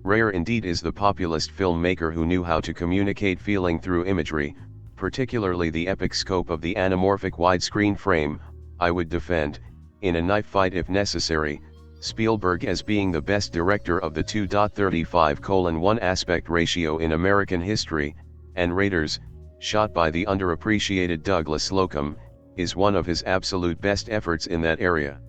Rare indeed is the populist filmmaker who knew how to communicate feeling through imagery, particularly the epic scope of the anamorphic widescreen frame. I would defend, in a knife fight if necessary, Spielberg as being the best director of the 2.35:1 aspect ratio in American history, and Raiders, shot by the underappreciated Douglas Slocum, is one of his absolute best efforts in that area.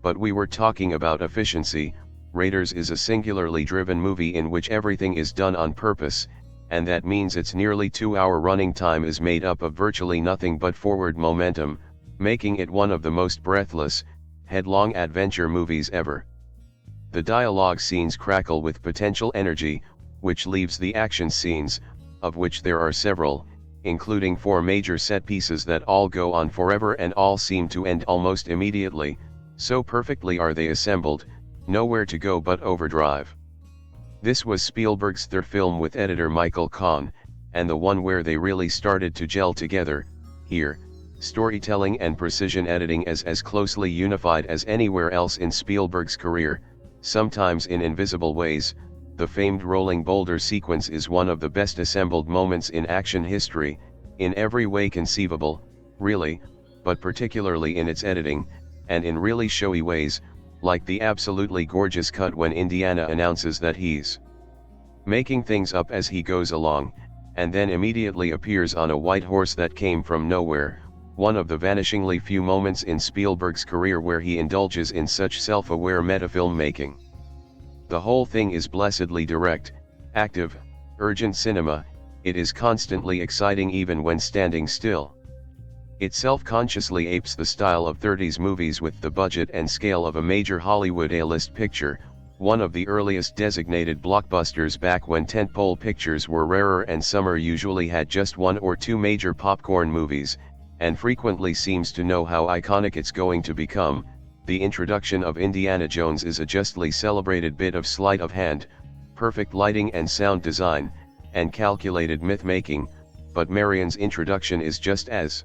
But we were talking about efficiency. Raiders is a singularly driven movie in which everything is done on purpose, and that means its nearly 2-hour running time is made up of virtually nothing but forward momentum, making it one of the most breathless, headlong adventure movies ever. The dialogue scenes crackle with potential energy, which leaves the action scenes, of which there are several, including 4 major set pieces that all go on forever and all seem to end almost immediately, so perfectly are they assembled, nowhere to go but overdrive. This was Spielberg's third film with editor Michael Kahn, and the one where they really started to gel together. Here, storytelling and precision editing is as closely unified as anywhere else in Spielberg's career, sometimes in invisible ways. The famed rolling boulder sequence is one of the best assembled moments in action history, in every way conceivable, really, but particularly in its editing, and in really showy ways, like the absolutely gorgeous cut when Indiana announces that he's making things up as he goes along, and then immediately appears on a white horse that came from nowhere, one of the vanishingly few moments in Spielberg's career where he indulges in such self-aware meta-filmmaking. The whole thing is blessedly direct, active, urgent cinema. It is constantly exciting even when standing still. It self-consciously apes the style of 30s movies with the budget and scale of a major Hollywood A-list picture, one of the earliest designated blockbusters back when tentpole pictures were rarer and summer usually had just one or two major popcorn movies, and frequently seems to know how iconic it's going to become. The introduction of Indiana Jones is a justly celebrated bit of sleight of hand, perfect lighting and sound design, and calculated myth-making, but Marion's introduction is just as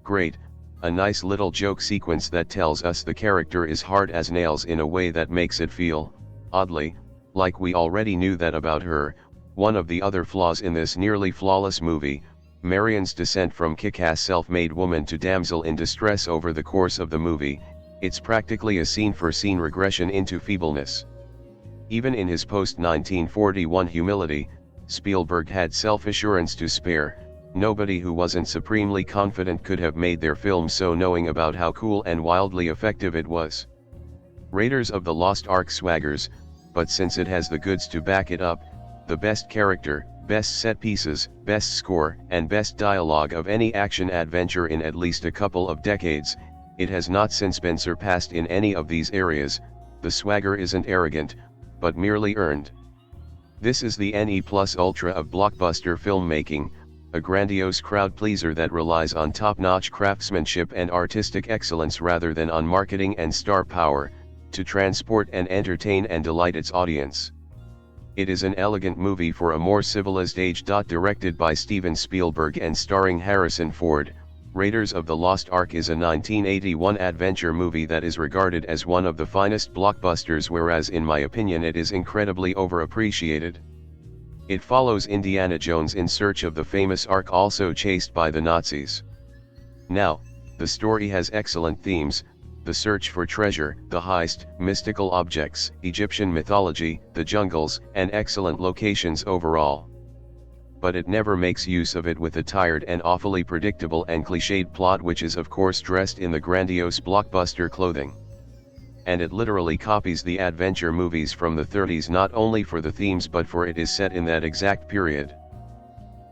great, a nice little joke sequence that tells us the character is hard as nails in a way that makes it feel, oddly, like we already knew that about her. One of the other flaws in this nearly flawless movie, Marion's descent from kick-ass self-made woman to damsel in distress over the course of the movie. It's practically a scene-for-scene regression into feebleness. Even in his post-1941 humility, Spielberg had self-assurance to spare. Nobody who wasn't supremely confident could have made their film so knowing about how cool and wildly effective it was. Raiders of the Lost Ark swaggers, but since it has the goods to back it up, the best character, best set pieces, best score, and best dialogue of any action-adventure in at least a couple of decades, it has not since been surpassed in any of these areas. The swagger isn't arrogant, but merely earned. This is the NE+ ultra of blockbuster filmmaking, a grandiose crowd-pleaser that relies on top-notch craftsmanship and artistic excellence rather than on marketing and star power, to transport and entertain and delight its audience. It is an elegant movie for a more civilized age. Directed by Steven Spielberg and starring Harrison Ford, Raiders of the Lost Ark is a 1981 adventure movie that is regarded as one of the finest blockbusters, whereas in my opinion it is incredibly overappreciated. It follows Indiana Jones in search of the famous Ark, also chased by the Nazis. Now, the story has excellent themes: the search for treasure, the heist, mystical objects, Egyptian mythology, the jungles, and excellent locations overall. But it never makes use of it with a tired and awfully predictable and cliched plot, which is of course dressed in the grandiose blockbuster clothing. And it literally copies the adventure movies from the 30s, not only for the themes but for it is set in that exact period.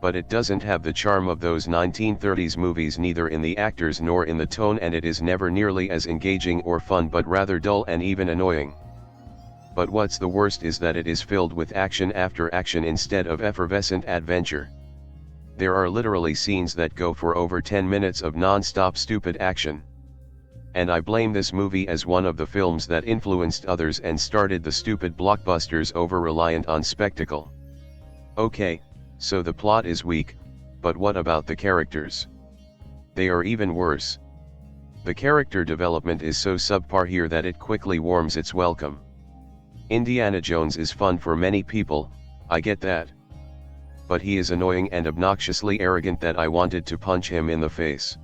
But it doesn't have the charm of those 1930s movies, neither in the actors nor in the tone, and it is never nearly as engaging or fun but rather dull and even annoying. But what's the worst is that it is filled with action after action instead of effervescent adventure. There are literally scenes that go for over 10 minutes of non-stop stupid action. And I blame this movie as one of the films that influenced others and started the stupid blockbusters over-reliant on spectacle. Okay, so the plot is weak, but what about the characters? They are even worse. The character development is so subpar here that it quickly warms its welcome. Indiana Jones is fun for many people, I get that. But he is annoying and obnoxiously arrogant that I wanted to punch him in the face.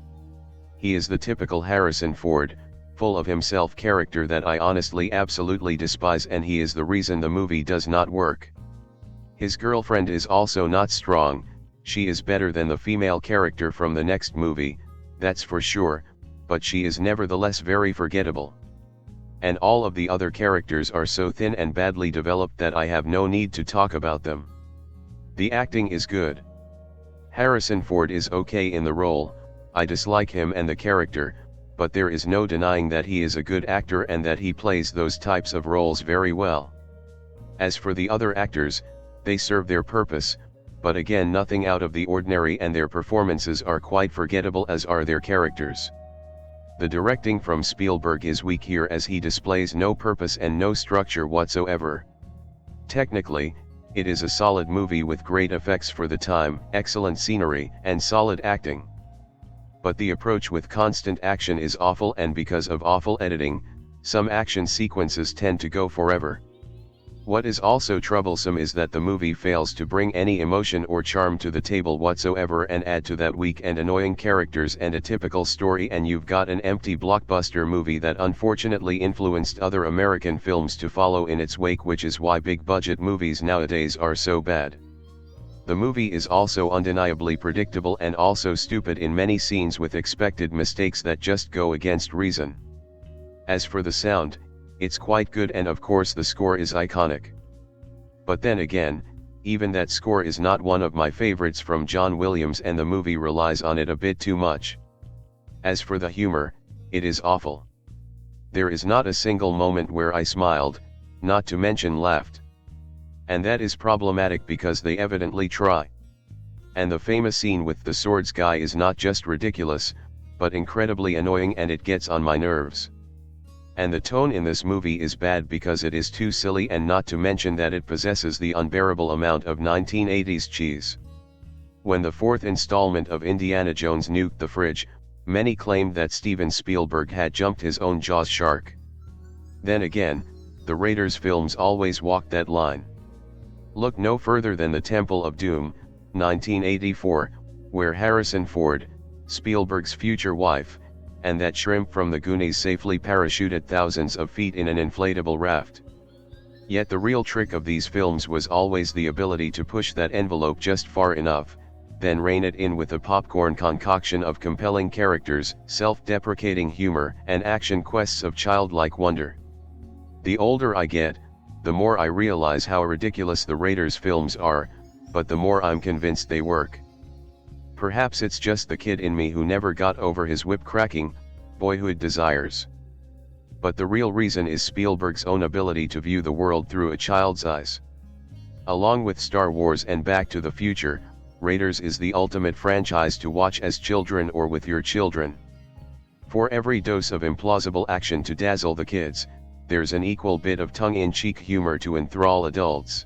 He is the typical Harrison Ford, full of himself character that I honestly absolutely despise, and he is the reason the movie does not work. His girlfriend is also not strong. She is better than the female character from the next movie, that's for sure, but she is nevertheless very forgettable. And all of the other characters are so thin and badly developed that I have no need to talk about them. The acting is good. Harrison Ford is okay in the role. I dislike him and the character, but there is no denying that he is a good actor and that he plays those types of roles very well. As for the other actors, they serve their purpose, but again nothing out of the ordinary, and their performances are quite forgettable, as are their characters. The directing from Spielberg is weak here, as he displays no purpose and no structure whatsoever. Technically, it is a solid movie with great effects for the time, excellent scenery, and solid acting. But the approach with constant action is awful, and because of awful editing, some action sequences tend to go forever. What is also troublesome is that the movie fails to bring any emotion or charm to the table whatsoever, and add to that weak and annoying characters and a typical story, and you've got an empty blockbuster movie that unfortunately influenced other American films to follow in its wake, which is why big budget movies nowadays are so bad. The movie is also undeniably predictable and also stupid in many scenes with expected mistakes that just go against reason. As for the sound, it's quite good and of course the score is iconic. But then again, even that score is not one of my favorites from John Williams and the movie relies on it a bit too much. As for the humor, it is awful. There is not a single moment where I smiled, not to mention laughed. And that is problematic because they evidently try. And the famous scene with the swords guy is not just ridiculous, but incredibly annoying and it gets on my nerves. And the tone in this movie is bad because it is too silly and not to mention that it possesses the unbearable amount of 1980s cheese. When the fourth installment of Indiana Jones nuked the fridge, many claimed that Steven Spielberg had jumped his own Jaws shark. Then again, the Raiders films always walked that line. Look no further than The Temple of Doom, 1984, where Harrison Ford, Spielberg's future wife, and that shrimp from the Goonies safely parachuted thousands of feet in an inflatable raft. Yet the real trick of these films was always the ability to push that envelope just far enough, then rein it in with a popcorn concoction of compelling characters, self-deprecating humor, and action quests of childlike wonder. The older I get, the more I realize how ridiculous the Raiders films are, but the more I'm convinced they work. Perhaps it's just the kid in me who never got over his whip-cracking, boyhood desires. But the real reason is Spielberg's own ability to view the world through a child's eyes. Along with Star Wars and Back to the Future, Raiders is the ultimate franchise to watch as children or with your children. For every dose of implausible action to dazzle the kids, there's an equal bit of tongue-in-cheek humor to enthrall adults.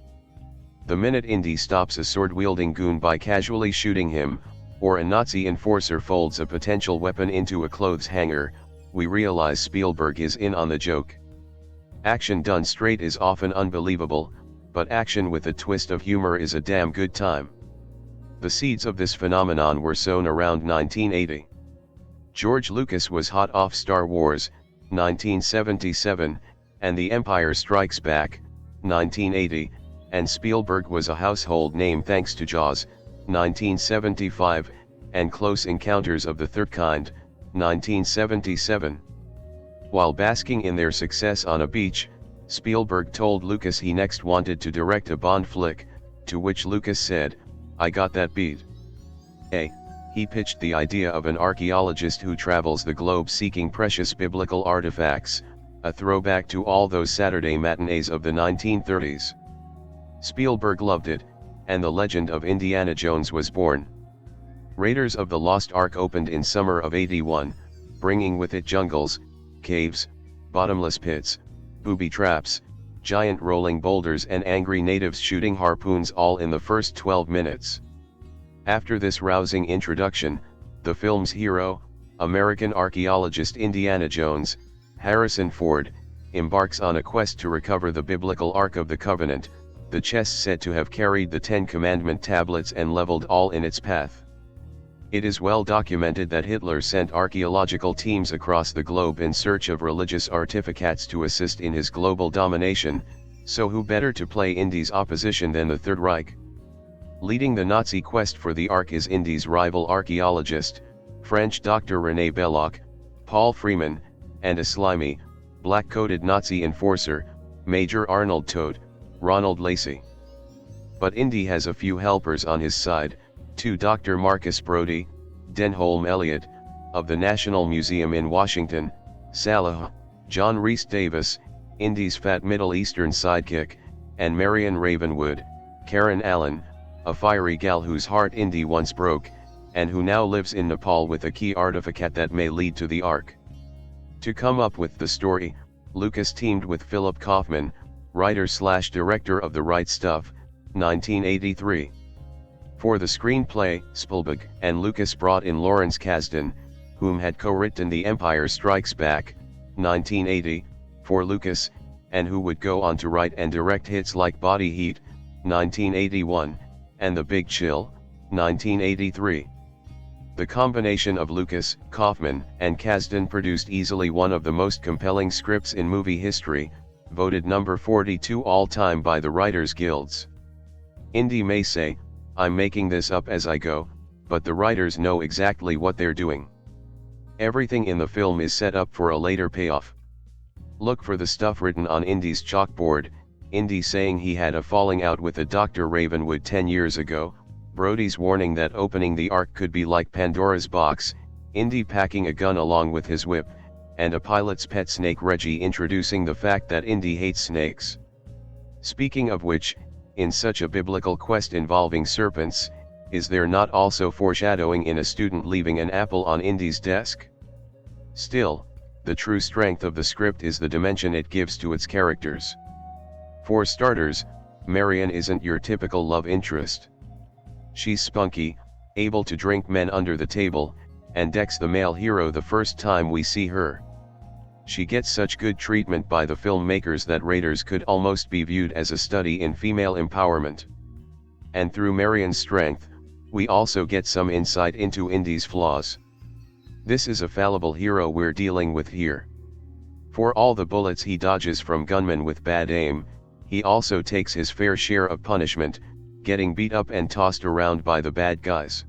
The minute Indy stops a sword-wielding goon by casually shooting him, or a Nazi enforcer folds a potential weapon into a clothes hanger, we realize Spielberg is in on the joke. Action done straight is often unbelievable, but action with a twist of humor is a damn good time. The seeds of this phenomenon were sown around 1980. George Lucas was hot off Star Wars, 1977, and The Empire Strikes Back, 1980, and Spielberg was a household name thanks to Jaws, 1975, and Close Encounters of the Third Kind, 1977. While basking in their success on a beach, Spielberg told Lucas he next wanted to direct a Bond flick, to which Lucas said, "I got that beat." He pitched the idea of an archaeologist who travels the globe seeking precious biblical artifacts, a throwback to all those Saturday matinees of the 1930s. Spielberg loved it, and the legend of Indiana Jones was born. Raiders of the Lost Ark opened in summer of '81, bringing with it jungles, caves, bottomless pits, booby traps, giant rolling boulders and angry natives shooting harpoons all in the first 12 minutes. After this rousing introduction, the film's hero, American archaeologist Indiana Jones, Harrison Ford, embarks on a quest to recover the biblical Ark of the Covenant, the chest said to have carried the Ten Commandment tablets and leveled all in its path. It is well documented that Hitler sent archaeological teams across the globe in search of religious artifacts to assist in his global domination, so who better to play Indy's opposition than the Third Reich? Leading the Nazi quest for the Ark is Indy's rival archaeologist, French Dr. René Belloc, Paul Freeman, and a slimy, black-coated Nazi enforcer, Major Arnold Toad, Ronald Lacey. But Indy has a few helpers on his side, two Dr. Marcus Brody, Denholm Elliott, of the National Museum in Washington, Salah, John Rhys Davis, Indy's fat Middle Eastern sidekick, and Marion Ravenwood, Karen Allen, a fiery gal whose heart Indy once broke, and who now lives in Nepal with a key artifact that may lead to the Ark. To come up with the story, Lucas teamed with Philip Kaufman, writer/director of The Right Stuff, 1983. For the screenplay, Spielberg and Lucas brought in Lawrence Kasdan, whom had co-written The Empire Strikes Back, 1980, for Lucas, and who would go on to write and direct hits like Body Heat, 1981, and The Big Chill, 1983. The combination of Lucas, Kaufman, and Kasdan produced easily one of the most compelling scripts in movie history, voted number 42 all-time by the Writers' Guilds. Indy may say, I'm making this up as I go, but the writers know exactly what they're doing. Everything in the film is set up for a later payoff. Look for the stuff written on Indy's chalkboard, Indy saying he had a falling out with a Dr. Ravenwood 10 years ago, Brody's warning that opening the Ark could be like Pandora's box, Indy packing a gun along with his whip, and a pilot's pet snake Reggie introducing the fact that Indy hates snakes. Speaking of which, in such a biblical quest involving serpents, is there not also foreshadowing in a student leaving an apple on Indy's desk? Still, the true strength of the script is the dimension it gives to its characters. For starters, Marion isn't your typical love interest. She's spunky, able to drink men under the table, and decks the male hero the first time we see her. She gets such good treatment by the filmmakers that Raiders could almost be viewed as a study in female empowerment. And through Marion's strength, we also get some insight into Indy's flaws. This is a fallible hero we're dealing with here. For all the bullets he dodges from gunmen with bad aim, he also takes his fair share of punishment, getting beat up and tossed around by the bad guys.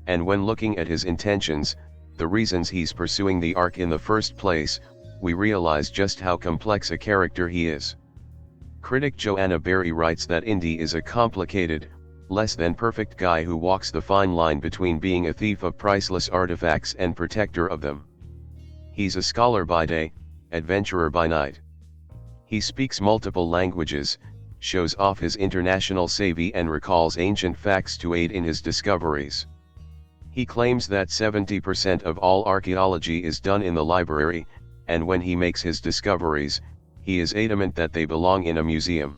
And when looking at his intentions, the reasons he's pursuing the Ark in the first place, we realize just how complex a character he is. Critic Joanna Berry writes that Indy is a complicated, less than perfect guy who walks the fine line between being a thief of priceless artifacts and protector of them. He's a scholar by day, adventurer by night. He speaks multiple languages, shows off his international savvy and recalls ancient facts to aid in his discoveries. He claims that 70% of all archaeology is done in the library, and when he makes his discoveries, he is adamant that they belong in a museum.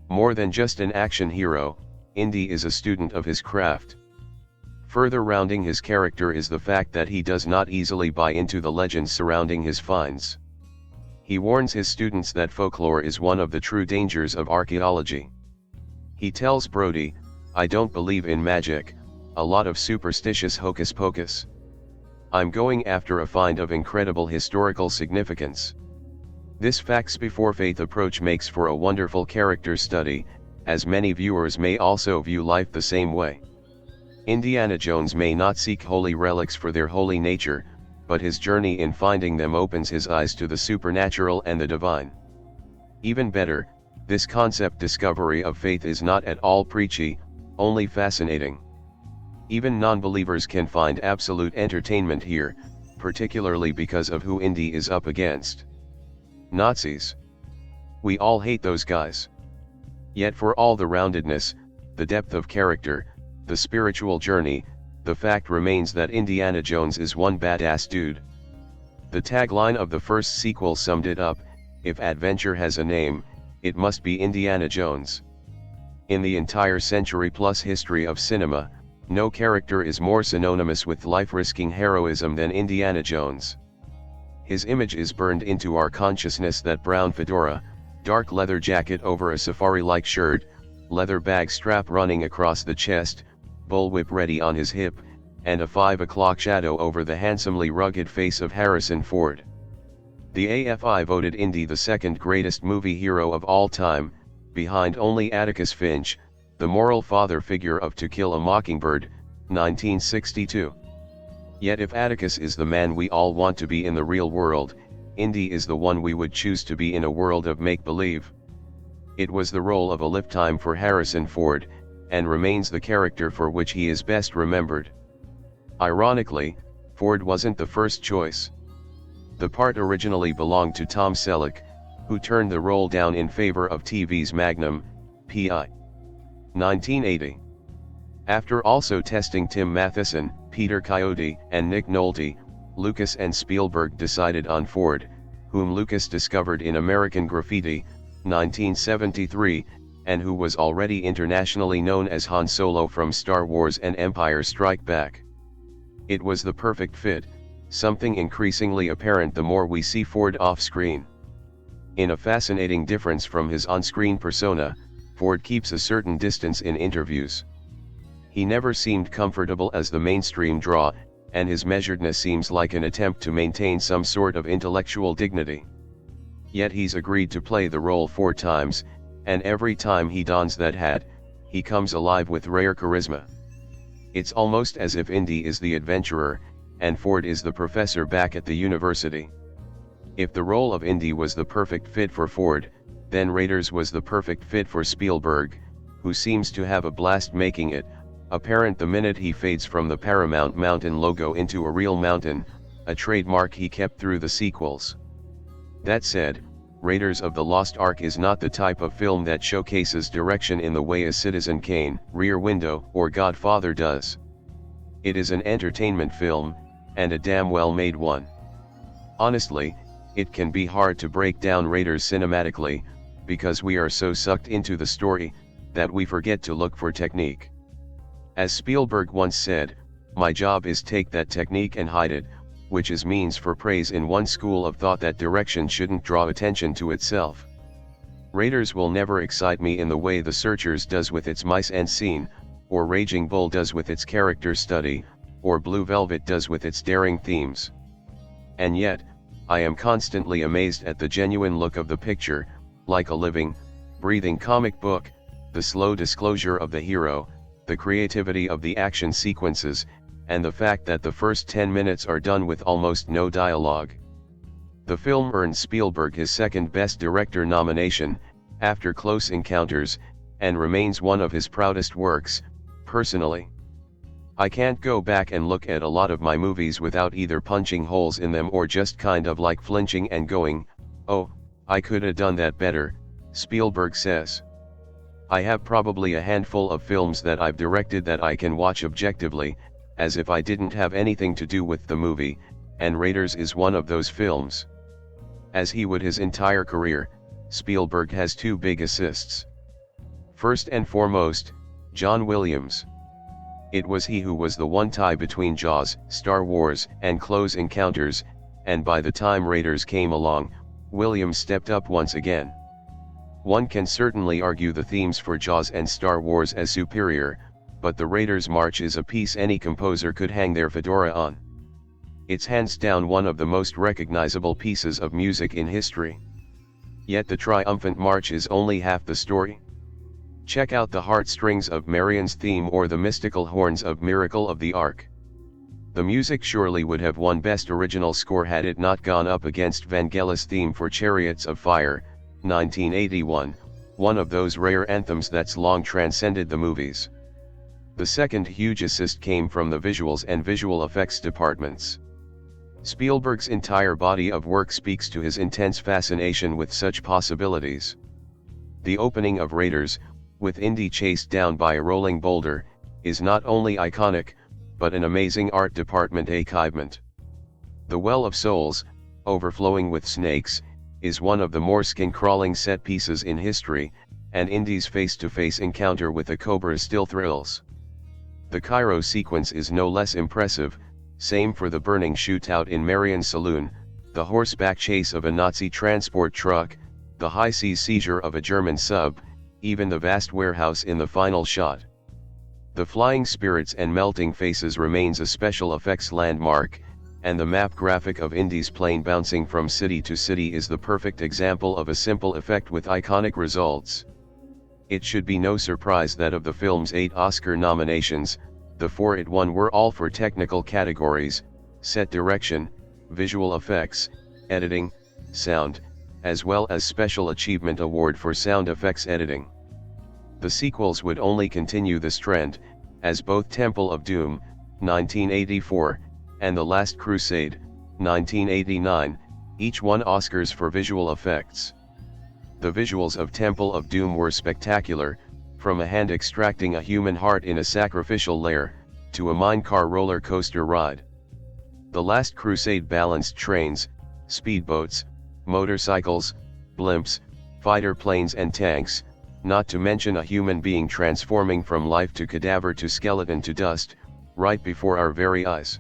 More than just an action hero, Indy is a student of his craft. Further rounding his character is the fact that he does not easily buy into the legends surrounding his finds. He warns his students that folklore is one of the true dangers of archaeology. He tells Brody, "I don't believe in magic, a lot of superstitious hocus pocus. I'm going after a find of incredible historical significance." This facts before faith approach makes for a wonderful character study, as many viewers may also view life the same way. Indiana Jones may not seek holy relics for their holy nature, but his journey in finding them opens his eyes to the supernatural and the divine. Even better, this concept discovery of faith is not at all preachy, only fascinating. Even non-believers can find absolute entertainment here, particularly because of who Indy is up against. Nazis. We all hate those guys. Yet for all the roundedness, the depth of character, the spiritual journey, the fact remains that Indiana Jones is one badass dude. The tagline of the first sequel summed it up: if adventure has a name, it must be Indiana Jones. In the entire century-plus history of cinema, no character is more synonymous with life-risking heroism than Indiana Jones. His image is burned into our consciousness, that brown fedora, dark leather jacket over a safari-like shirt, leather bag strap running across the chest, bullwhip ready on his hip, and a 5 o'clock shadow over the handsomely rugged face of Harrison Ford. The AFI voted Indy the second greatest movie hero of all time, behind only Atticus Finch, the moral father figure of To Kill a Mockingbird, 1962. Yet if Atticus is the man we all want to be in the real world, Indy is the one we would choose to be in a world of make-believe. It was the role of a lifetime for Harrison Ford, and remains the character for which he is best remembered. Ironically, Ford wasn't the first choice. The part originally belonged to Tom Selleck, who turned the role down in favor of TV's Magnum, P.I. 1980. After also testing Tim Matheson, Peter Coyote, and Nick Nolte, Lucas and Spielberg decided on Ford, whom Lucas discovered in American Graffiti, 1973, and who was already internationally known as Han Solo from Star Wars and Empire Strike Back. It was the perfect fit, something increasingly apparent the more we see Ford off-screen. In a fascinating difference from his on-screen persona, Ford keeps a certain distance in interviews. He never seemed comfortable as the mainstream draw, and his measuredness seems like an attempt to maintain some sort of intellectual dignity. Yet he's agreed to play the role 4 times, and every time he dons that hat, he comes alive with rare charisma. It's almost as if Indy is the adventurer, and Ford is the professor back at the university. If the role of Indy was the perfect fit for Ford, then Raiders was the perfect fit for Spielberg, who seems to have a blast making it apparent the minute he fades from the Paramount Mountain logo into a real mountain, a trademark he kept through the sequels. That said, Raiders of the Lost Ark is not the type of film that showcases direction in the way a Citizen Kane, Rear Window, or Godfather does. It is an entertainment film, and a damn well made one. Honestly, it can be hard to break down Raiders cinematically, because we are so sucked into the story, that we forget to look for technique. As Spielberg once said, "My job is take that technique and hide it," which is means for praise in one school of thought that direction shouldn't draw attention to itself. Raiders will never excite me in the way The Searchers does with its mise-en-scene, or Raging Bull does with its character study, or Blue Velvet does with its daring themes. And yet, I am constantly amazed at the genuine look of the picture, like a living, breathing comic book, the slow disclosure of the hero, the creativity of the action sequences, and the fact that the first 10 minutes are done with almost no dialogue. The film earned Spielberg his second Best Director nomination, after Close Encounters, and remains one of his proudest works, personally. I can't go back and look at a lot of my movies without either punching holes in them or just kind of like flinching and going, "Oh, I could have done that better," Spielberg says. I have probably a handful of films that I've directed that I can watch objectively, as if I didn't have anything to do with the movie, and Raiders is one of those films. As he would his entire career, Spielberg has two big assists. First and foremost, John Williams. It was he who was the one tie between Jaws, Star Wars, and Close Encounters, and by the time Raiders came along, Williams stepped up once again. One can certainly argue the themes for Jaws and Star Wars as superior, but the Raiders March is a piece any composer could hang their fedora on. It's hands down one of the most recognizable pieces of music in history. Yet the triumphant march is only half the story. Check out the heartstrings of Marion's theme or the mystical horns of Miracle of the Ark. The music surely would have won Best Original Score had it not gone up against Vangelis' theme for Chariots of Fire, 1981, one of those rare anthems that's long transcended the movies. The second huge assist came from the visuals and visual effects departments. Spielberg's entire body of work speaks to his intense fascination with such possibilities. The opening of Raiders, with Indy chased down by a rolling boulder, is not only iconic, but an amazing art department achievement. The Well of Souls, overflowing with snakes, is one of the more skin-crawling set pieces in history, and Indy's face-to-face encounter with a cobra still thrills. The Cairo sequence is no less impressive, same for the burning shootout in Marion's saloon, the horseback chase of a Nazi transport truck, the high-seas seizure of a German sub, even the vast warehouse in the final shot. The flying spirits and melting faces remains a special effects landmark, and the map graphic of Indy's plane bouncing from city to city is the perfect example of a simple effect with iconic results. It should be no surprise that of the film's 8 Oscar nominations, the 4 it won were all for technical categories: set direction, visual effects, editing, sound, as well as Special Achievement Award for sound effects editing. The sequels would only continue this trend, as both Temple of Doom, 1984, and The Last Crusade, 1989, each won Oscars for visual effects. The visuals of Temple of Doom were spectacular, from a hand extracting a human heart in a sacrificial lair, to a minecart roller coaster ride. The Last Crusade balanced trains, speedboats, motorcycles, blimps, fighter planes and tanks, not to mention a human being transforming from life to cadaver to skeleton to dust, right before our very eyes.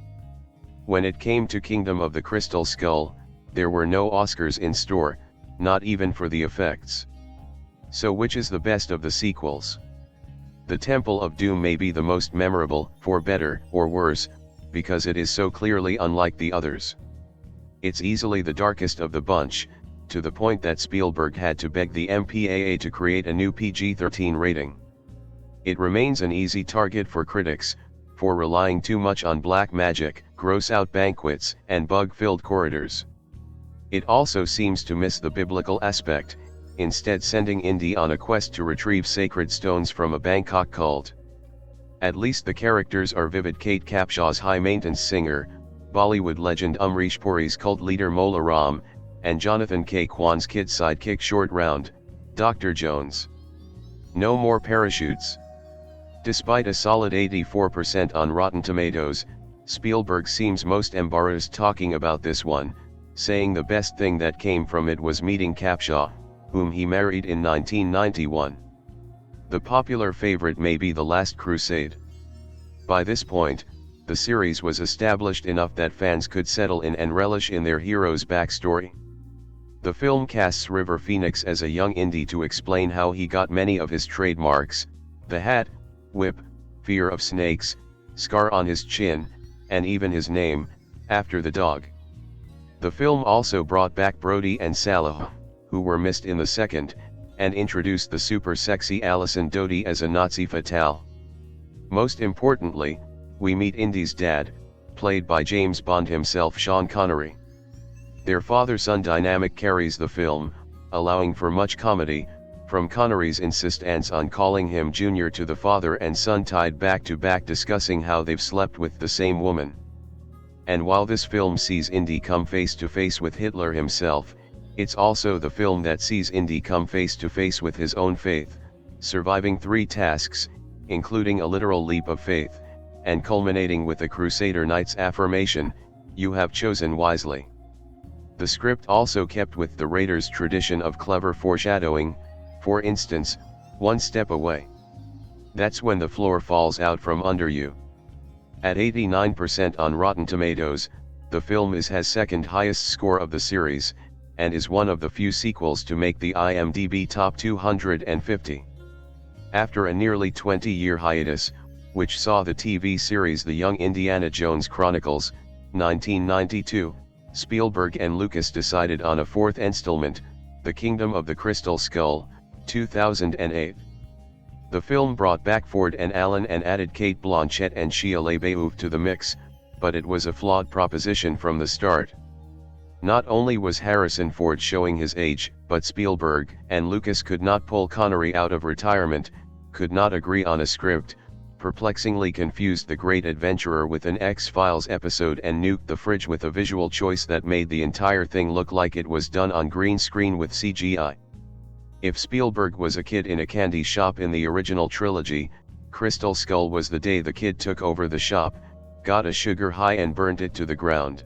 When it came to Kingdom of the Crystal Skull, there were no Oscars in store, not even for the effects. So which is the best of the sequels? The Temple of Doom may be the most memorable, for better or worse, because it is so clearly unlike the others. It's easily the darkest of the bunch, to the point that Spielberg had to beg the MPAA to create a new PG-13 rating. It remains an easy target for critics, for relying too much on black magic, gross-out banquets, and bug-filled corridors. It also seems to miss the biblical aspect, instead sending Indy on a quest to retrieve sacred stones from a Bangkok cult. At least the characters are vivid. Kate Capshaw's high-maintenance singer, Bollywood legend Amrish Puri's cult leader Mola Ram, and Jonathan K. Kwan's kid sidekick Short Round, Dr. Jones. No more parachutes. Despite a solid 84% on Rotten Tomatoes, Spielberg seems most embarrassed talking about this one, saying the best thing that came from it was meeting Capshaw, whom he married in 1991. The popular favorite may be The Last Crusade. By this point, the series was established enough that fans could settle in and relish in their hero's backstory. The film casts River Phoenix as a young Indy to explain how he got many of his trademarks, the hat, whip, fear of snakes, scar on his chin, and even his name, after the dog. The film also brought back Brody and Salah, who were missed in the second, and introduced the super sexy Alison Doty as a Nazi fatale. Most importantly, we meet Indy's dad, played by James Bond himself, Sean Connery. Their father-son dynamic carries the film, allowing for much comedy, from Connery's insistence on calling him Junior to the father and son tied back to back discussing how they've slept with the same woman. And while this film sees Indy come face to face with Hitler himself, it's also the film that sees Indy come face to face with his own faith, surviving 3 tasks, including a literal leap of faith, and culminating with the Crusader Knight's affirmation, "You have chosen wisely." The script also kept with the Raiders' tradition of clever foreshadowing, for instance, "One step away. That's when the floor falls out from under you." At 89% on Rotten Tomatoes, the film has second highest score of the series, and is one of the few sequels to make the IMDb Top 250. After a nearly 20-year hiatus, which saw the TV series The Young Indiana Jones Chronicles, 1992, Spielberg and Lucas decided on a 4th installment, The Kingdom of the Crystal Skull, 2008. The film brought back Ford and Allen and added Cate Blanchett and Shia LaBeouf to the mix, but it was a flawed proposition from the start. Not only was Harrison Ford showing his age, but Spielberg and Lucas could not pull Connery out of retirement, could not agree on a script, perplexingly confused The Great Adventurer with an X-Files episode, and nuked the fridge with a visual choice that made the entire thing look like it was done on green screen with CGI. If Spielberg was a kid in a candy shop in the original trilogy, Crystal Skull was the day the kid took over the shop, got a sugar high and burnt it to the ground.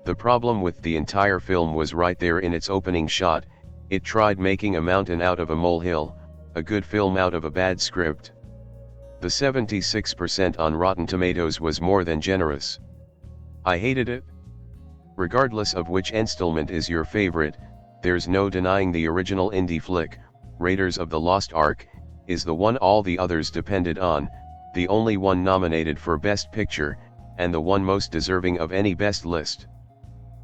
The problem with the entire film was right there in its opening shot. It tried making a mountain out of a molehill, a good film out of a bad script. The 76% on Rotten Tomatoes was more than generous. I hated it. Regardless of which installment is your favorite, there's no denying the original indie flick, Raiders of the Lost Ark, is the one all the others depended on, the only one nominated for Best Picture, and the one most deserving of any best list.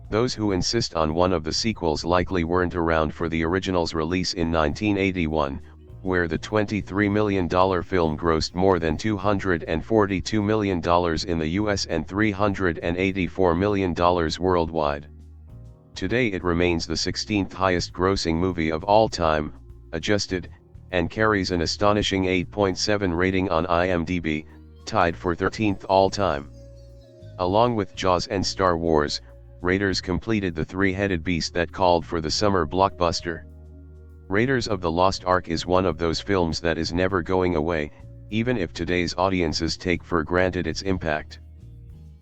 Those who insist on one of the sequels likely weren't around for the original's release in 1981, where the $23 million film grossed more than $242 million in the US and $384 million worldwide. Today it remains the 16th highest grossing movie of all time, adjusted, and carries an astonishing 8.7 rating on IMDb, tied for 13th all time. Along with Jaws and Star Wars, Raiders completed the three-headed beast that called for the summer blockbuster. Raiders of the Lost Ark is one of those films that is never going away, even if today's audiences take for granted its impact.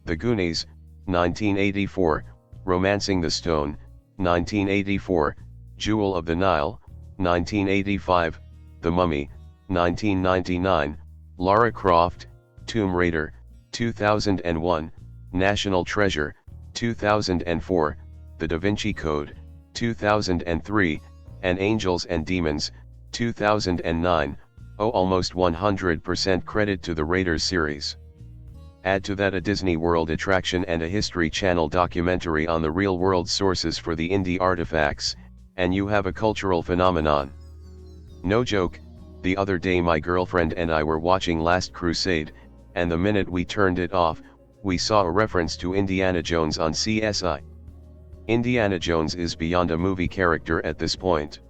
The Goonies, 1984, Romancing the Stone, 1984, Jewel of the Nile, 1985, The Mummy, 1999, Lara Croft, Tomb Raider, 2001, National Treasure, 2004, The Da Vinci Code, 2003, and Angels and Demons, 2009, owe almost 100% credit to the Raiders series. Add to that a Disney World attraction and a History Channel documentary on the real-world sources for the indie artifacts, and you have a cultural phenomenon. No joke, The other day my girlfriend and I were watching Last Crusade, and the minute we turned it off, we saw a reference to Indiana Jones on CSI. Indiana Jones is beyond a movie character at this point.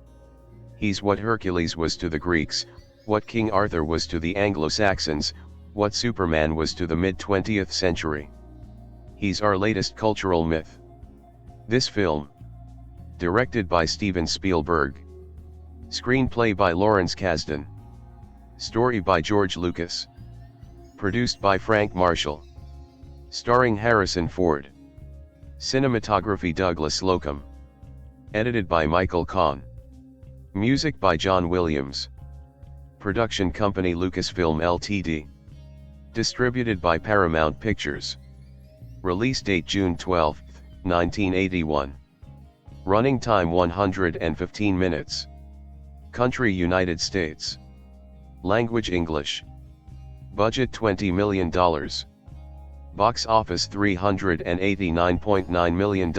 He's what Hercules was to the Greeks, what King Arthur was to the Anglo-Saxons, what Superman was to the mid-20th century. He's our latest cultural myth. This film, directed by Steven Spielberg, screenplay by Lawrence Kasdan, story by George Lucas, produced by Frank Marshall, starring Harrison Ford, cinematography Douglas Slocum, edited by Michael Kahn, music by John Williams, production company Lucasfilm Ltd, distributed by Paramount Pictures, release date June 12, 1981, running time 115 minutes, country United States, language English, budget $20 million, box office $389.9 million.